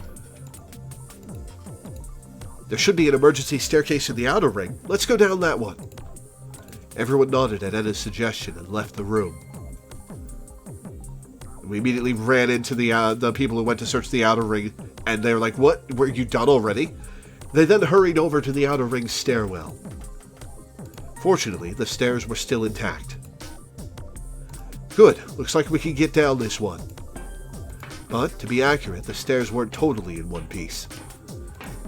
There should be an emergency staircase in the outer ring. Let's go down that one. Everyone nodded at Enna's suggestion and left the room. We immediately ran into the people who went to search the outer ring, and they were like, what? Were you done already? They then hurried over to the outer ring stairwell. Fortunately, the stairs were still intact. Good, looks like we can get down this one. But, to be accurate, the stairs weren't totally in one piece.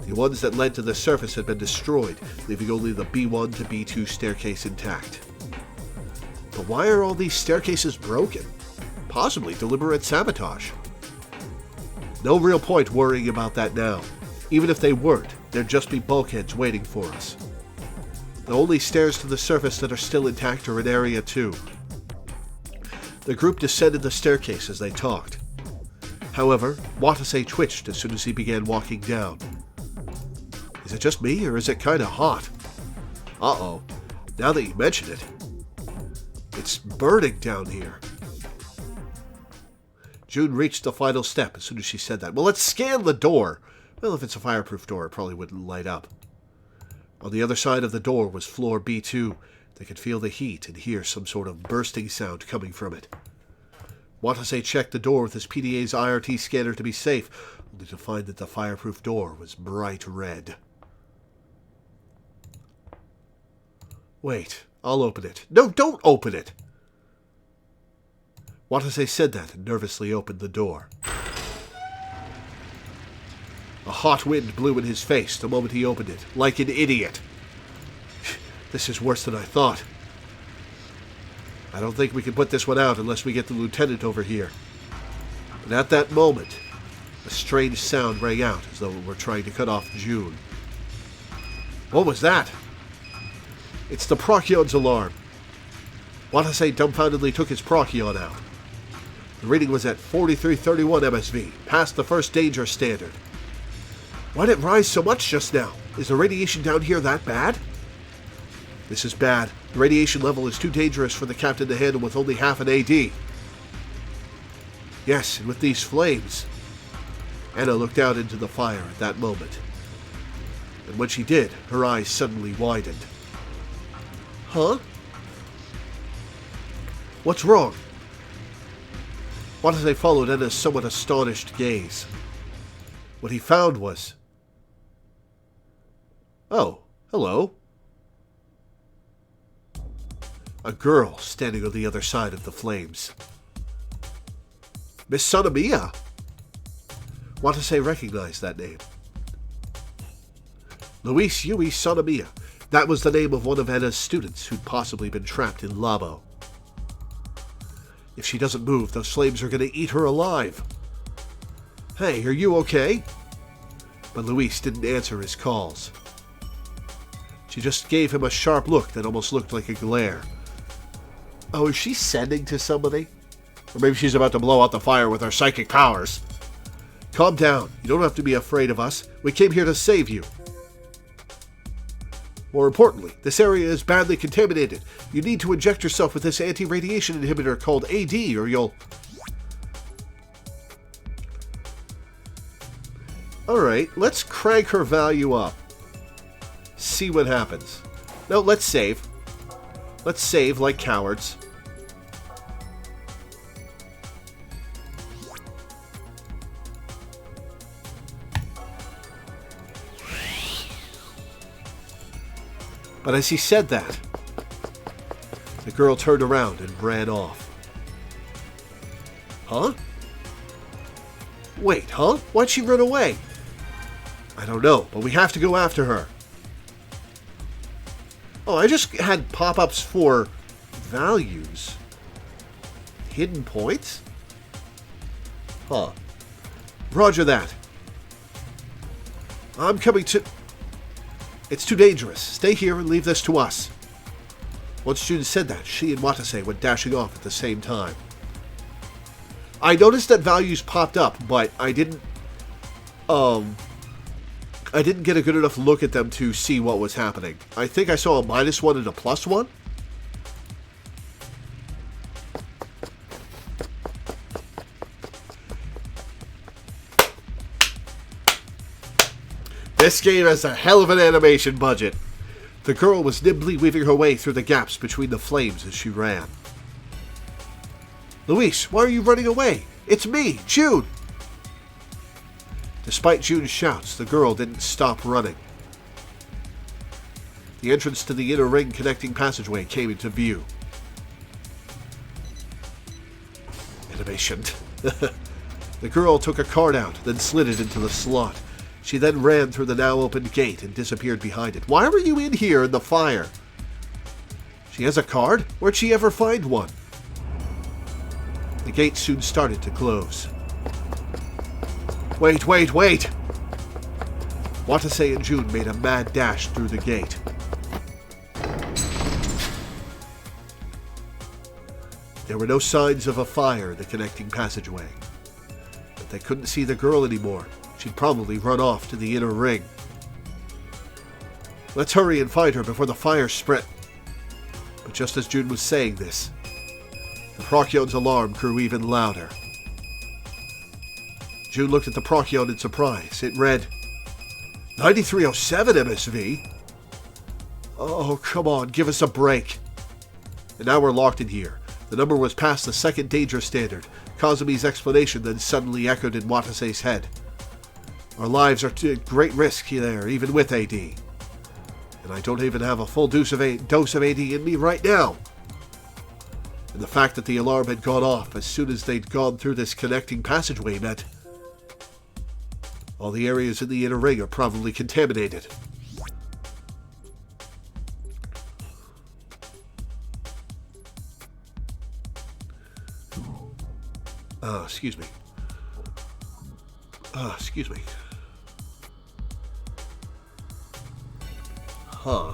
The ones that led to the surface had been destroyed, leaving only the B1 to B2 staircase intact. But why are all these staircases broken? Possibly deliberate sabotage. No real point worrying about that now. Even if they weren't, there'd just be bulkheads waiting for us. The only stairs to the surface that are still intact are in Area 2. The group descended the staircase as they talked. However, Watase twitched as soon as he began walking down. Is it just me, or is it kinda hot? Uh-oh. Now that you mention it. It's burning down here. June reached the final step as soon as she said that. Well, let's scan the door. Well, if it's a fireproof door, it probably wouldn't light up. On the other side of the door was floor B2. They could feel the heat and hear some sort of bursting sound coming from it. Watase checked the door with his PDA's IRT scanner to be safe, only to find that the fireproof door was bright red. Wait, I'll open it. No, don't open it! Watase said that and nervously opened the door. A hot wind blew in his face the moment he opened it, like an idiot. This is worse than I thought. I don't think we can put this one out unless we get the lieutenant over here. But at that moment, a strange sound rang out as though it were trying to cut off June. What was that? It's the Procyon's alarm. Watase dumbfoundedly took his Procyon out. The reading was at 4331 MSV, past the first danger standard. Why did it rise so much just now? Is the radiation down here that bad? This is bad. The radiation level is too dangerous for the captain to handle with only half an AD. Yes, and with these flames. Anna looked out into the fire at that moment. And when she did, her eyes suddenly widened. Huh? What's wrong? Watase followed Anna's somewhat astonished gaze. What he found was... Oh, hello. A girl standing on the other side of the flames. Miss Sanamiya! Watase recognized that name. Luis Yui Sanamiya. That was the name of one of Anna's students who'd possibly been trapped in Labo. If she doesn't move, those flames are going to eat her alive. Hey, are you okay? But Luis didn't answer his calls. She just gave him a sharp look that almost looked like a glare. Oh, is she sending to somebody? Or maybe she's about to blow out the fire with her psychic powers. Calm down. You don't have to be afraid of us. We came here to save you. More importantly, this area is badly contaminated. You need to inject yourself with this anti-radiation inhibitor called AD, or you'll... Alright, let's crank her value up. See what happens. No, let's save. Let's save like cowards. But as he said that, the girl turned around and ran off. Huh? Wait, huh? Why'd she run away? I don't know, but we have to go after her. Oh, I just had pop-ups for values. Hidden points? Huh. Roger that. I'm coming to... It's too dangerous. Stay here and leave this to us. Once June said that, she and Watase went dashing off at the same time. I noticed that values popped up, but I didn't get a good enough look at them to see what was happening. I think I saw a -1 and a +1. This game has a hell of an animation budget. The girl was nimbly weaving her way through the gaps between the flames as she ran. Luis, why are you running away? It's me, June! Despite June's shouts, the girl didn't stop running. The entrance to the inner ring connecting passageway came into view. Animation. The girl took a card out, then slid it into the slot. She then ran through the now-opened gate and disappeared behind it. Why were you in here in the fire? She has a card? Where'd she ever find one? The gate soon started to close. Wait! Watase and June made a mad dash through the gate. There were no signs of a fire in the connecting passageway. But they couldn't see the girl anymore. She'd probably run off to the inner ring. Let's hurry and find her before the fire spread. But just as June was saying this, the Procyon's alarm grew even louder. June looked at the Procyon in surprise. It read, 9307 MSV? Oh, come on, give us a break. And now we're locked in here. The number was past the second danger standard. Kazumi's explanation then suddenly echoed in Watase's head. Our lives are at great risk there, even with AD. And I don't even have a full dose of AD in me right now. And the fact that the alarm had gone off as soon as they'd gone through this connecting passageway meant all the areas in the inner ring are probably contaminated. Excuse me. Excuse me. Huh.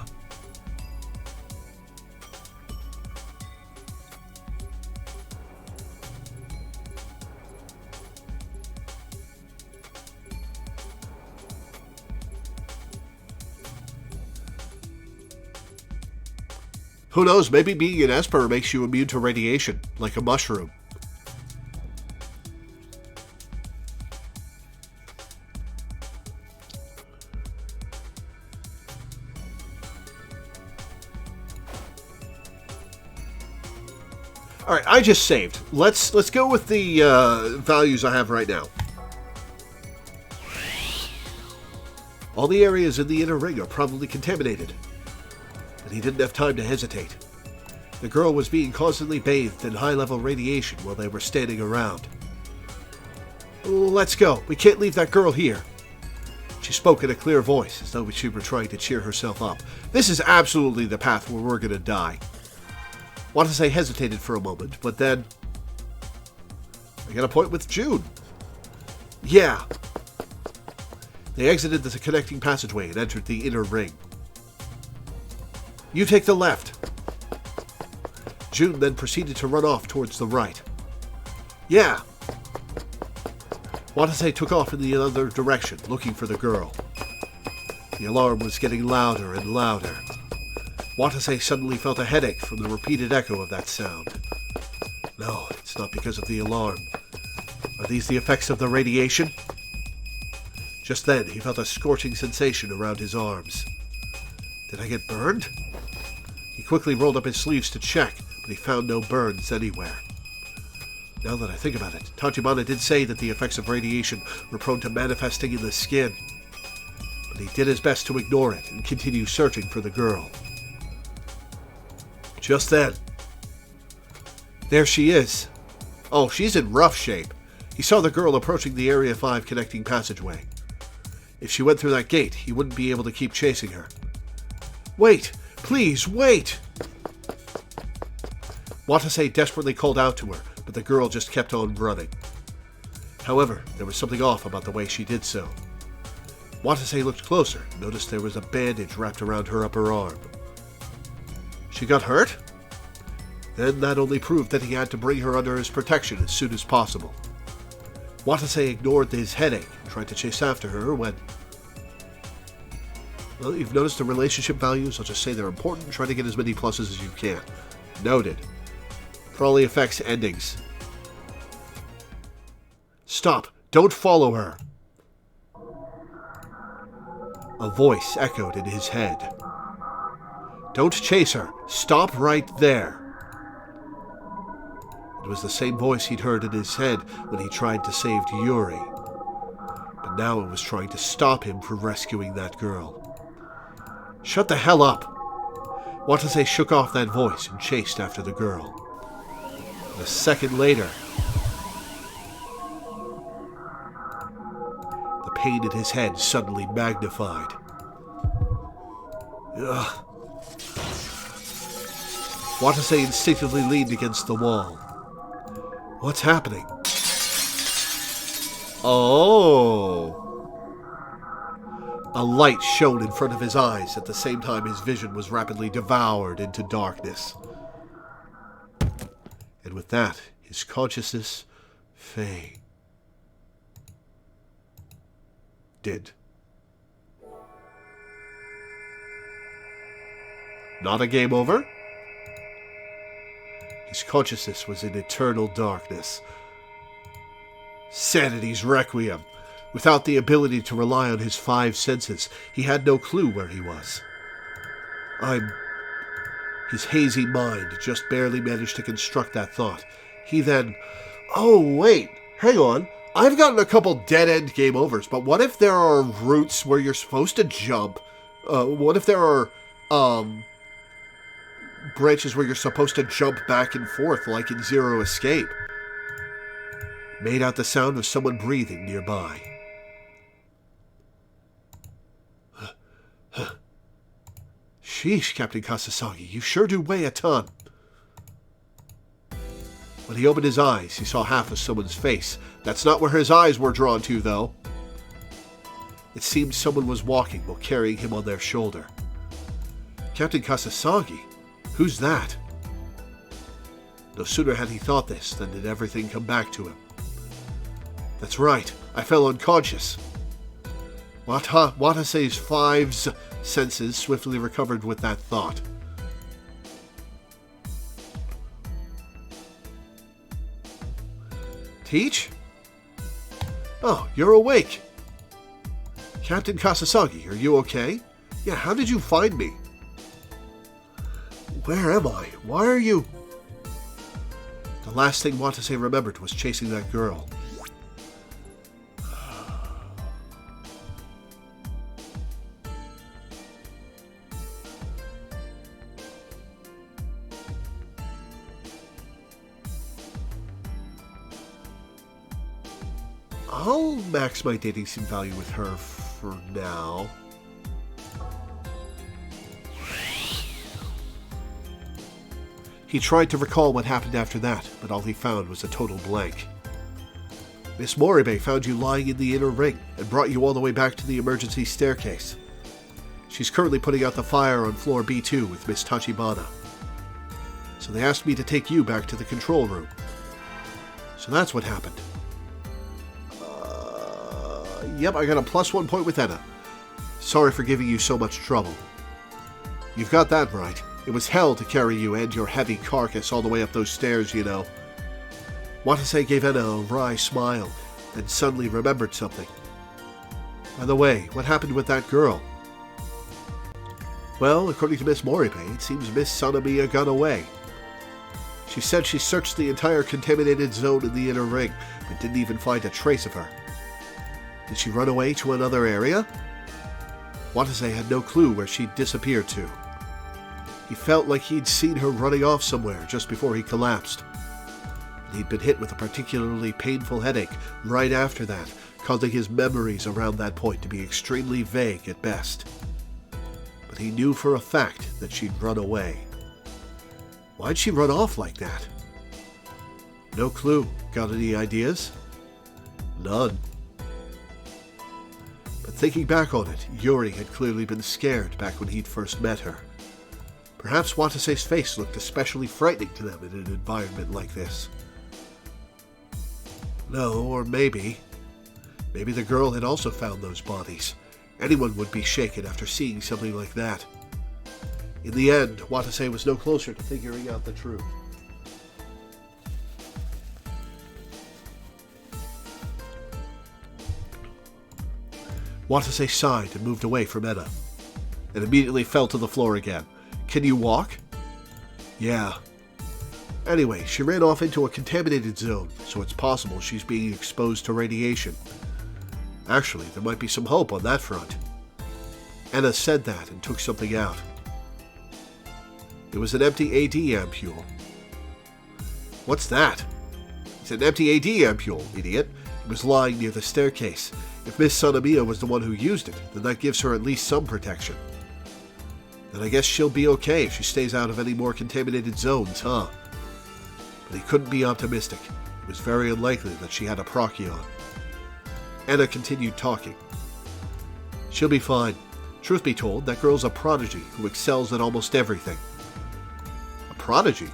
Who knows, maybe being an Esper makes you immune to radiation, like a mushroom. Alright, I just saved. Let's go with the values I have right now. All the areas in the inner ring are probably contaminated. But he didn't have time to hesitate. The girl was being constantly bathed in high-level radiation while they were standing around. Let's go. We can't leave that girl here. She spoke in a clear voice, as though she were trying to cheer herself up. This is absolutely the path where we're going to die. Watase hesitated for a moment, but then... I got a point with June. Yeah. They exited the connecting passageway and entered the inner ring. You take the left. June then proceeded to run off towards the right. Yeah. Watase took off in the other direction, looking for the girl. The alarm was getting louder and louder. Watase suddenly felt a headache from the repeated echo of that sound. No, it's not because of the alarm. Are these the effects of the radiation? Just then, he felt a scorching sensation around his arms. Did I get burned? He quickly rolled up his sleeves to check, but he found no burns anywhere. Now that I think about it, Tachibana did say that the effects of radiation were prone to manifesting in the skin. But he did his best to ignore it and continue searching for the girl. Just then, there she is. Oh, she's in rough shape. He saw the girl approaching the Area 5 connecting passageway. If she went through that gate, he wouldn't be able to keep chasing her. Wait! Please, wait! Watase desperately called out to her, but the girl just kept on running. However, there was something off about the way she did so. Watase looked closer and noticed there was a bandage wrapped around her upper arm. She got hurt? Then that only proved that he had to bring her under his protection as soon as possible. Watase ignored his headache and tried to chase after her when... Well, you've noticed the relationship values. I'll just say they're important. Try to get as many pluses as you can. Noted. Probably affects endings. Stop. Don't follow her. A voice echoed in his head. Don't chase her. Stop right there. It was the same voice he'd heard in his head when he tried to save Yuri. But now it was trying to stop him from rescuing that girl. Shut the hell up! Watase shook off that voice and chased after the girl. And a second later, the pain in his head suddenly magnified. Ugh. Watase instinctively leaned against the wall. What's happening? Oh! A light shone in front of his eyes at the same time his vision was rapidly devoured into darkness. And with that, his consciousness faded. Not a game over? His consciousness was in eternal darkness. Sanity's requiem. Without the ability to rely on his 5 senses, he had no clue where he was. His hazy mind just barely managed to construct that thought. He then... Oh, wait. Hang on. I've gotten a couple dead-end game overs, but what if there are routes where you're supposed to jump? What if there are, branches where you're supposed to jump back and forth like in Zero Escape? Made out the sound of someone breathing nearby. Sheesh, Captain Kasasagi, you sure do weigh a ton. When he opened his eyes, he saw half of someone's face. That's not where his eyes were drawn to, though. It seemed someone was walking while carrying him on their shoulder. Captain Kasasagi? Who's that? No sooner had he thought this than did everything come back to him. That's right, I fell unconscious. Watase's 5 senses swiftly recovered with that thought. Teach? Oh, you're awake. Captain Kasasagi, are you okay? Yeah, how did you find me? Where am I? Why are you... The last thing Watase remembered was chasing that girl. I'll max my dating sim value with her for now. He tried to recall what happened after that, but all he found was a total blank. Miss Moribe found you lying in the inner ring and brought you all the way back to the emergency staircase. She's currently putting out the fire on floor B2 with Miss Tachibana. So they asked me to take you back to the control room. So that's what happened. Yep, I got a +1 point with Enna. Sorry for giving you so much trouble. You've got that right. It was hell to carry you and your heavy carcass all the way up those stairs, you know. Watase gave Enna a wry smile, then suddenly remembered something. By the way, what happened with that girl? Well, according to Miss Moribe, it seems Miss Sanamiya got away. She said she searched the entire contaminated zone in the inner ring, but didn't even find a trace of her. Did she run away to another area? Watase had no clue where she'd disappeared to. He felt like he'd seen her running off somewhere just before he collapsed. And he'd been hit with a particularly painful headache right after that, causing his memories around that point to be extremely vague at best. But he knew for a fact that she'd run away. Why'd she run off like that? No clue. Got any ideas? None. But thinking back on it, Yuri had clearly been scared back when he'd first met her. Perhaps Watase's face looked especially frightening to them in an environment like this. No, or maybe the girl had also found those bodies. Anyone would be shaken after seeing something like that. In the end, Watase was no closer to figuring out the truth. Watase sighed and moved away from Enna, and immediately fell to the floor again. Can you walk? Yeah. Anyway, she ran off into a contaminated zone, so it's possible she's being exposed to radiation. Actually, there might be some hope on that front. Enna said that and took something out. It was an empty AD ampule. What's that? It's an empty AD ampule, idiot. It was lying near the staircase. If Miss Sanamiya was the one who used it, then that gives her at least some protection. Then I guess she'll be okay if she stays out of any more contaminated zones, huh? But he couldn't be optimistic. It was very unlikely that she had a Procyon. Enna continued talking. She'll be fine. Truth be told, that girl's a prodigy who excels at almost everything. A prodigy?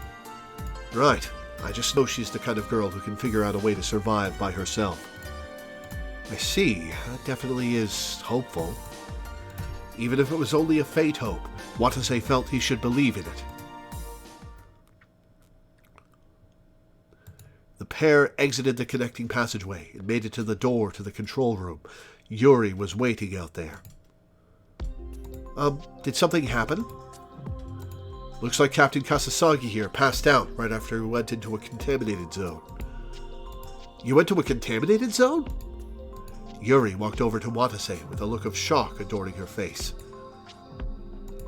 Right. I just know she's the kind of girl who can figure out a way to survive by herself. I see. That definitely is hopeful. Even if it was only a faint hope, Watase felt he should believe in it. The pair exited the connecting passageway and made it to the door to the control room. Yuri was waiting out there. Did something happen? Looks like Captain Kasasagi here passed out right after he went into a contaminated zone. You went to a contaminated zone? Yuri walked over to Watase with a look of shock adorning her face.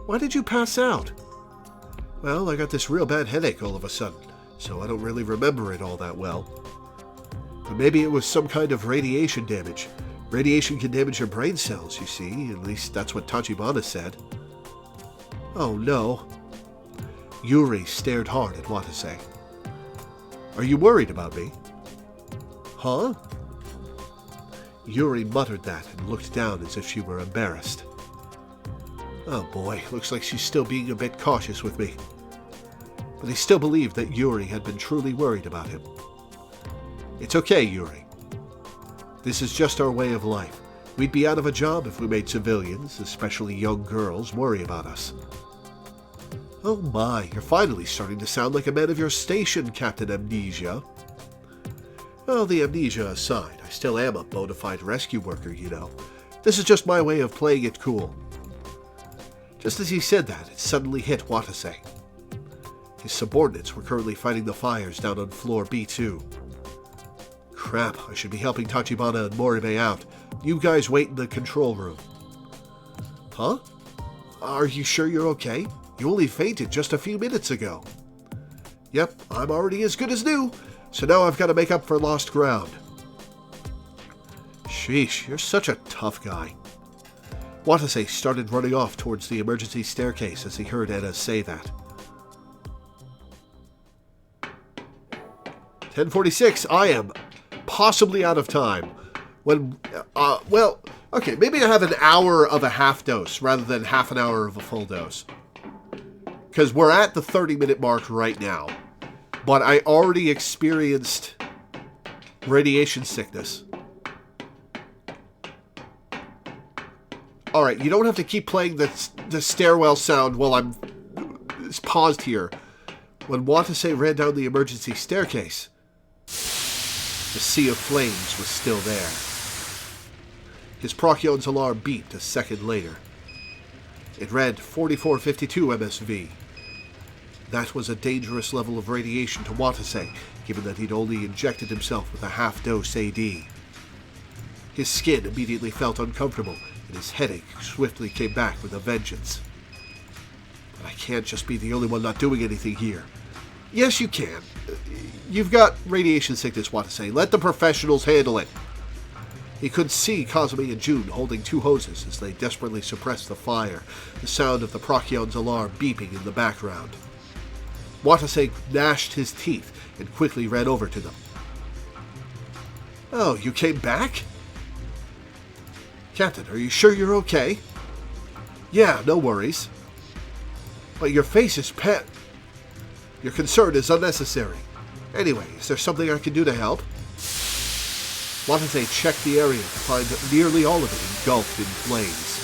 Why did you pass out? Well, I got this real bad headache all of a sudden, so I don't really remember it all that well. But maybe it was some kind of radiation damage. Radiation can damage your brain cells, you see. At least that's what Tachibana said. Oh no. Yuri stared hard at Watase. Are you worried about me? Huh? Yuri muttered that and looked down as if she were embarrassed. Oh boy, looks like she's still being a bit cautious with me. But he still believed that Yuri had been truly worried about him. It's okay, Yuri. This is just our way of life. We'd be out of a job if we made civilians, especially young girls, worry about us. Oh my, you're finally starting to sound like a man of your station, Captain Amnesia. Well, the amnesia aside, I still am a bona fide rescue worker, you know. This is just my way of playing it cool. Just as he said that, it suddenly hit Watase. His subordinates were currently fighting the fires down on floor B2. Crap, I should be helping Tachibana and Moribe out. You guys wait in the control room. Huh? Are you sure you're okay? You only fainted just a few minutes ago. Yep, I'm already as good as new, so now I've got to make up for lost ground. Sheesh, you're such a tough guy. Watase started running off towards the emergency staircase as he heard Enna say that. 10:46, I am possibly out of time. Okay, maybe I have an hour of a half dose rather than half an hour of a full dose. Because we're at the 30-minute mark right now. But I already experienced radiation sickness. Alright, you don't have to keep playing the stairwell sound while I'm paused here. When Watase ran down the emergency staircase, the sea of flames was still there. His Procyon's alarm beeped a second later. It read 4452 MSV. That was a dangerous level of radiation to Watase, given that he'd only injected himself with a half-dose AD. His skin immediately felt uncomfortable, and his headache swiftly came back with a vengeance. But I can't just be the only one not doing anything here. Yes, you can. You've got radiation sickness, Watase. Let the professionals handle it. He could see Kazumi and June holding two hoses as they desperately suppressed the fire, the sound of the Procyon's alarm beeping in the background. Watase gnashed his teeth and quickly ran over to them. Oh, you came back? Captain, are you sure you're okay? Yeah, no worries. But your face is pet. Your concern is unnecessary. Anyway, is there something I can do to help? Watase checked the area to find nearly all of it engulfed in flames.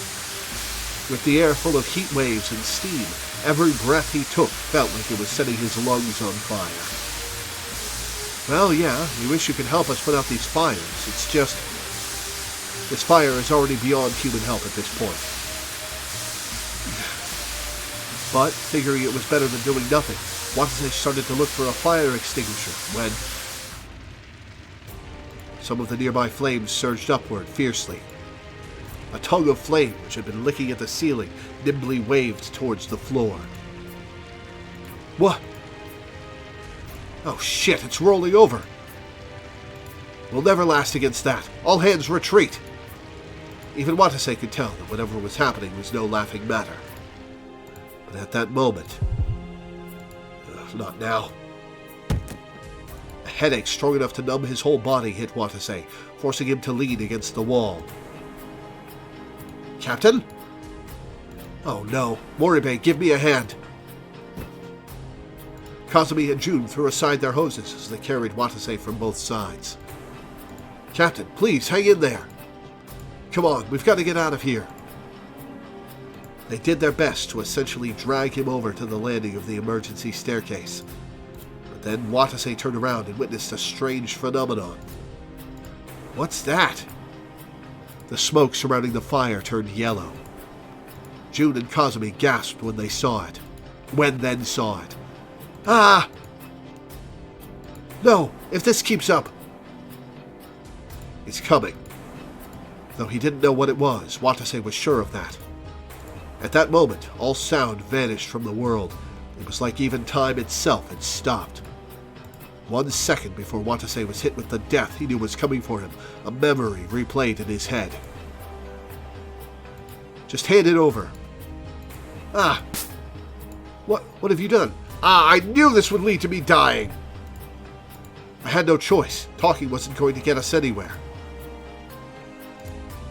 With the air full of heat waves and steam, every breath he took felt like it was setting his lungs on fire. Well, yeah, we wish you could help us put out these fires. It's just... this fire is already beyond human help at this point. But, figuring it was better than doing nothing, Watase started to look for a fire extinguisher when... some of the nearby flames surged upward fiercely. A tongue of flame, which had been licking at the ceiling, nimbly waved towards the floor. What? Oh shit, it's rolling over. We'll never last against that. All hands retreat. Even Watase could tell that whatever was happening was no laughing matter. But at that moment... not now. A headache strong enough to numb his whole body hit Watase, forcing him to lean against the wall. Captain? Oh no. Moribe, give me a hand. Kazumi and June threw aside their hoses as they carried Watase from both sides. Captain, please, hang in there. Come on, we've got to get out of here. They did their best to essentially drag him over to the landing of the emergency staircase. But then Watase turned around and witnessed a strange phenomenon. What's that? The smoke surrounding the fire turned yellow. June and Kazumi gasped when they saw it. Then saw it. Ah! No, if this keeps up... It's coming. Though he didn't know what it was, Watase was sure of that. At that moment, all sound vanished from the world. It was like even time itself had stopped. 1 second before Watase was hit with the death he knew was coming for him, a memory replayed in his head. Just hand it over. Ah! What have you done? Ah, I knew this would lead to me dying! I had no choice. Talking wasn't going to get us anywhere.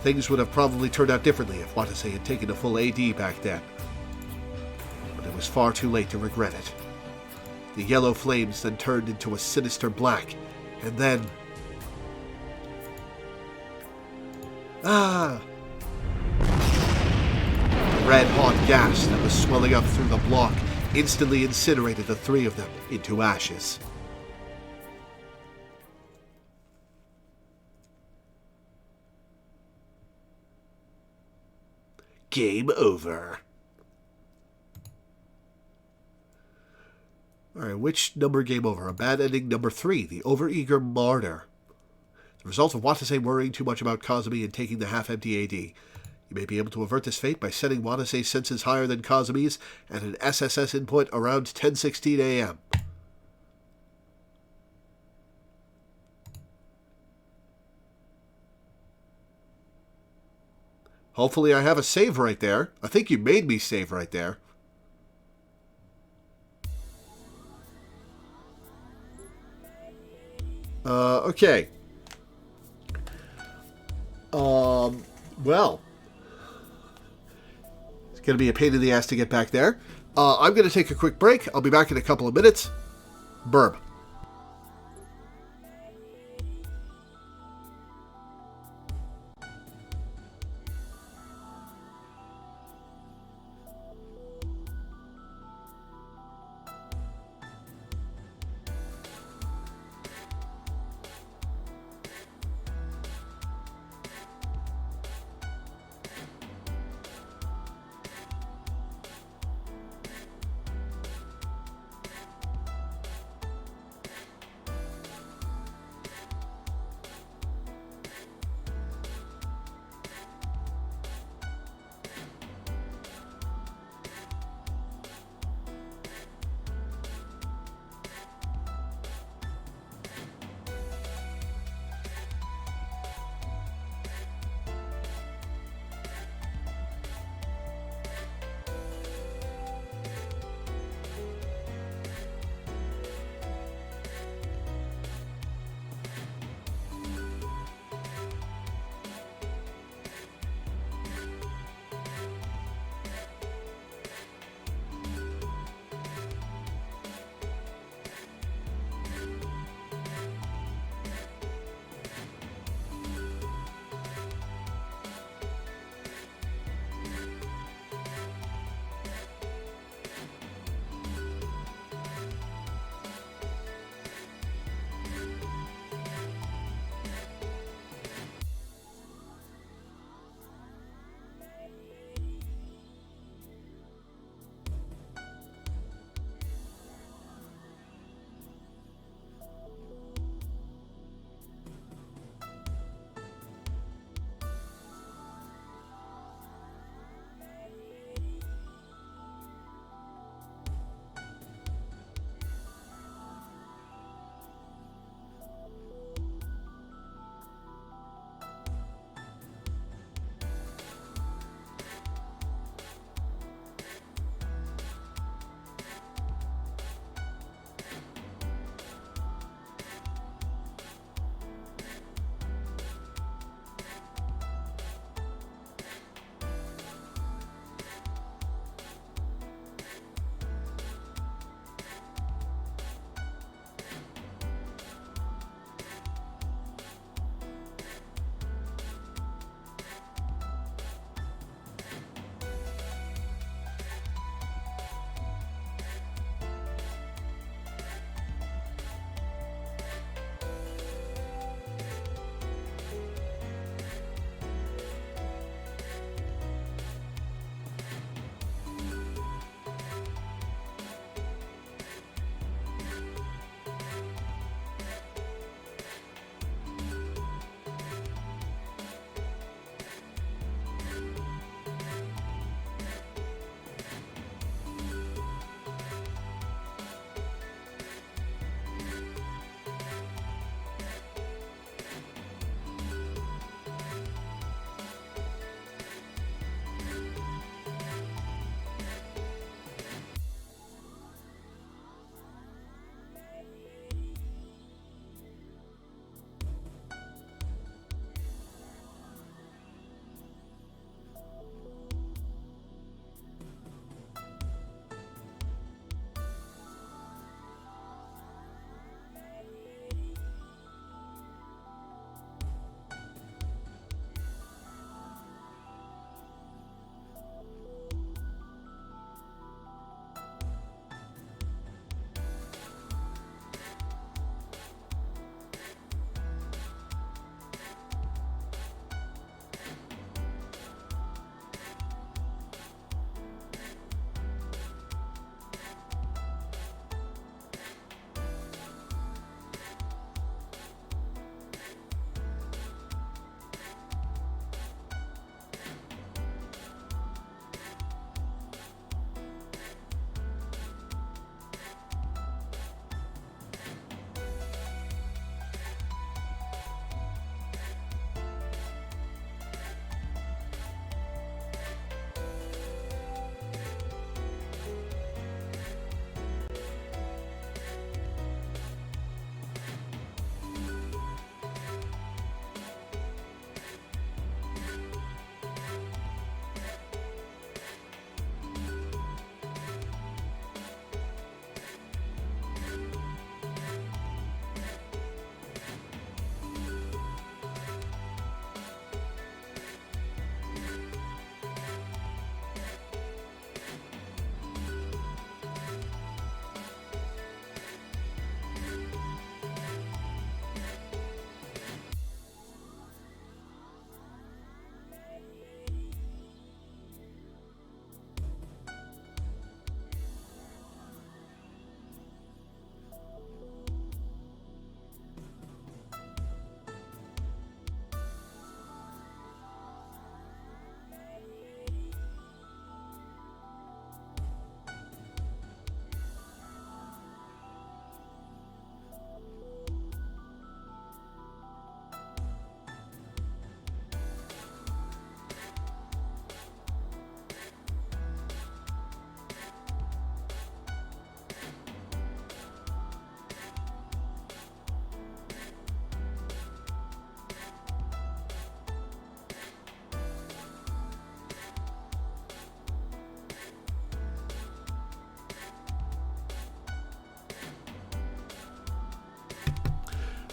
Things would have probably turned out differently if Watase had taken a full AD back then. But it was far too late to regret it. The yellow flames then turned into a sinister black, and then... Ah! The red-hot gas that was swelling up through the block instantly incinerated the three of them into ashes. Game over. Alright, which number game over? A bad ending number 3, the overeager martyr. The result of Watase worrying too much about Kazumi and taking the half-empty AD. You may be able to avert this fate by setting Watase's senses higher than Kazumi's at an SSS input around 10:16 a.m. Hopefully I have a save right there. I think you made me save right there. Okay. Well. It's going to be a pain in the ass to get back there. I'm going to take a quick break. I'll be back in a couple of minutes. Burb.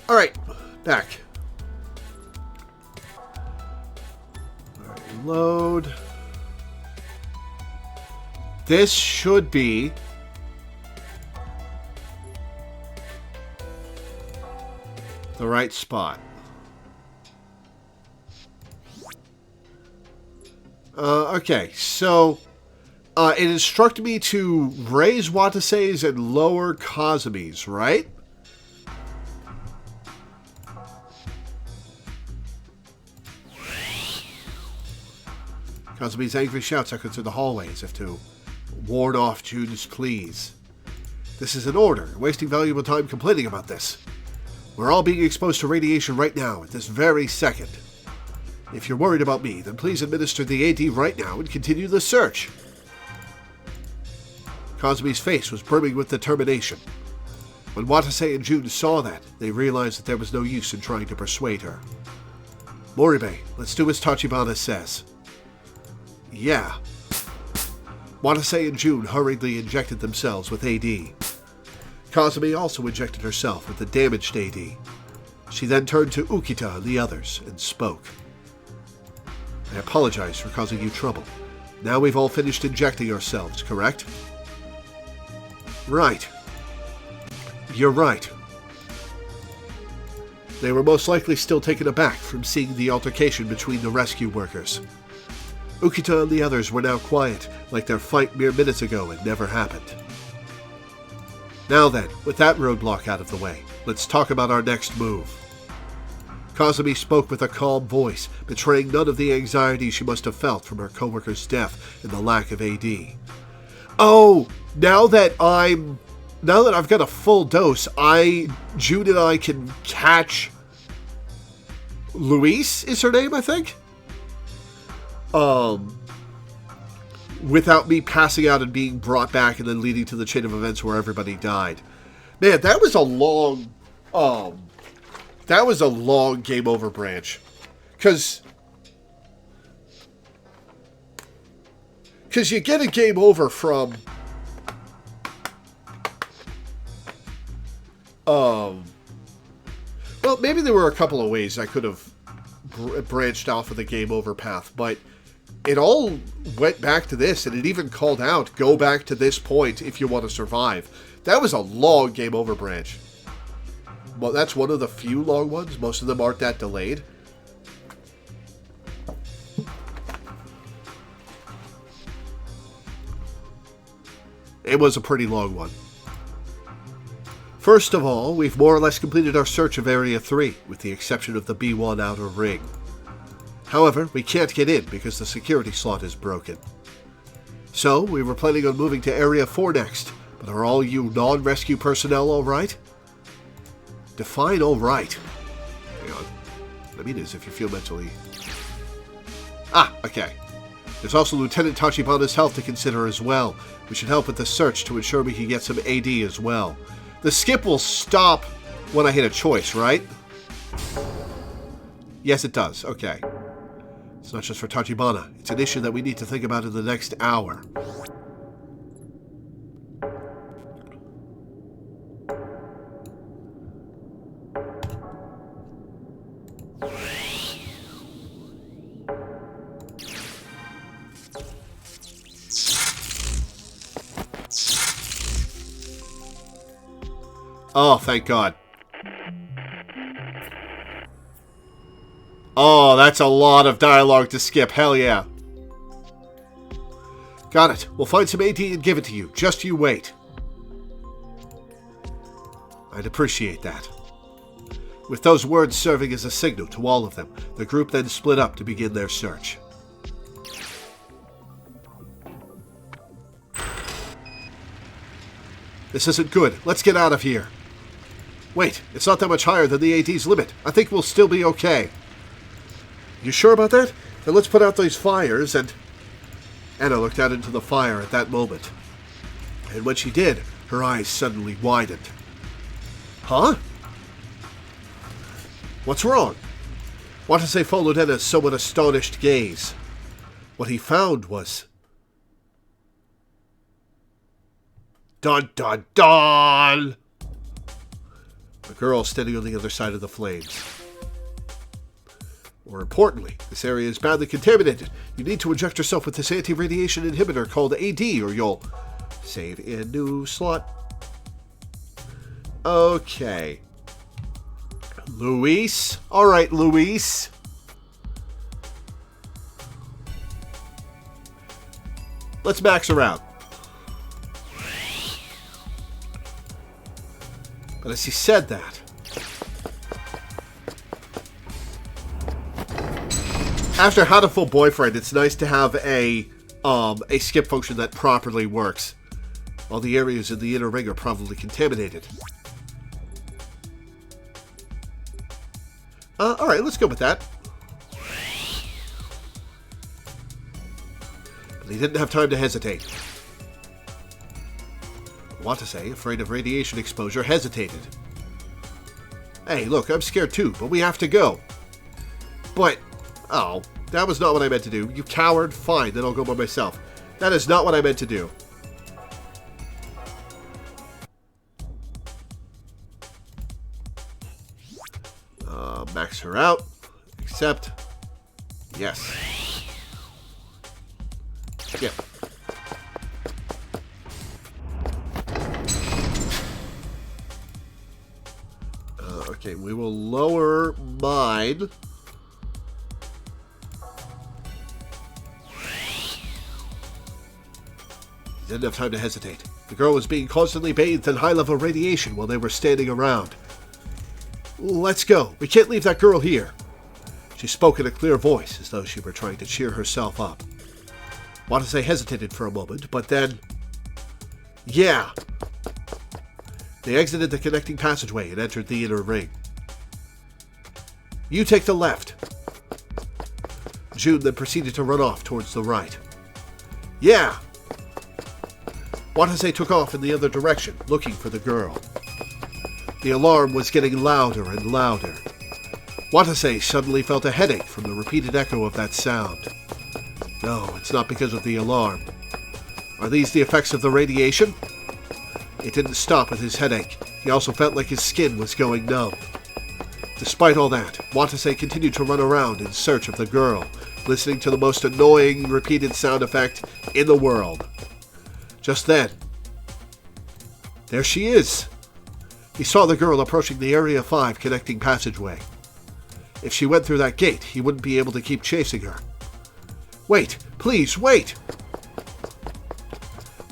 Alright, back. Load. This should be the right spot. Okay, so it instructed me to raise Watase's and lower Kazumi's, right? Kazumi's angry shouts echoed through the hallway as if to ward off June's pleas. This is an order, wasting valuable time complaining about this. We're all being exposed to radiation right now, at this very second. If you're worried about me, then please administer the AD right now and continue the search. Kazumi's face was brimming with determination. When Watase and June saw that, they realized that there was no use in trying to persuade her. Moribe, let's do as Tachibana says. Yeah. Watase and June hurriedly injected themselves with AD. Kazumi also injected herself with the damaged AD. She then turned to Ukita and the others and spoke. I apologize for causing you trouble. Now we've all finished injecting ourselves, correct? Right. You're right. They were most likely still taken aback from seeing the altercation between the rescue workers. Ukita and the others were now quiet, like their fight mere minutes ago had never happened. Now then, with that roadblock out of the way, let's talk about our next move. Kazumi spoke with a calm voice, betraying none of the anxiety she must have felt from her coworker's death and the lack of AD. Oh, now that I've got a full dose, June and I can catch Luis is her name, I think? Without me passing out and being brought back and then leading to the chain of events where everybody died. Man, that was a long game over branch. Because you get a game over from well, maybe there were a couple of ways I could have branched off of the game over path, but it all went back to this, and it even called out, go back to this point if you want to survive. That was a long game over branch. Well, that's one of the few long ones. Most of them aren't that delayed. It was a pretty long one. First of all, we've more or less completed our search of Area 3, with the exception of the B1 outer ring. However, we can't get in because the security slot is broken. So, we were planning on moving to Area 4 next, but are all you non-rescue personnel alright? Define alright. Hang on. I mean, as if you feel mentally... Ah, okay. There's also Lieutenant Tachibana's health to consider as well. We should help with the search to ensure we can get some AD as well. The skip will stop when I hit a choice, right? Yes, it does. Okay. It's not just for Tachibana. It's an issue that we need to think about in the next hour. Oh, thank God. Oh, that's a lot of dialogue to skip. Hell yeah. Got it. We'll find some AD and give it to you. Just you wait. I'd appreciate that. With those words serving as a signal to all of them, the group then split up to begin their search. This isn't good. Let's get out of here. Wait, it's not that much higher than the AD's limit. I think we'll still be okay. You sure about that? Then let's put out those fires and... Anna looked out into the fire at that moment. And when she did, her eyes suddenly widened. Huh? What's wrong? Watase followed Anna's somewhat astonished gaze. What he found was... Dun dun dun! girl standing on the other side of the flames. More importantly, this area is badly contaminated. You need to inject yourself with this anti-radiation inhibitor called AD, or you'll save in new slot. Okay. Luis. Alright, Luis. Let's max her out. But as he said that, after Hatoful Boyfriend, it's nice to have a skip function that properly works. All the areas in the inner ring are probably contaminated. Alright, let's go with that. But he didn't have time to hesitate. Watase, afraid of radiation exposure, hesitated. Hey, look, I'm scared too, but we have to go. But, oh, that was not what I meant to do. You coward. Fine, then I'll go by myself. That is not what I meant to do. Max her out. Accept. Yes. Yeah. Okay, we will lower mine. He didn't have time to hesitate. The girl was being constantly bathed in high-level radiation while they were standing around. Let's go. We can't leave that girl here. She spoke in a clear voice, as though she were trying to cheer herself up. Watase hesitated for a moment, but then... Yeah! They exited the connecting passageway and entered the inner ring. You take the left. June then proceeded to run off towards the right. Yeah! Watase took off in the other direction, looking for the girl. The alarm was getting louder and louder. Watase suddenly felt a headache from the repeated echo of that sound. No, it's not because of the alarm. Are these the effects of the radiation? It didn't stop with his headache. He also felt like his skin was going numb. Despite all that, Watase continued to run around in search of the girl, listening to the most annoying repeated sound effect in the world. Just then, there she is! He saw the girl approaching the Area 5 connecting passageway. If she went through that gate, he wouldn't be able to keep chasing her. Wait! Please, wait!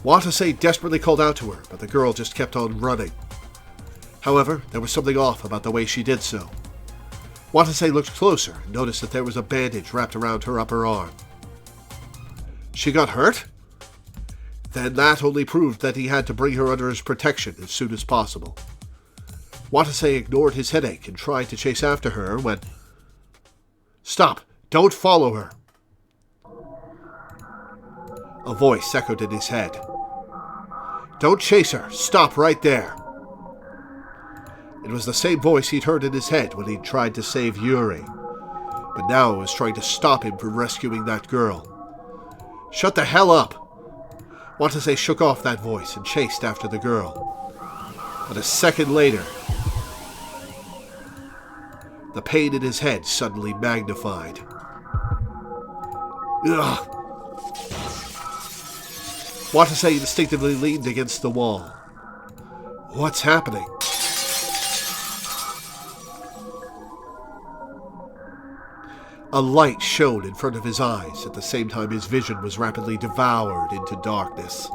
Watase desperately called out to her, but the girl just kept on running. However, there was something off about the way she did so. Watase looked closer and noticed that there was a bandage wrapped around her upper arm. She got hurt? Then that only proved that he had to bring her under his protection as soon as possible. Watase ignored his headache and tried to chase after her when... Stop! Don't follow her! A voice echoed in his head. Don't chase her! Stop right there! It was the same voice he'd heard in his head when he'd tried to save Yuri. But now it was trying to stop him from rescuing that girl. Shut the hell up! Watase shook off that voice and chased after the girl. But a second later, the pain in his head suddenly magnified. Ugh! Watase instinctively leaned against the wall. What's happening? A light shone in front of his eyes at the same time his vision was rapidly devoured into darkness.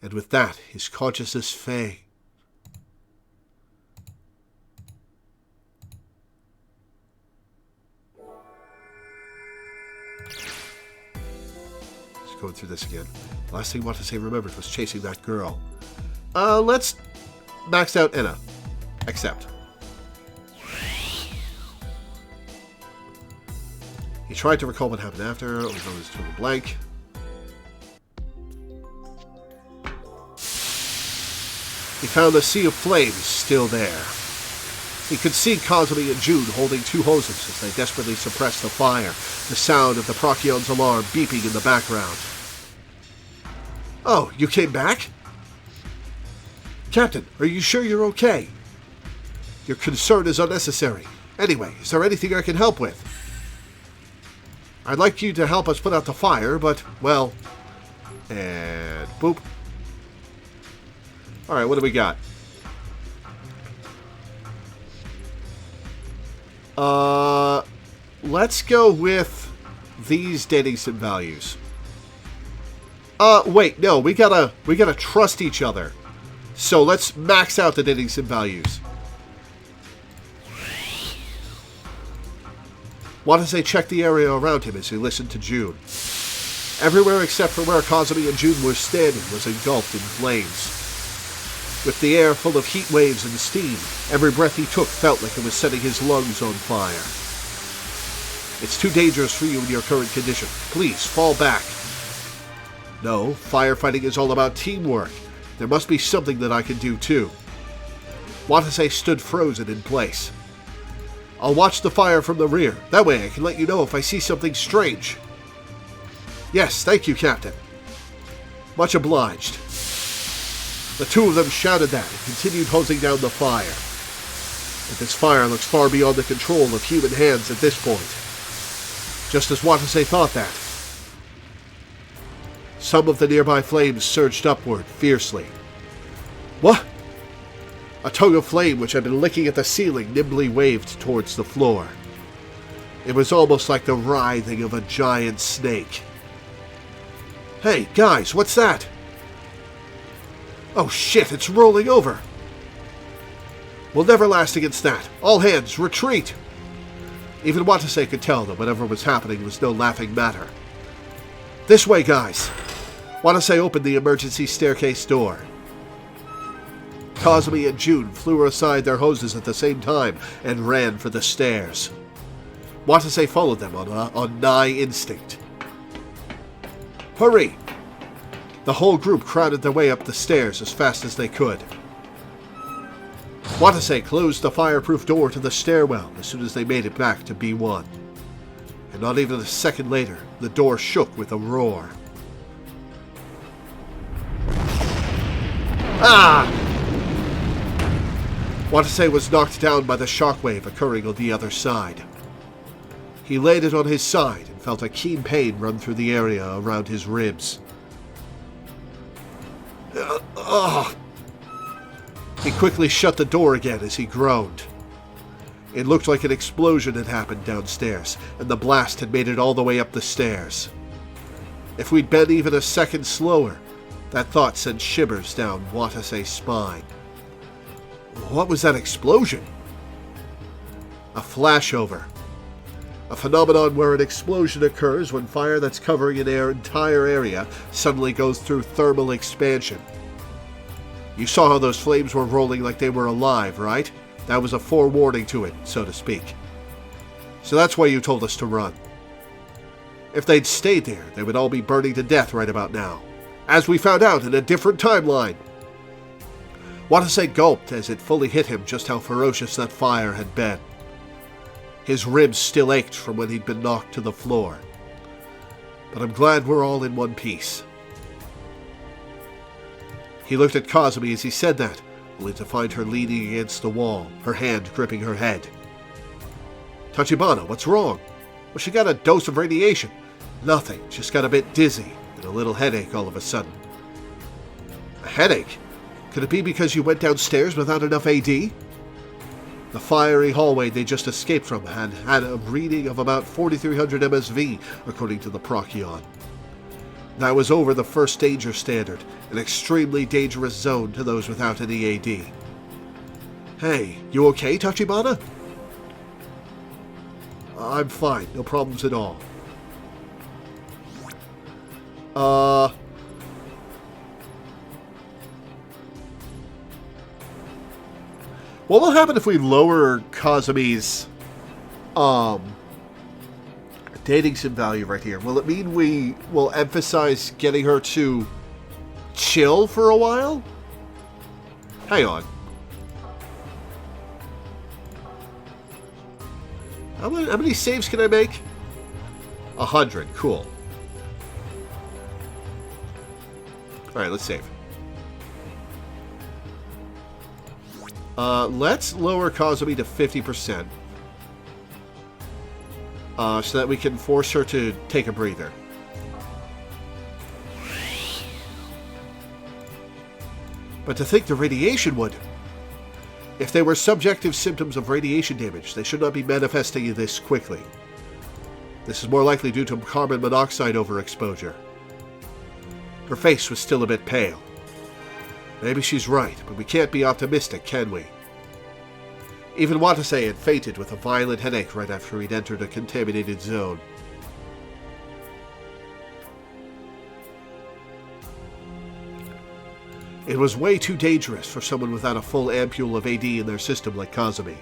And with that, his consciousness faded. Just going through this again. The last thing Watase remembered was chasing that girl. Let's max out Enna. Accept. He tried to recall what happened after, although it was total blank. He found the sea of flames still there. He could see Kazumi and June holding two hoses as they desperately suppressed the fire, the sound of the Prochyon's alarm beeping in the background. Oh, you came back? Captain, are you sure you're okay? Your concern is unnecessary. Anyway, is there anything I can help with? I'd like you to help us put out the fire, but, well... And boop. Alright, what do we got? Let's go with these dating sim values. Wait, no, we gotta trust each other. So let's max out the dating sim values. Watase checked the area around him as he listened to June. Everywhere except for where Kazumi and June were standing was engulfed in flames. With the air full of heat waves and steam, every breath he took felt like it was setting his lungs on fire. It's too dangerous for you in your current condition. Please, fall back. No, firefighting is all about teamwork. There must be something that I can do too. Watase stood frozen in place. I'll watch the fire from the rear. That way I can let you know if I see something strange. Yes, thank you, Captain. Much obliged. The two of them shouted that and continued hosing down the fire. But this fire looks far beyond the control of human hands at this point. Just as Watase thought that. Some of the nearby flames surged upward fiercely. What? A tongue of flame which had been licking at the ceiling nimbly waved towards the floor. It was almost like the writhing of a giant snake. Hey, guys, what's that? Oh shit, it's rolling over. We'll never last against that. All hands, retreat! Even Watase could tell that whatever was happening was no laughing matter. This way, guys! Watase opened the emergency staircase door. Kazumi and June flew aside their hoses at the same time and ran for the stairs. Watase followed them on nigh instinct. Hurry! The whole group crowded their way up the stairs as fast as they could. Watase closed the fireproof door to the stairwell as soon as they made it back to B1. And not even a second later, the door shook with a roar. Ah! Watase was knocked down by the shockwave occurring on the other side. He landed on his side and felt a keen pain run through the area around his ribs. He quickly shut the door again as he groaned. It looked like an explosion had happened downstairs, and the blast had made it all the way up the stairs. If we'd been even a second slower, that thought sent shivers down Watase's spine. What was that explosion? A flashover. A phenomenon where an explosion occurs when fire that's covering an entire area suddenly goes through thermal expansion. You saw how those flames were rolling like they were alive, right? That was a forewarning to it, so to speak. So that's why you told us to run. If they'd stayed there, they would all be burning to death right about now. As we found out in a different timeline. Watase gulped as it fully hit him just how ferocious that fire had been. His ribs still ached from when he'd been knocked to the floor. But I'm glad we're all in one piece. He looked at Kazumi as he said that, only to find her leaning against the wall, her hand gripping her head. Tachibana, what's wrong? Well, she got a dose of radiation. Nothing, just got a bit dizzy and a little headache all of a sudden. A headache? Could it be because you went downstairs without enough AD? The fiery hallway they just escaped from had a reading of about 4300 MSV, according to the Procyon. That was over the first danger standard, an extremely dangerous zone to those without any AD. Hey, you okay, Tachibana? I'm fine, no problems at all. What will happen if we lower Kazumi's dating sim value right here? Will it mean we will emphasize getting her to chill for a while? Hang on. How many saves can I make? 100. Cool. Alright, let's save. Let's lower Kazumi to 50%. So that we can force her to take a breather. But to think the radiation would... If they were subjective symptoms of radiation damage, they should not be manifesting this quickly. This is more likely due to carbon monoxide overexposure. Her face was still a bit pale. Maybe she's right, but we can't be optimistic, can we? Even Watase had fainted with a violent headache right after he'd entered a contaminated zone. It was way too dangerous for someone without a full ampule of AD in their system like Kazumi.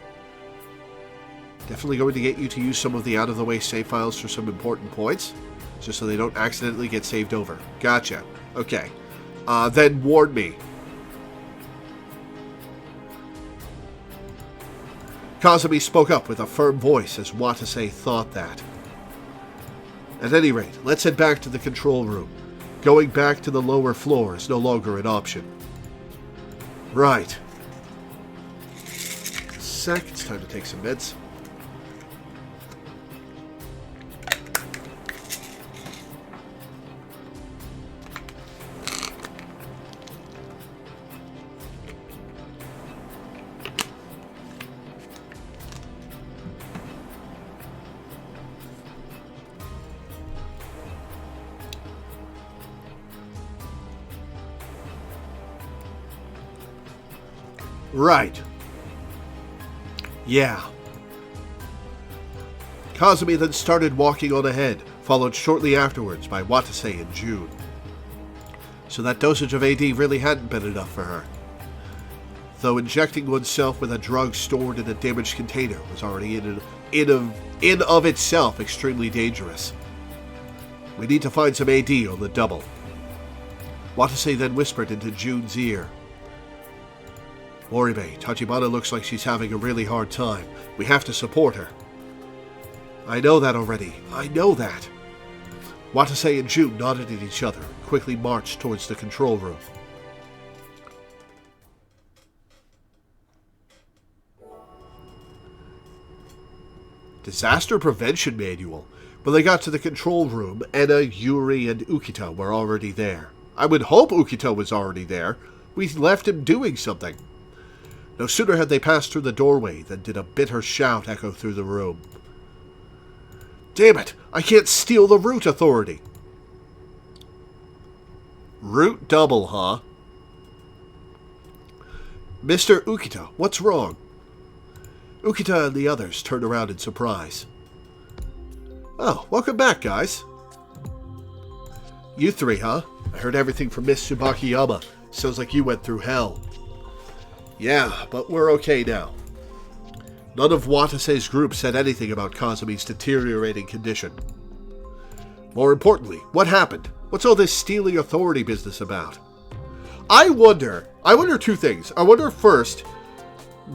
Definitely going to get you to use some of the out-of-the-way save files for some important points, just so they don't accidentally get saved over. Gotcha. Okay. Then warn me. Kazumi spoke up with a firm voice as Watase thought that. At any rate, let's head back to the control room. Going back to the lower floor is no longer an option. Right. Sec, it's time to take some meds. Right. Yeah. Kazumi then started walking on ahead, followed shortly afterwards by Watase and June. So that dosage of AD really hadn't been enough for her. Though injecting oneself with a drug stored in a damaged container was already in of itself extremely dangerous. We need to find some AD on the double. Watase then whispered into June's ear. Moribe, Tachibana looks like she's having a really hard time. We have to support her. I know that already. I know that. Watase and June nodded at each other and quickly marched towards the control room. Disaster Prevention Manual. When they got to the control room, Enna, Yuri, and Ukita were already there. I would hope Ukita was already there. We left him doing something. No sooner had they passed through the doorway than did a bitter shout echo through the room. Damn it! I can't steal the root authority! Root double, huh? Mr. Ukita, what's wrong? Ukita and the others turned around in surprise. Oh, welcome back, guys. You three, huh? I heard everything from Miss Tsubakiyama. Sounds like you went through hell. Yeah, but we're okay now. None of Watase's group said anything about Kazumi's deteriorating condition. More importantly, what happened? What's all this stealing authority business about? I wonder two things. I wonder first,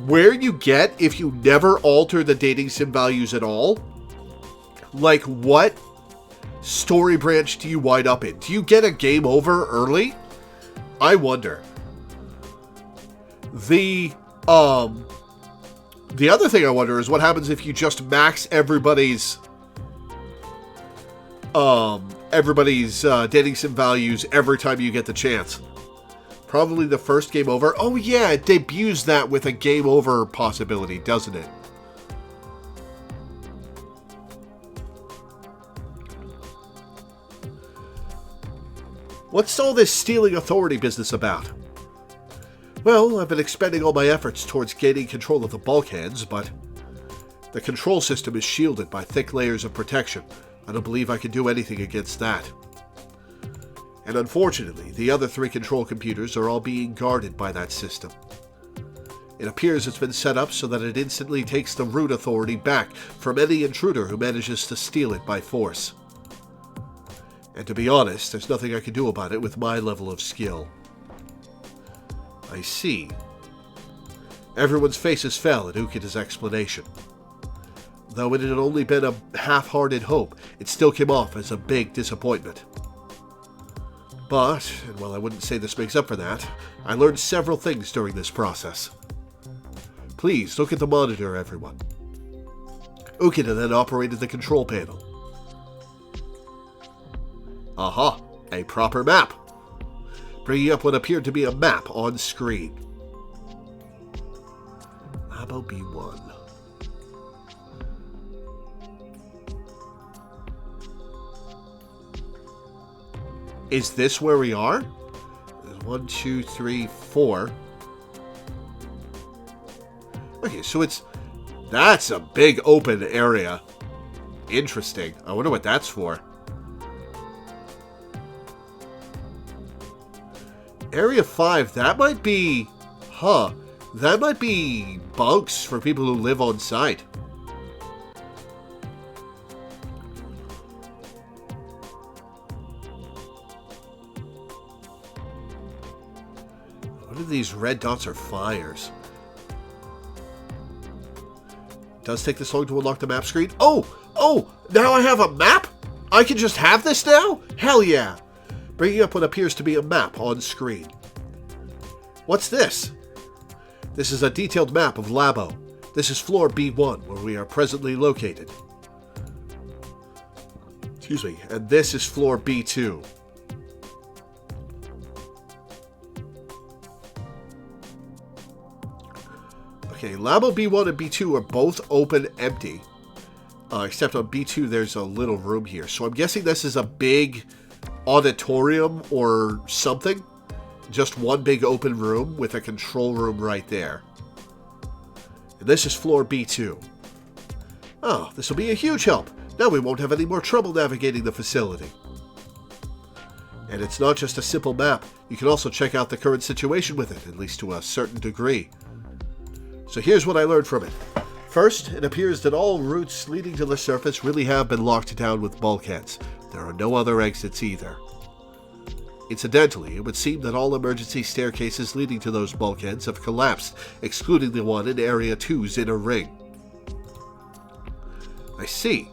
where you get if you never alter the dating sim values at all? Like, what story branch do you wind up in? Do you get a game over early? I wonder. The other thing I wonder is what happens if you just max everybody's dating sim values every time you get the chance. Probably the first game over. Oh yeah, it debuts that with a game over possibility, doesn't it? What's all this stealing authority business about? Well, I've been expending all my efforts towards gaining control of the bulkheads, but the control system is shielded by thick layers of protection. I don't believe I can do anything against that. And unfortunately, the other 3 control computers are all being guarded by that system. It appears it's been set up so that it instantly takes the root authority back from any intruder who manages to steal it by force. And to be honest, there's nothing I can do about it with my level of skill. I see. Everyone's faces fell at Ukita's explanation. Though it had only been a half-hearted hope, it still came off as a big disappointment. But, and while I wouldn't say this makes up for that, I learned several things during this process. Please, look at the monitor, everyone. Ukita then operated the control panel. Aha, a proper map. Bringing up what appeared to be a map on screen. Labo B1. Is this where we are? 1, 2, 3, 4. Okay, so that's a big open area. Interesting. I wonder what that's for. Area 5, that might be... that might be bunks for people who live on site. What are these red dots or fires? Does take this long to unlock the map screen. Oh, now I have a map? I can just have this now? Hell yeah. Bringing up what appears to be a map on screen. What's this? This is a detailed map of Labo. This is floor B1, where we are presently located. Excuse me. And this is floor B2. Okay, Labo B1 and B2 are both open empty. Except on B2 there's a little room here. So I'm guessing this is a big auditorium or something. Just one big open room with a control room right there. And this is floor B2. Oh, this will be a huge help. Now we won't have any more trouble navigating the facility. And it's not just a simple map. You can also check out the current situation with it, at least to a certain degree. So here's what I learned from it. First, it appears that all routes leading to the surface really have been locked down with bulkheads. There are no other exits either. Incidentally, it would seem that all emergency staircases leading to those bulkheads have collapsed, excluding the one in Area 2's inner ring. I see.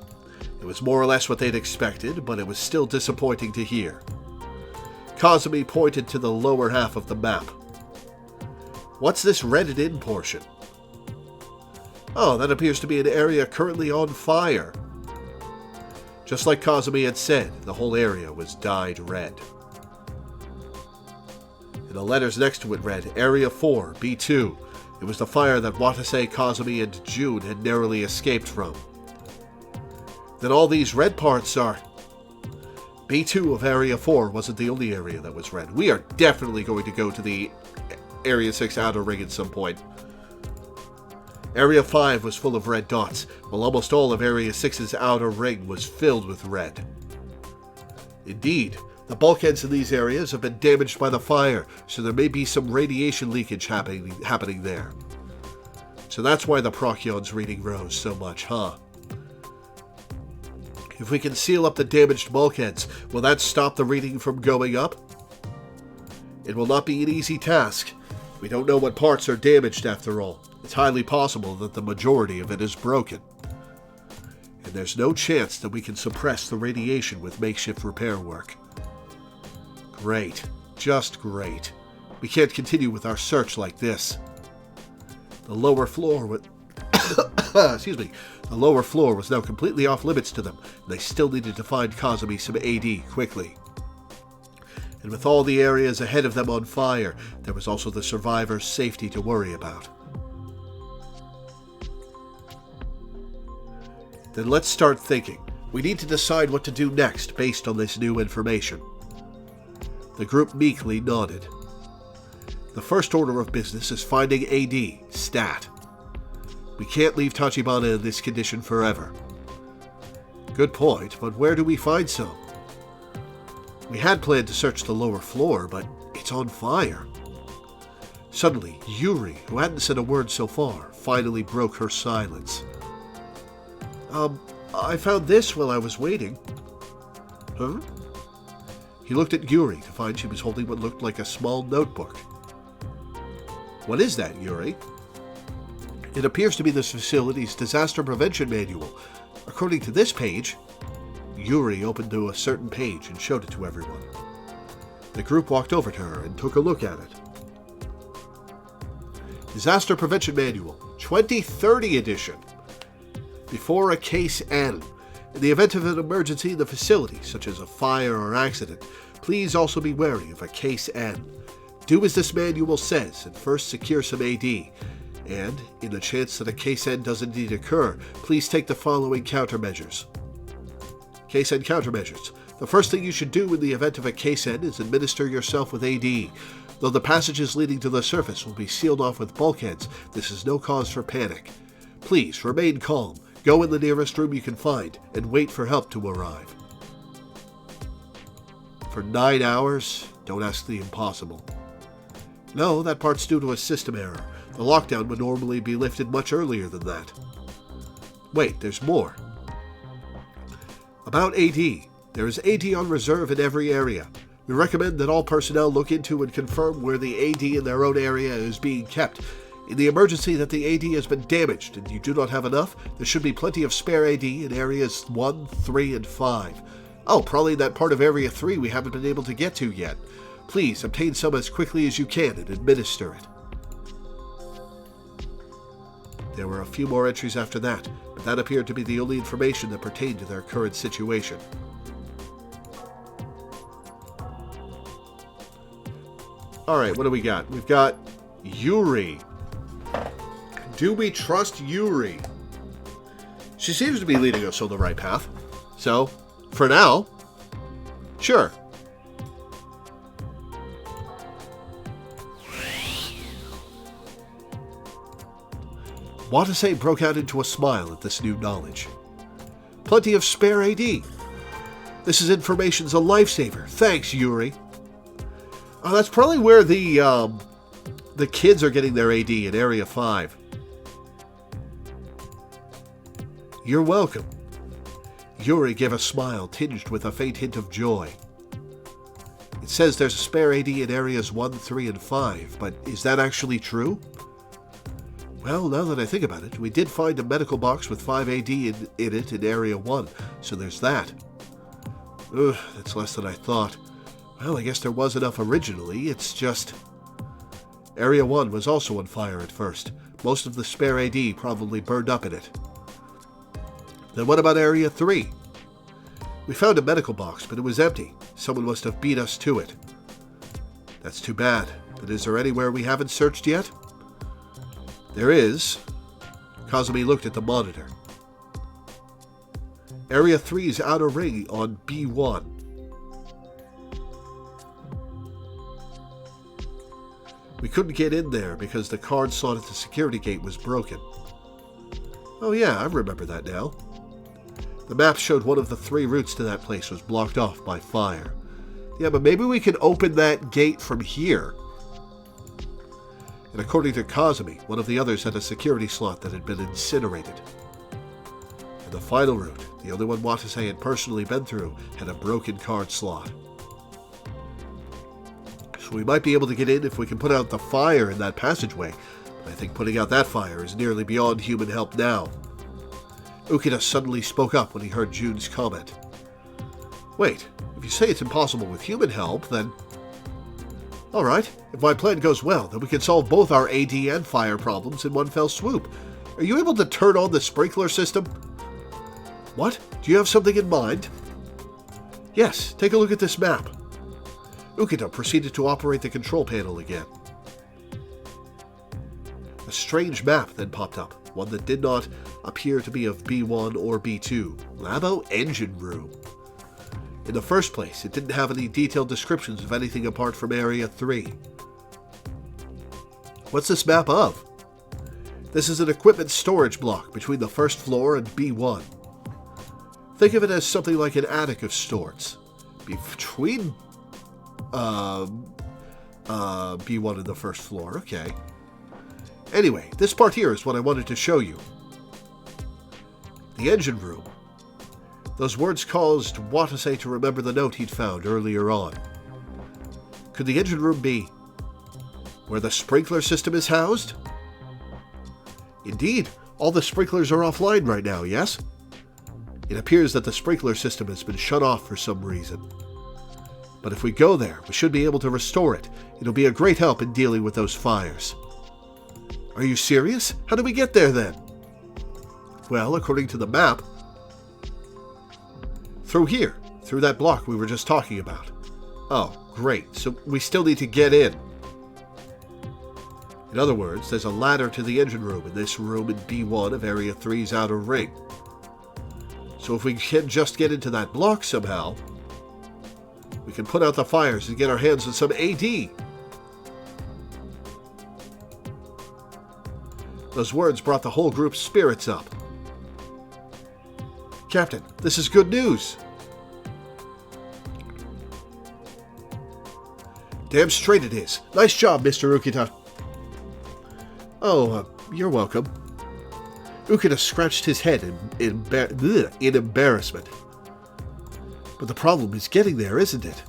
It was more or less what they'd expected, but it was still disappointing to hear. Kazumi pointed to the lower half of the map. What's this redded in portion? Oh, that appears to be an area currently on fire. Just like Kazumi had said, the whole area was dyed red. And the letters next to it read, Area 4, B2. It was the fire that Watase, Kazumi, and June had narrowly escaped from. Then all these red parts are... B2 of Area 4 wasn't the only area that was red. We are definitely going to go to the Area 6 outer ring at some point. Area 5 was full of red dots, while almost all of Area 6's outer ring was filled with red. Indeed, the bulkheads in these areas have been damaged by the fire, so there may be some radiation leakage happening there. So that's why the Procyon's reading rose so much, huh? If we can seal up the damaged bulkheads, will that stop the reading from going up? It will not be an easy task. We don't know what parts are damaged after all. It's highly possible that the majority of it is broken. And there's no chance that we can suppress the radiation with makeshift repair work. Great. Just great. We can't continue with our search like this. The lower floor was... Excuse me. The lower floor was now completely off limits to them, and they still needed to find Kazumi some AD quickly. And with all the areas ahead of them on fire, there was also the survivors' safety to worry about. Then let's start thinking. We need to decide what to do next based on this new information. The group meekly nodded. The first order of business is finding AD, stat. We can't leave Tachibana in this condition forever. Good point, but where do we find some? We had planned to search the lower floor, but it's on fire. Suddenly, Yuri, who hadn't said a word so far, finally broke her silence. I found this while I was waiting. Huh? He looked at Yuri to find she was holding what looked like a small notebook. What is that, Yuri? It appears to be this facility's disaster prevention manual. According to this page, Yuri opened to a certain page and showed it to everyone. The group walked over to her and took a look at it. Disaster Prevention Manual, 2030 edition. Before a case N. In the event of an emergency in the facility, such as a fire or accident, please also be wary of a case N. Do as this manual says and first secure some AD. And, in the chance that a case N does indeed occur, please take the following countermeasures. Case N countermeasures. The first thing you should do in the event of a case N is administer yourself with AD. Though the passages leading to the surface will be sealed off with bulkheads, this is no cause for panic. Please remain calm, go in the nearest room you can find, and wait for help to arrive. For 9 hours, don't ask the impossible. No, that part's due to a system error. The lockdown would normally be lifted much earlier than that. Wait, there's more. About AD. There is AD on reserve in every area. We recommend that all personnel look into and confirm where the AD in their own area is being kept. In the emergency that the AD has been damaged and you do not have enough, there should be plenty of spare AD in areas 1, 3, and 5. Oh, probably that part of Area 3 we haven't been able to get to yet. Please obtain some as quickly as you can and administer it. There were a few more entries after that, but that appeared to be the only information that pertained to their current situation. Alright, what do we got? We've got Yuri. Do we trust Yuri? She seems to be leading us on the right path. So, for now, sure. Watase broke out into a smile at this new knowledge. Plenty of spare AD. This is information's a lifesaver. Thanks, Yuri. That's probably where the kids are getting their AD in Area 5. You're welcome. Yuri gave a smile tinged with a faint hint of joy. It says there's a spare AD in Areas 1, 3, and 5, but is that actually true? Well, now that I think about it, we did find a medical box with 5 AD in it in Area 1, so there's that. Ugh, that's less than I thought. Well, I guess there was enough originally, it's just... Area 1 was also on fire at first. Most of the spare AD probably burned up in it. Then what about Area 3? We found a medical box, but it was empty. Someone must have beat us to it. That's too bad, but is there anywhere we haven't searched yet? There is. Kazumi looked at the monitor. Area 3's outer ring on B1. We couldn't get in there because the card slot at the security gate was broken. Oh yeah, I remember that now. The map showed one of the 3 routes to that place was blocked off by fire. Yeah, but maybe we can open that gate from here. And according to Kazumi, one of the others had a security slot that had been incinerated. And the final route, the only one Watase had personally been through, had a broken card slot. So we might be able to get in if we can put out the fire in that passageway. But I think putting out that fire is nearly beyond human help now. Ukita suddenly spoke up when he heard June's comment. Wait, if you say it's impossible with human help, then... Alright, if my plan goes well, then we can solve both our AD and fire problems in one fell swoop. Are you able to turn on the sprinkler system? What? Do you have something in mind? Yes, take a look at this map. Ukita proceeded to operate the control panel again. A strange map then popped up, one that did not appear to be of B1 or B2. Labo Engine Room. In the first place, it didn't have any detailed descriptions of anything apart from Area 3. What's this map of? This is an equipment storage block between the first floor and B1. Think of it as something like an attic of sorts. Between B1 and the first floor, okay. Anyway, this part here is what I wanted to show you. The engine room. Those words caused Watase to remember the note he'd found earlier on. Could the engine room be where the sprinkler system is housed? Indeed, all the sprinklers are offline right now, yes? It appears that the sprinkler system has been shut off for some reason. But if we go there, we should be able to restore it. It'll be a great help in dealing with those fires. Are you serious? How do we get there then? Well, according to the map, through here, through that block we were just talking about. Oh, great. So we still need to get in. In other words, there's a ladder to the engine room in this room in B1 of Area 3's outer ring. So if we can just get into that block somehow, we can put out the fires and get our hands on some AD. Those words brought the whole group's spirits up. Captain, this is good news. Damn straight it is. Nice job, Mr. Ukita. Oh, you're welcome. Ukita scratched his head in embarrassment. But the problem is getting there, isn't it?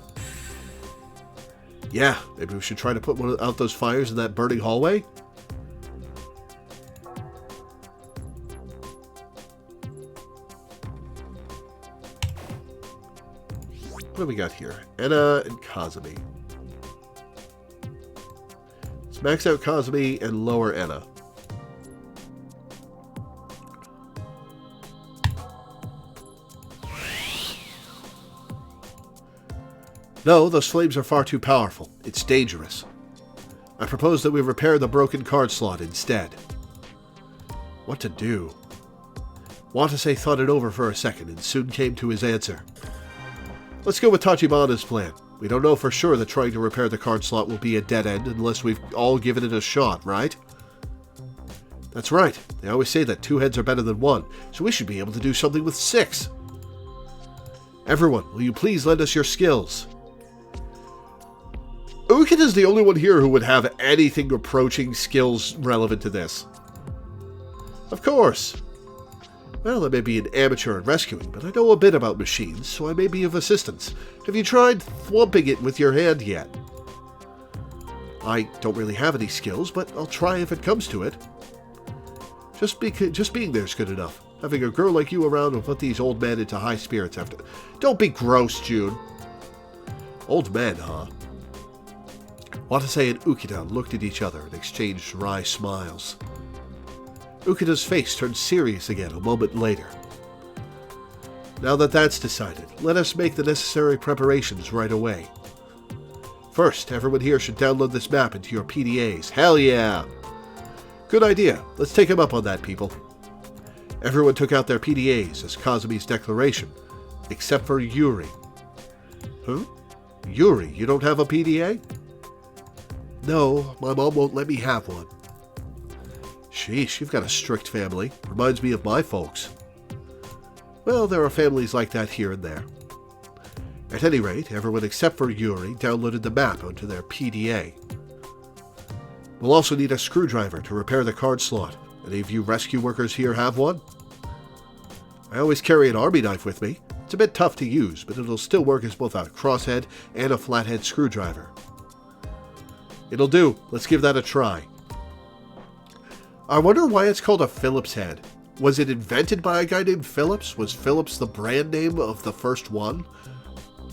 Yeah, maybe we should try to put out those fires in that burning hallway? What do we got here? Anna and Kazumi. Let's max out Kazumi and lower Anna. No, those flames are far too powerful. It's dangerous. I propose that we repair the broken card slot instead. What to do? Watase thought it over for a second and soon came to his answer. Let's go with Tachibana's plan. We don't know for sure that trying to repair the card slot will be a dead end unless we've all given it a shot, right? That's right. They always say that 2 heads are better than 1, so we should be able to do something with 6. Everyone, will you please lend us your skills? Ukita's the only one here who would have anything approaching skills relevant to this. Of course. Well, I may be an amateur in rescuing, but I know a bit about machines, so I may be of assistance. Have you tried thwomping it with your hand yet? I don't really have any skills, but I'll try if it comes to it. Just being there's good enough. Having a girl like you around will put these old men into high spirits after... Don't be gross, June. Old men, huh? Watase and Ukita looked at each other and exchanged wry smiles. Ukita's face turned serious again a moment later. Now that that's decided, let us make the necessary preparations right away. First, everyone here should download this map into your PDAs. Hell yeah! Good idea. Let's take him up on that, people. Everyone took out their PDAs as Kazumi's declaration, except for Yuri. Huh? Yuri, you don't have a PDA? No, my mom won't let me have one. Sheesh, you've got a strict family. Reminds me of my folks. Well, there are families like that here and there. At any rate, everyone except for Yuri downloaded the map onto their PDA. We'll also need a screwdriver to repair the card slot. Any of you rescue workers here have one? I always carry an army knife with me. It's a bit tough to use, but it'll still work as both a crosshead and a flathead screwdriver. It'll do. Let's give that a try. I wonder why it's called a Phillips head. Was it invented by a guy named Phillips? Was Phillips the brand name of the first one?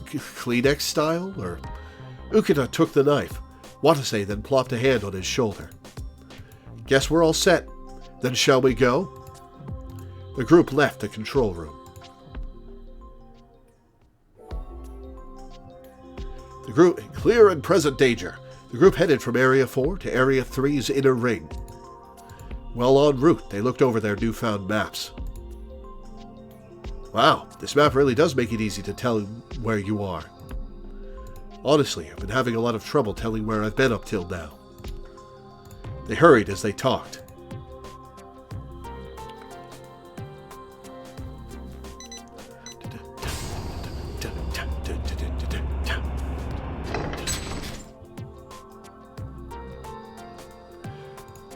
Kleenex style? Or... Ukita took the knife. Watase then plopped a hand on his shoulder. Guess we're all set. Then shall we go? The group left the control room. The group clear and present danger. The group headed from Area 4 to Area 3's inner ring. Well en route, they looked over their newfound maps. Wow, this map really does make it easy to tell where you are. Honestly, I've been having a lot of trouble telling where I've been up till now. They hurried as they talked.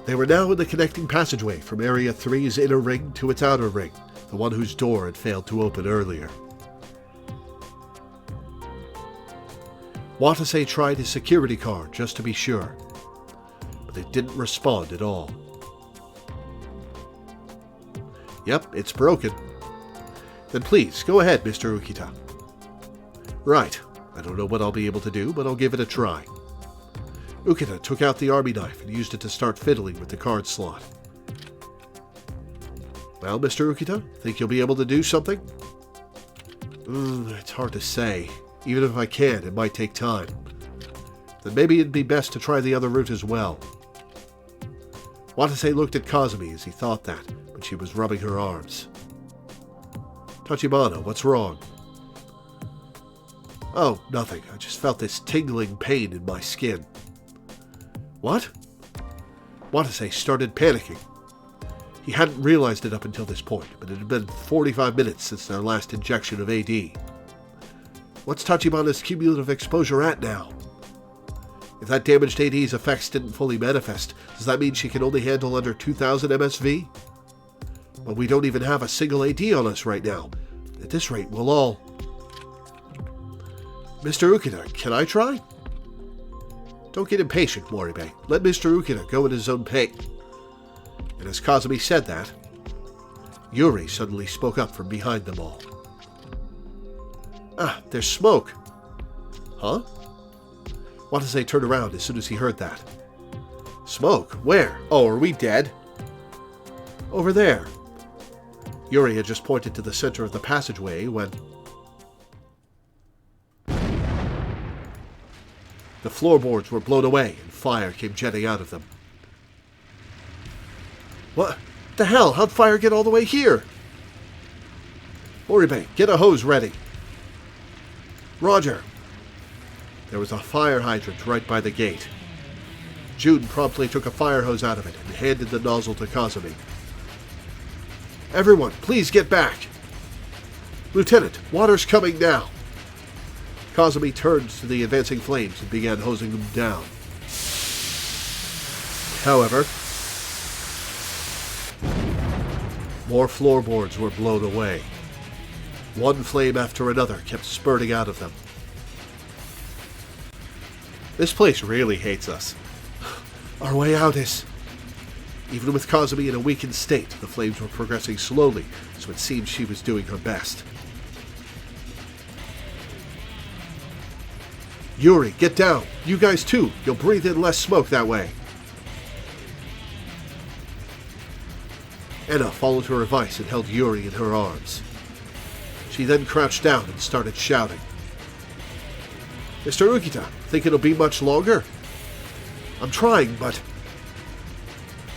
They were now in the connecting passageway from Area 3's inner ring to its outer ring, the one whose door had failed to open earlier. Watase tried his security card just to be sure, but it didn't respond at all. Yep, it's broken. Then please, go ahead, Mr. Ukita. Right. I don't know what I'll be able to do, but I'll give it a try. Ukita took out the army knife and used it to start fiddling with the card slot. Well, Mr. Ukita, think you'll be able to do something? It's hard to say. Even if I can, it might take time. Then maybe it'd be best to try the other route as well. Watase looked at Kazumi as he thought that, but she was rubbing her arms. Tachibana, what's wrong? Oh, nothing. I just felt this tingling pain in my skin. What? Watase started panicking. He hadn't realized it up until this point, but it had been 45 minutes since their last injection of AD. What's Tachibana's cumulative exposure at now? If that damaged AD's effects didn't fully manifest, does that mean she can only handle under 2000 MSV? But we don't even have a single AD on us right now. At this rate, we'll all... Mr. Ukita, can I try? Don't get impatient, Moribe. Let Mr. Ukita go at his own pace. And as Kazumi said that, Yuri suddenly spoke up from behind them all. Ah, there's smoke. Huh? Watase turned around as soon as he heard that. Smoke? Where? Oh, are we dead? Over there. Yuri had just pointed to the center of the passageway when... The floorboards were blown away and fire came jetting out of them. What the hell? How'd fire get all the way here? Moribe, get a hose ready. Roger. There was a fire hydrant right by the gate. June promptly took a fire hose out of it and handed the nozzle to Kazumi. Everyone, please get back. Lieutenant, water's coming now. Kazumi turned to the advancing flames and began hosing them down. However, more floorboards were blown away. One flame after another kept spurting out of them. This place really hates us. Our way out is... Even with Kazumi in a weakened state, the flames were progressing slowly, so it seemed she was doing her best. Yuri, get down! You guys too! You'll breathe in less smoke that way! Enna followed her advice and held Yuri in her arms. She then crouched down and started shouting. Mr. Ukita, think it'll be much longer? I'm trying, but...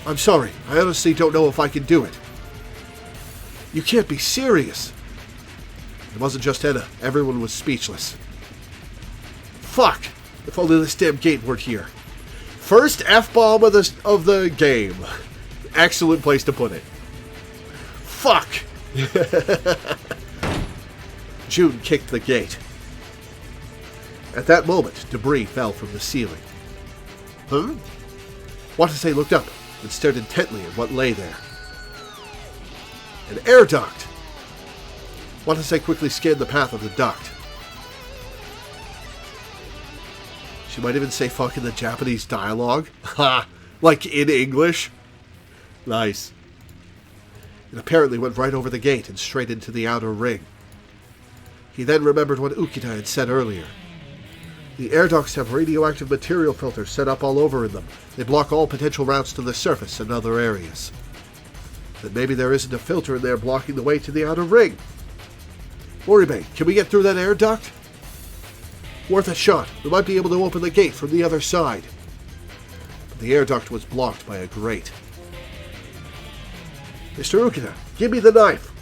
I'm sorry, I honestly don't know if I can do it. You can't be serious! It wasn't just Enna, everyone was speechless. Fuck! If only this damn gate weren't here. First F-bomb of the game. Excellent place to put it. Fuck! June kicked the gate. At that moment, debris fell from the ceiling. Huh? Watase looked up and stared intently at what lay there. An air duct! Watase quickly scanned the path of the duct. She might even say fuck in the Japanese dialogue. Ha! Like in English. Nice. It apparently went right over the gate and straight into the outer ring. He then remembered what Ukita had said earlier. The air ducts have radioactive material filters set up all over in them. They block all potential routes to the surface and other areas. Then maybe there isn't a filter in there blocking the way to the outer ring. Moribe, can we get through that air duct? Worth a shot. We might be able to open the gate from the other side. But the air duct was blocked by a grate. Mr. Ukita, give me the knife.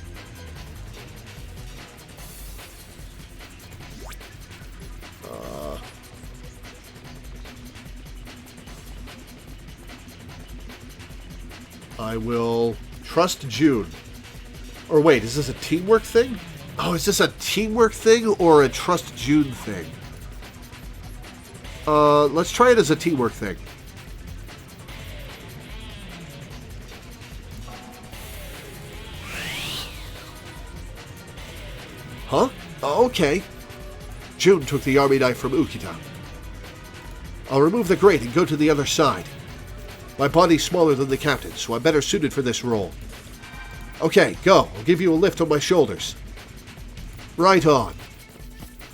I will trust June. Or wait, is this a teamwork thing? Oh, is this a teamwork thing or a trust June thing? Let's try it as a teamwork thing. Huh? Oh, okay. June took the army knife from Ukita. I'll remove the grate and go to the other side. My body's smaller than the captain's, so I'm better suited for this role. Okay, go. I'll give you a lift on my shoulders. Right on.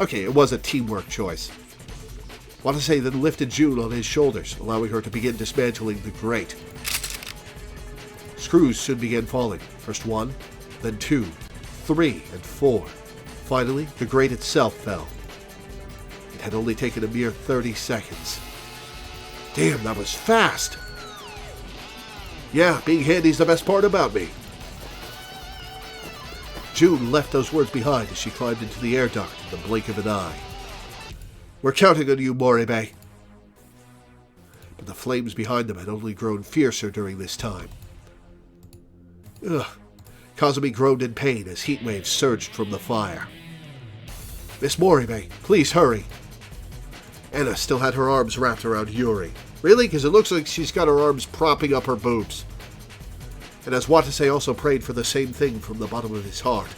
Okay, it was a teamwork choice. Watase then lifted June on his shoulders, allowing her to begin dismantling the grate. Screws soon began falling. First 1, then 2, 3, and 4. Finally, the grate itself fell. It had only taken a mere 30 seconds. Damn, that was fast! Yeah, being handy's the best part about me. June left those words behind as she climbed into the air duct in the blink of an eye. We're counting on you, Moribe. But the flames behind them had only grown fiercer during this time. Ugh. Kazumi groaned in pain as heat waves surged from the fire. Miss Moribe, please hurry. Anna still had her arms wrapped around Yuri. Really? Because it looks like she's got her arms propping up her boobs. And as Watase also prayed for the same thing from the bottom of his heart.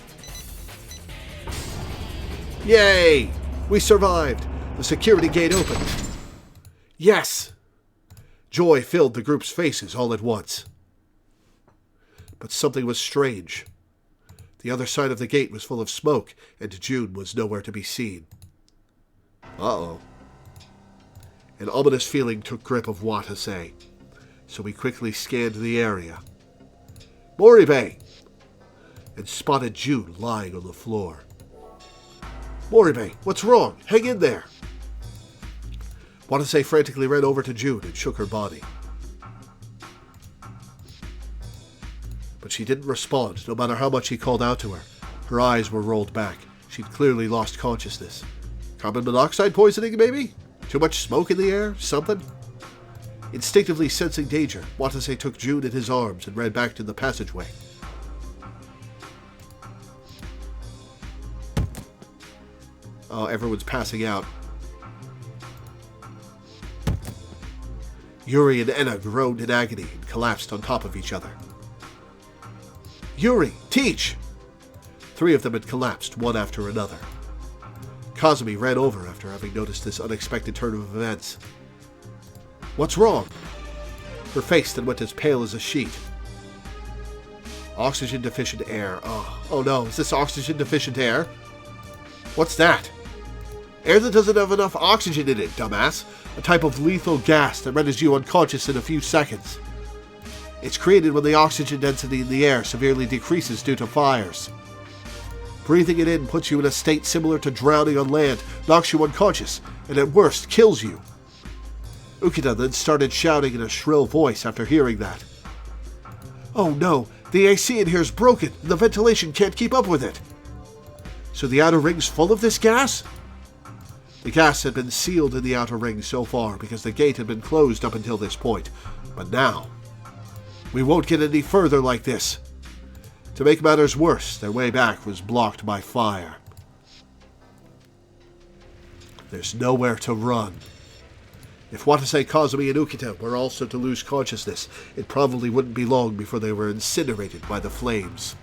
Yay! We survived! The security gate opened. Yes! Joy filled the group's faces all at once. But something was strange. The other side of the gate was full of smoke, and June was nowhere to be seen. Uh-oh. An ominous feeling took grip of Watase, so we quickly scanned the area. Moribe! And spotted June lying on the floor. Moribe, what's wrong? Hang in there! Watase frantically ran over to June and shook her body. But she didn't respond, no matter how much he called out to her. Her eyes were rolled back. She'd clearly lost consciousness. Carbon monoxide poisoning, maybe? Too much smoke in the air? Something? Instinctively sensing danger, Watase took June in his arms and ran back to the passageway. Oh, everyone's passing out. Yuri and Enna groaned in agony and collapsed on top of each other. Yuri, teach! 3 of them had collapsed, one after another. Kazumi ran over after having noticed this unexpected turn of events. What's wrong? Her face then went as pale as a sheet. Oxygen-deficient air. Oh no, is this oxygen-deficient air? What's that? Air that doesn't have enough oxygen in it, dumbass. A type of lethal gas that renders you unconscious in a few seconds. It's created when the oxygen density in the air severely decreases due to fires. Breathing it in puts you in a state similar to drowning on land, knocks you unconscious, and at worst, kills you. Ukita then started shouting in a shrill voice after hearing that. Oh no, the AC in here's broken, and the ventilation can't keep up with it. So the outer ring's full of this gas? The gas had been sealed in the outer ring so far because the gate had been closed up until this point. But now, we won't get any further like this. To make matters worse, their way back was blocked by fire. There's nowhere to run. If Watase, Kazumi, and Ukita were also to lose consciousness, it probably wouldn't be long before they were incinerated by the flames.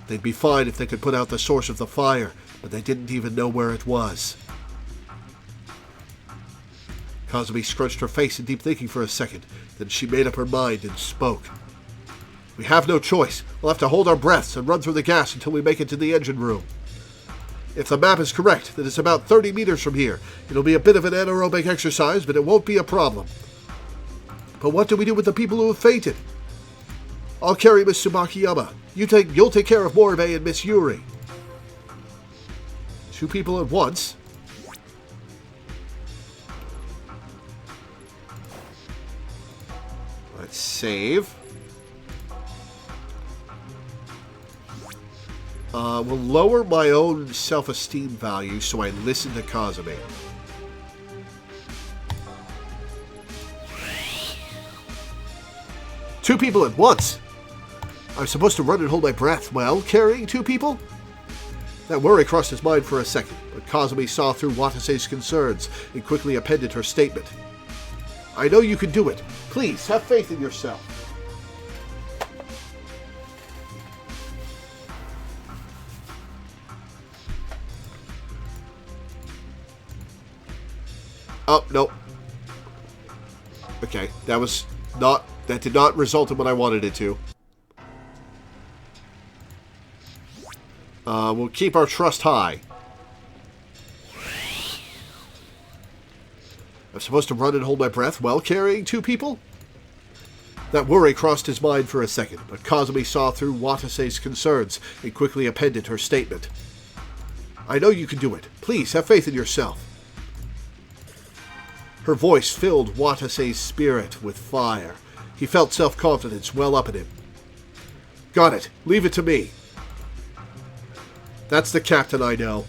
They'd be fine if they could put out the source of the fire, but they didn't even know where it was. Kazumi scrunched her face in deep thinking for a second, then she made up her mind and spoke. We have no choice. We'll have to hold our breaths and run through the gas until we make it to the engine room. If the map is correct, then it's about 30 meters from here. It'll be a bit of an anaerobic exercise, but it won't be a problem. But what do we do with the people who have fainted? I'll carry Miss Tsubakiyama. You'll take care of Moribe and Miss Yuri. 2 people at once? Let's save. Will lower my own self-esteem value so I listen to Kazumi. Two people at once? I'm supposed to run and hold my breath while carrying 2 people? That worry crossed his mind for a second, but Kazumi saw through Watase's concerns and quickly appended her statement. I know you can do it. Please, have faith in yourself. Oh, no. Okay, that did not result in what I wanted it to. We'll keep our trust high. I'm supposed to run and hold my breath while carrying 2 people? That worry crossed his mind for a second, but Kazumi saw through Watase's concerns and quickly appended her statement. I know you can do it. Please, have faith in yourself. Her voice filled Watase's spirit with fire. He felt self-confidence well up in him. Got it. Leave it to me. That's the captain I know.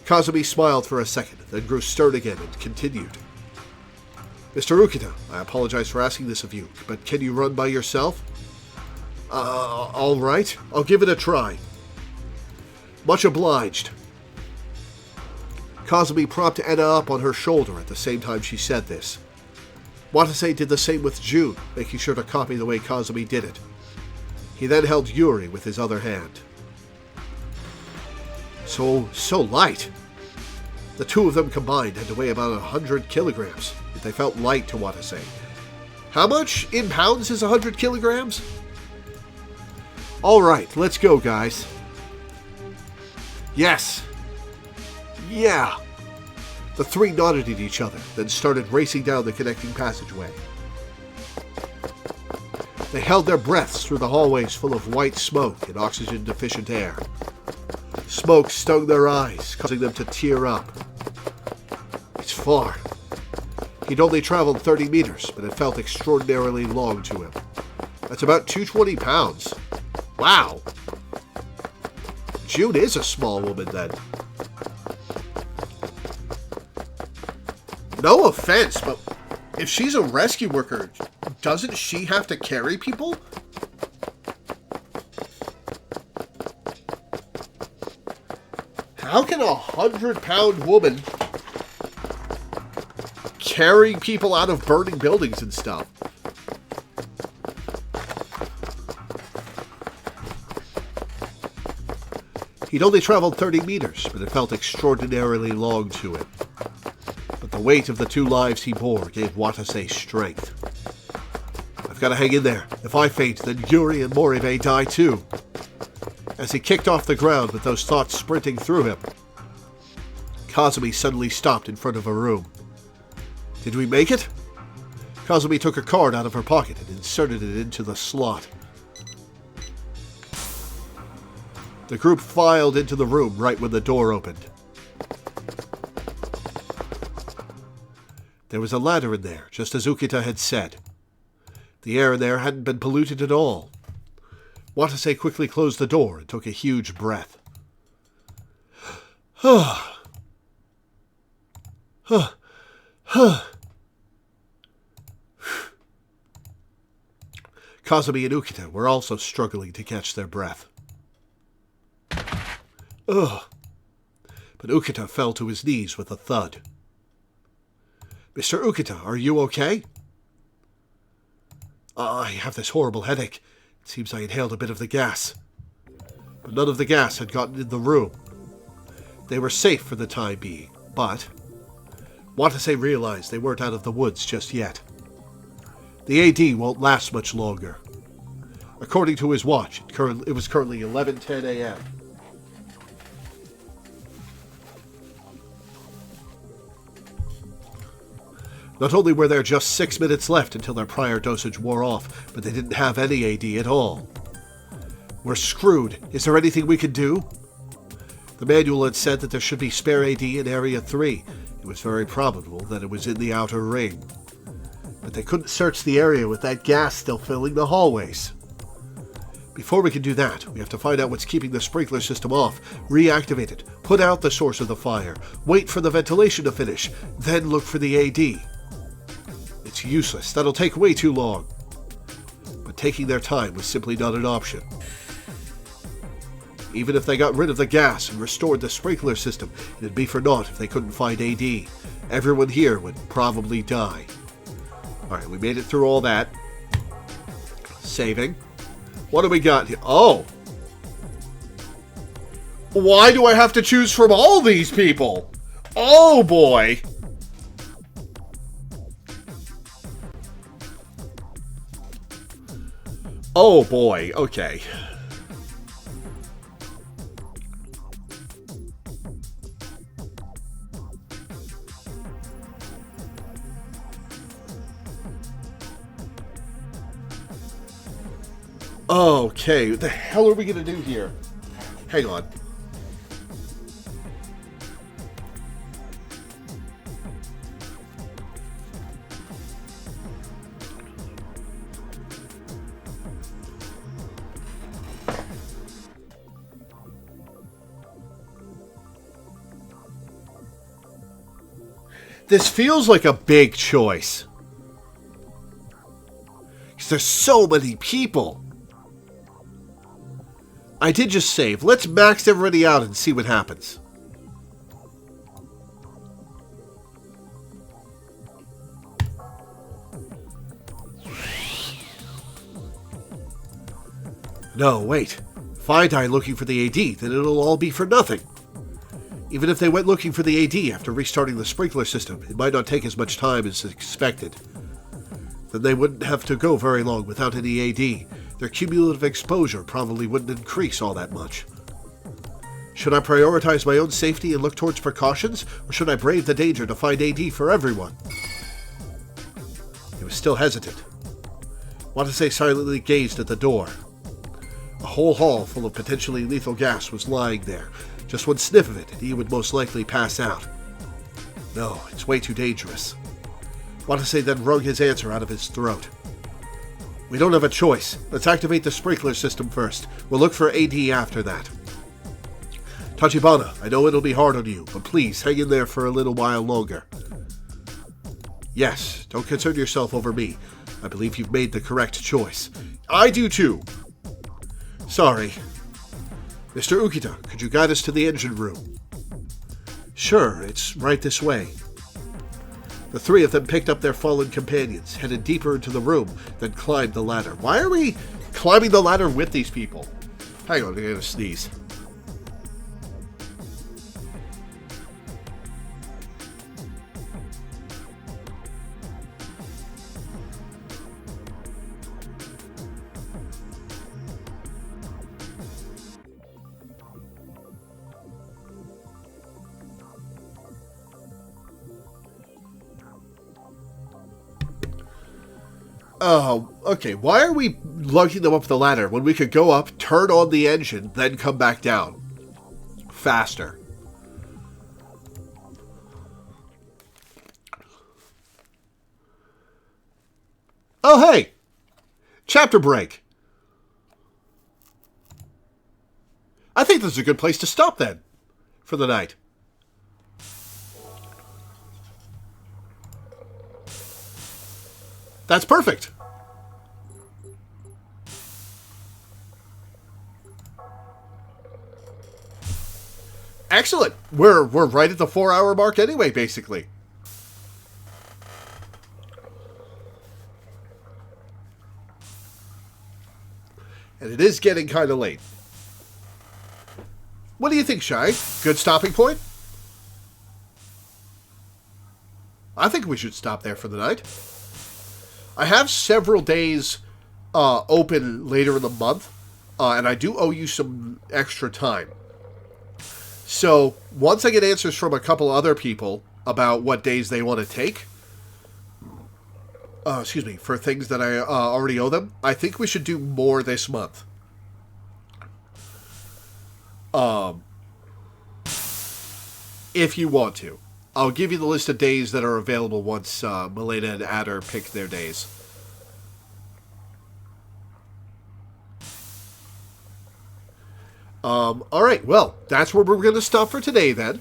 Kazumi smiled for a second, then grew stern again and continued. Mr. Ukita, I apologize for asking this of you, but can you run by yourself? All right. I'll give it a try. Much obliged. Kazumi propped Enna up on her shoulder at the same time she said this. Watase did the same with June, making sure to copy the way Kazumi did it. He then held Yuri with his other hand. So light. The 2 of them combined had to weigh about 100 kilograms, yet they felt light to Watase. How much in pounds is 100 kilograms? Alright, let's go, guys. Yes. Yeah. The 3 nodded at each other, then started racing down the connecting passageway. They held their breaths through the hallways full of white smoke and oxygen-deficient air. Smoke stung their eyes, causing them to tear up. It's far. He'd only traveled 30 meters, but it felt extraordinarily long to him. That's about 220 pounds. Wow. June is a small woman, then. No offense, but if she's a rescue worker, doesn't she have to carry people? How can a 100-pound woman carry people out of burning buildings and stuff? He'd only traveled 30 meters, but it felt extraordinarily long to him. But the weight of the 2 lives he bore gave Watase strength. I've got to hang in there. If I faint, then Yuri and Mori may die too. As he kicked off the ground with those thoughts sprinting through him, Kazumi suddenly stopped in front of a room. Did we make it? Kazumi took a card out of her pocket and inserted it into the slot. The group filed into the room right when the door opened. There was a ladder in there, just as Ukita had said. The air in there hadn't been polluted at all. Watase quickly closed the door and took a huge breath. Kazumi and Ukita were also struggling to catch their breath. But Ukita fell to his knees with a thud. Mr. Ukita, are you okay? I have this horrible headache. It seems I inhaled a bit of the gas. But none of the gas had gotten in the room. They were safe for the time being, but Watase realized they weren't out of the woods just yet. The AD won't last much longer. According to his watch, it was currently 11:10 a.m. Not only were there just 6 minutes left until their prior dosage wore off, but they didn't have any AD at all. We're screwed. Is there anything we can do? The manual had said that there should be spare AD in Area 3. It was very probable that it was in the outer ring. But they couldn't search the area with that gas still filling the hallways. Before we can do that, we have to find out what's keeping the sprinkler system off, reactivate it, put out the source of the fire, wait for the ventilation to finish, then look for the AD. It's useless. That'll take way too long. But taking their time was simply not an option. Even if they got rid of the gas and restored the sprinkler system, it'd be for naught if they couldn't find AD. Everyone here would probably die. Alright, we made it through all that. Saving. What do we got here? Oh! Why do I have to choose from all these people? Oh boy! Oh boy, okay. Okay, what the hell are we gonna do here? Hang on. This feels like a big choice. Because there's so many people. I did just save. Let's max everybody out and see what happens. No, wait. If I die looking for the AD, then it'll all be for nothing. Even if they went looking for the AD after restarting the sprinkler system, it might not take as much time as expected. Then they wouldn't have to go very long without any AD. Their cumulative exposure probably wouldn't increase all that much. Should I prioritize my own safety and look towards precautions, or should I brave the danger to find AD for everyone? He was still hesitant. Watase silently gazed at the door. A whole hall full of potentially lethal gas was lying there. Just one sniff of it, and he would most likely pass out. No, it's way too dangerous. Watase then wrung his answer out of his throat. We don't have a choice. Let's activate the sprinkler system first. We'll look for AD after that. Tachibana, I know it'll be hard on you, but please hang in there for a little while longer. Yes, don't concern yourself over me. I believe you've made the correct choice. I do too. Sorry. Mr. Ukita, could you guide us to the engine room? Sure, it's right this way. The three of them picked up their fallen companions, headed deeper into the room, then climbed the ladder. Why are we climbing the ladder with these people? Hang on, I gotta sneeze. Oh, okay. Why are we lugging them up the ladder when we could go up, turn on the engine, then come back down? Faster. Oh, hey! Chapter break. I think this is a good place to stop then, for the night. That's perfect. Excellent. We're right at the 4-hour mark anyway, basically. And it is getting kind of late. What do you think, Shai? Good stopping point? I think we should stop there for the night. I have several days open later in the month, and I do owe you some extra time. So, once I get answers from a couple other people about what days they want to take, for things that I already owe them, I think we should do more this month. If you want to. I'll give you the list of days that are available once Milena and Adder pick their days. Alright, well, that's where we're going to stop for today then.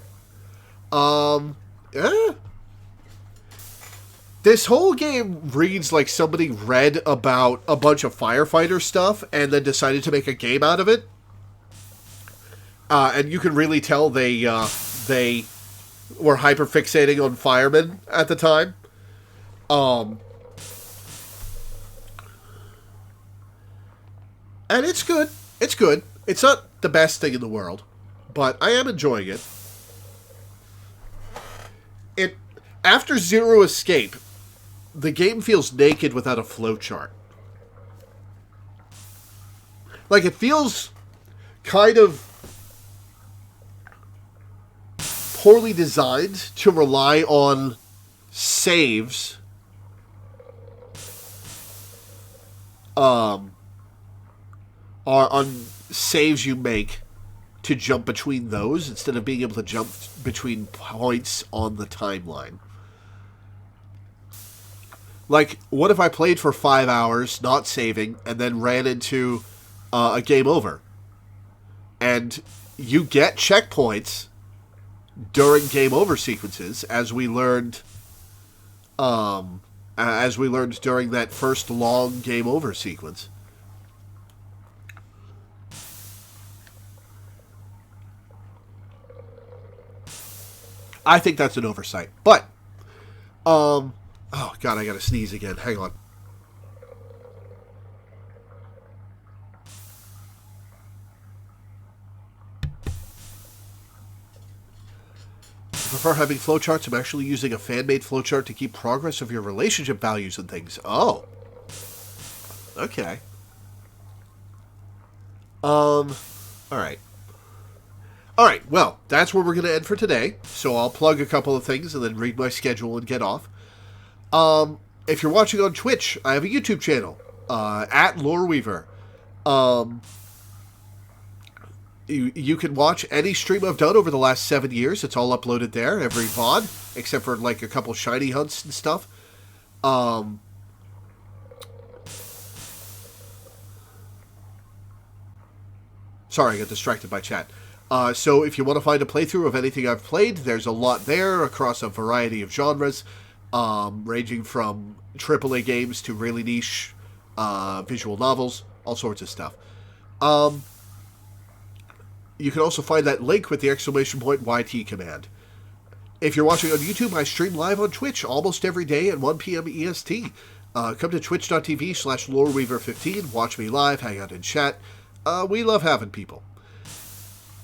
This whole game reads like somebody read about a bunch of firefighter stuff and then decided to make a game out of it. And you can really tell they were hyper-fixating on firemen at the time. And it's good. It's good. It's not the best thing in the world, but I am enjoying it. After Zero Escape, the game feels naked without a flowchart. Like, it feels kind of poorly designed to rely on saves on saves you make to jump between those instead of being able to jump between points on the timeline. Like, what if I played for 5 hours, not saving, and then ran into a game over? And you get checkpoints during game over sequences, as we learned during that first long game over sequence. I think that's an oversight. But, oh god, I gotta sneeze again. Hang on. I prefer having flowcharts. I'm actually using a fan-made flowchart to keep progress of your relationship values and things. Oh. Okay. Alright. Alright, well, that's where we're going to end for today. So I'll plug a couple of things and then read my schedule and get off. If you're watching on Twitch, I have a YouTube channel, at Loreweaver. You can watch any stream I've done over the last 7 years. It's all uploaded there, every VOD, except for like a couple shiny hunts and stuff. Sorry, I got distracted by chat. So if you want to find a playthrough of anything I've played, there's a lot there across a variety of genres, ranging from AAA games to really niche visual novels, all sorts of stuff. You can also find that link with the !YT command. If you're watching on YouTube, I stream live on Twitch almost every day at 1 p.m. EST. Come to twitch.tv/Loreweaver15, watch me live, hang out in chat. We love having people.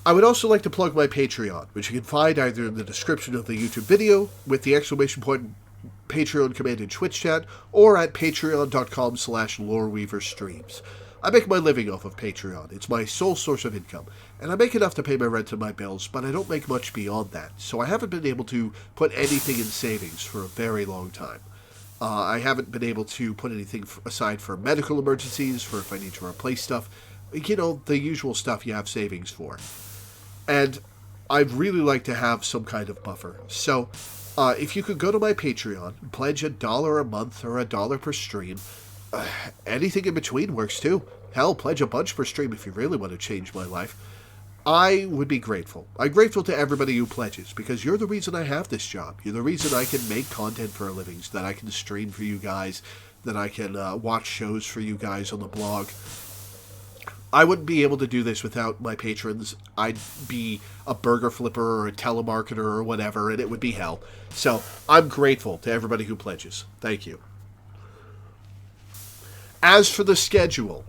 I would also like to plug my Patreon, which you can find either in the description of the YouTube video with the Patreon command in Twitch chat, or at patreon.com/LoreweaverStreams. I make my living off of Patreon. It's my sole source of income, and I make enough to pay my rent and my bills, but I don't make much beyond that, so I haven't been able to put anything in savings for a very long time. I haven't been able to put anything aside for medical emergencies, for if I need to replace stuff, you know, the usual stuff you have savings for. And I'd really like to have some kind of buffer. So, if you could go to my Patreon, pledge $1 a month or $1 per stream, anything in between works too. Hell, pledge a bunch per stream if you really want to change my life. I would be grateful. I'm grateful to everybody who pledges, because you're the reason I have this job. You're the reason I can make content for a living, so that I can stream for you guys, that I can watch shows for you guys on the blog. I wouldn't be able to do this without my patrons. I'd be a burger flipper or a telemarketer or whatever, and it would be hell. So, I'm grateful to everybody who pledges. Thank you. As for the schedule,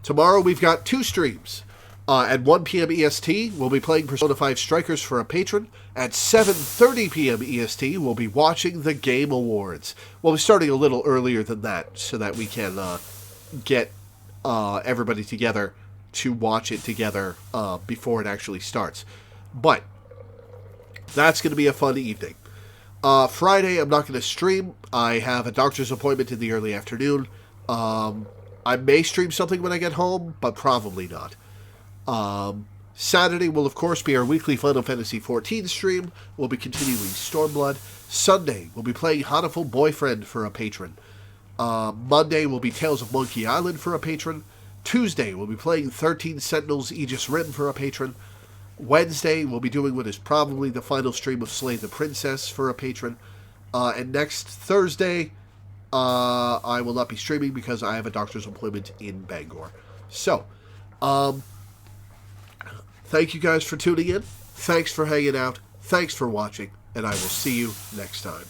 tomorrow we've got 2 streams. At 1 p.m. EST, we'll be playing Persona 5 Strikers for a patron. At 7:30 p.m. EST, we'll be watching the Game Awards. We'll be starting a little earlier than that, so that we can get everybody together to watch it together before it actually starts. But that's going to be a fun evening. Friday, I'm not going to stream. I have a doctor's appointment in the early afternoon. I may stream something when I get home, but probably not. Saturday will, of course, be our weekly Final Fantasy XIV stream. We'll be continuing Stormblood. Sunday, we'll be playing Haniful Boyfriend for a patron. Monday will be Tales of Monkey Island for a patron. Tuesday, we'll be playing 13 Sentinels Aegis Rim for a patron. Wednesday, we'll be doing what is probably the final stream of Slay the Princess for a patron. And next Thursday, I will not be streaming because I have a doctor's appointment in Bangor. So, thank you guys for tuning in. Thanks for hanging out. Thanks for watching. And I will see you next time.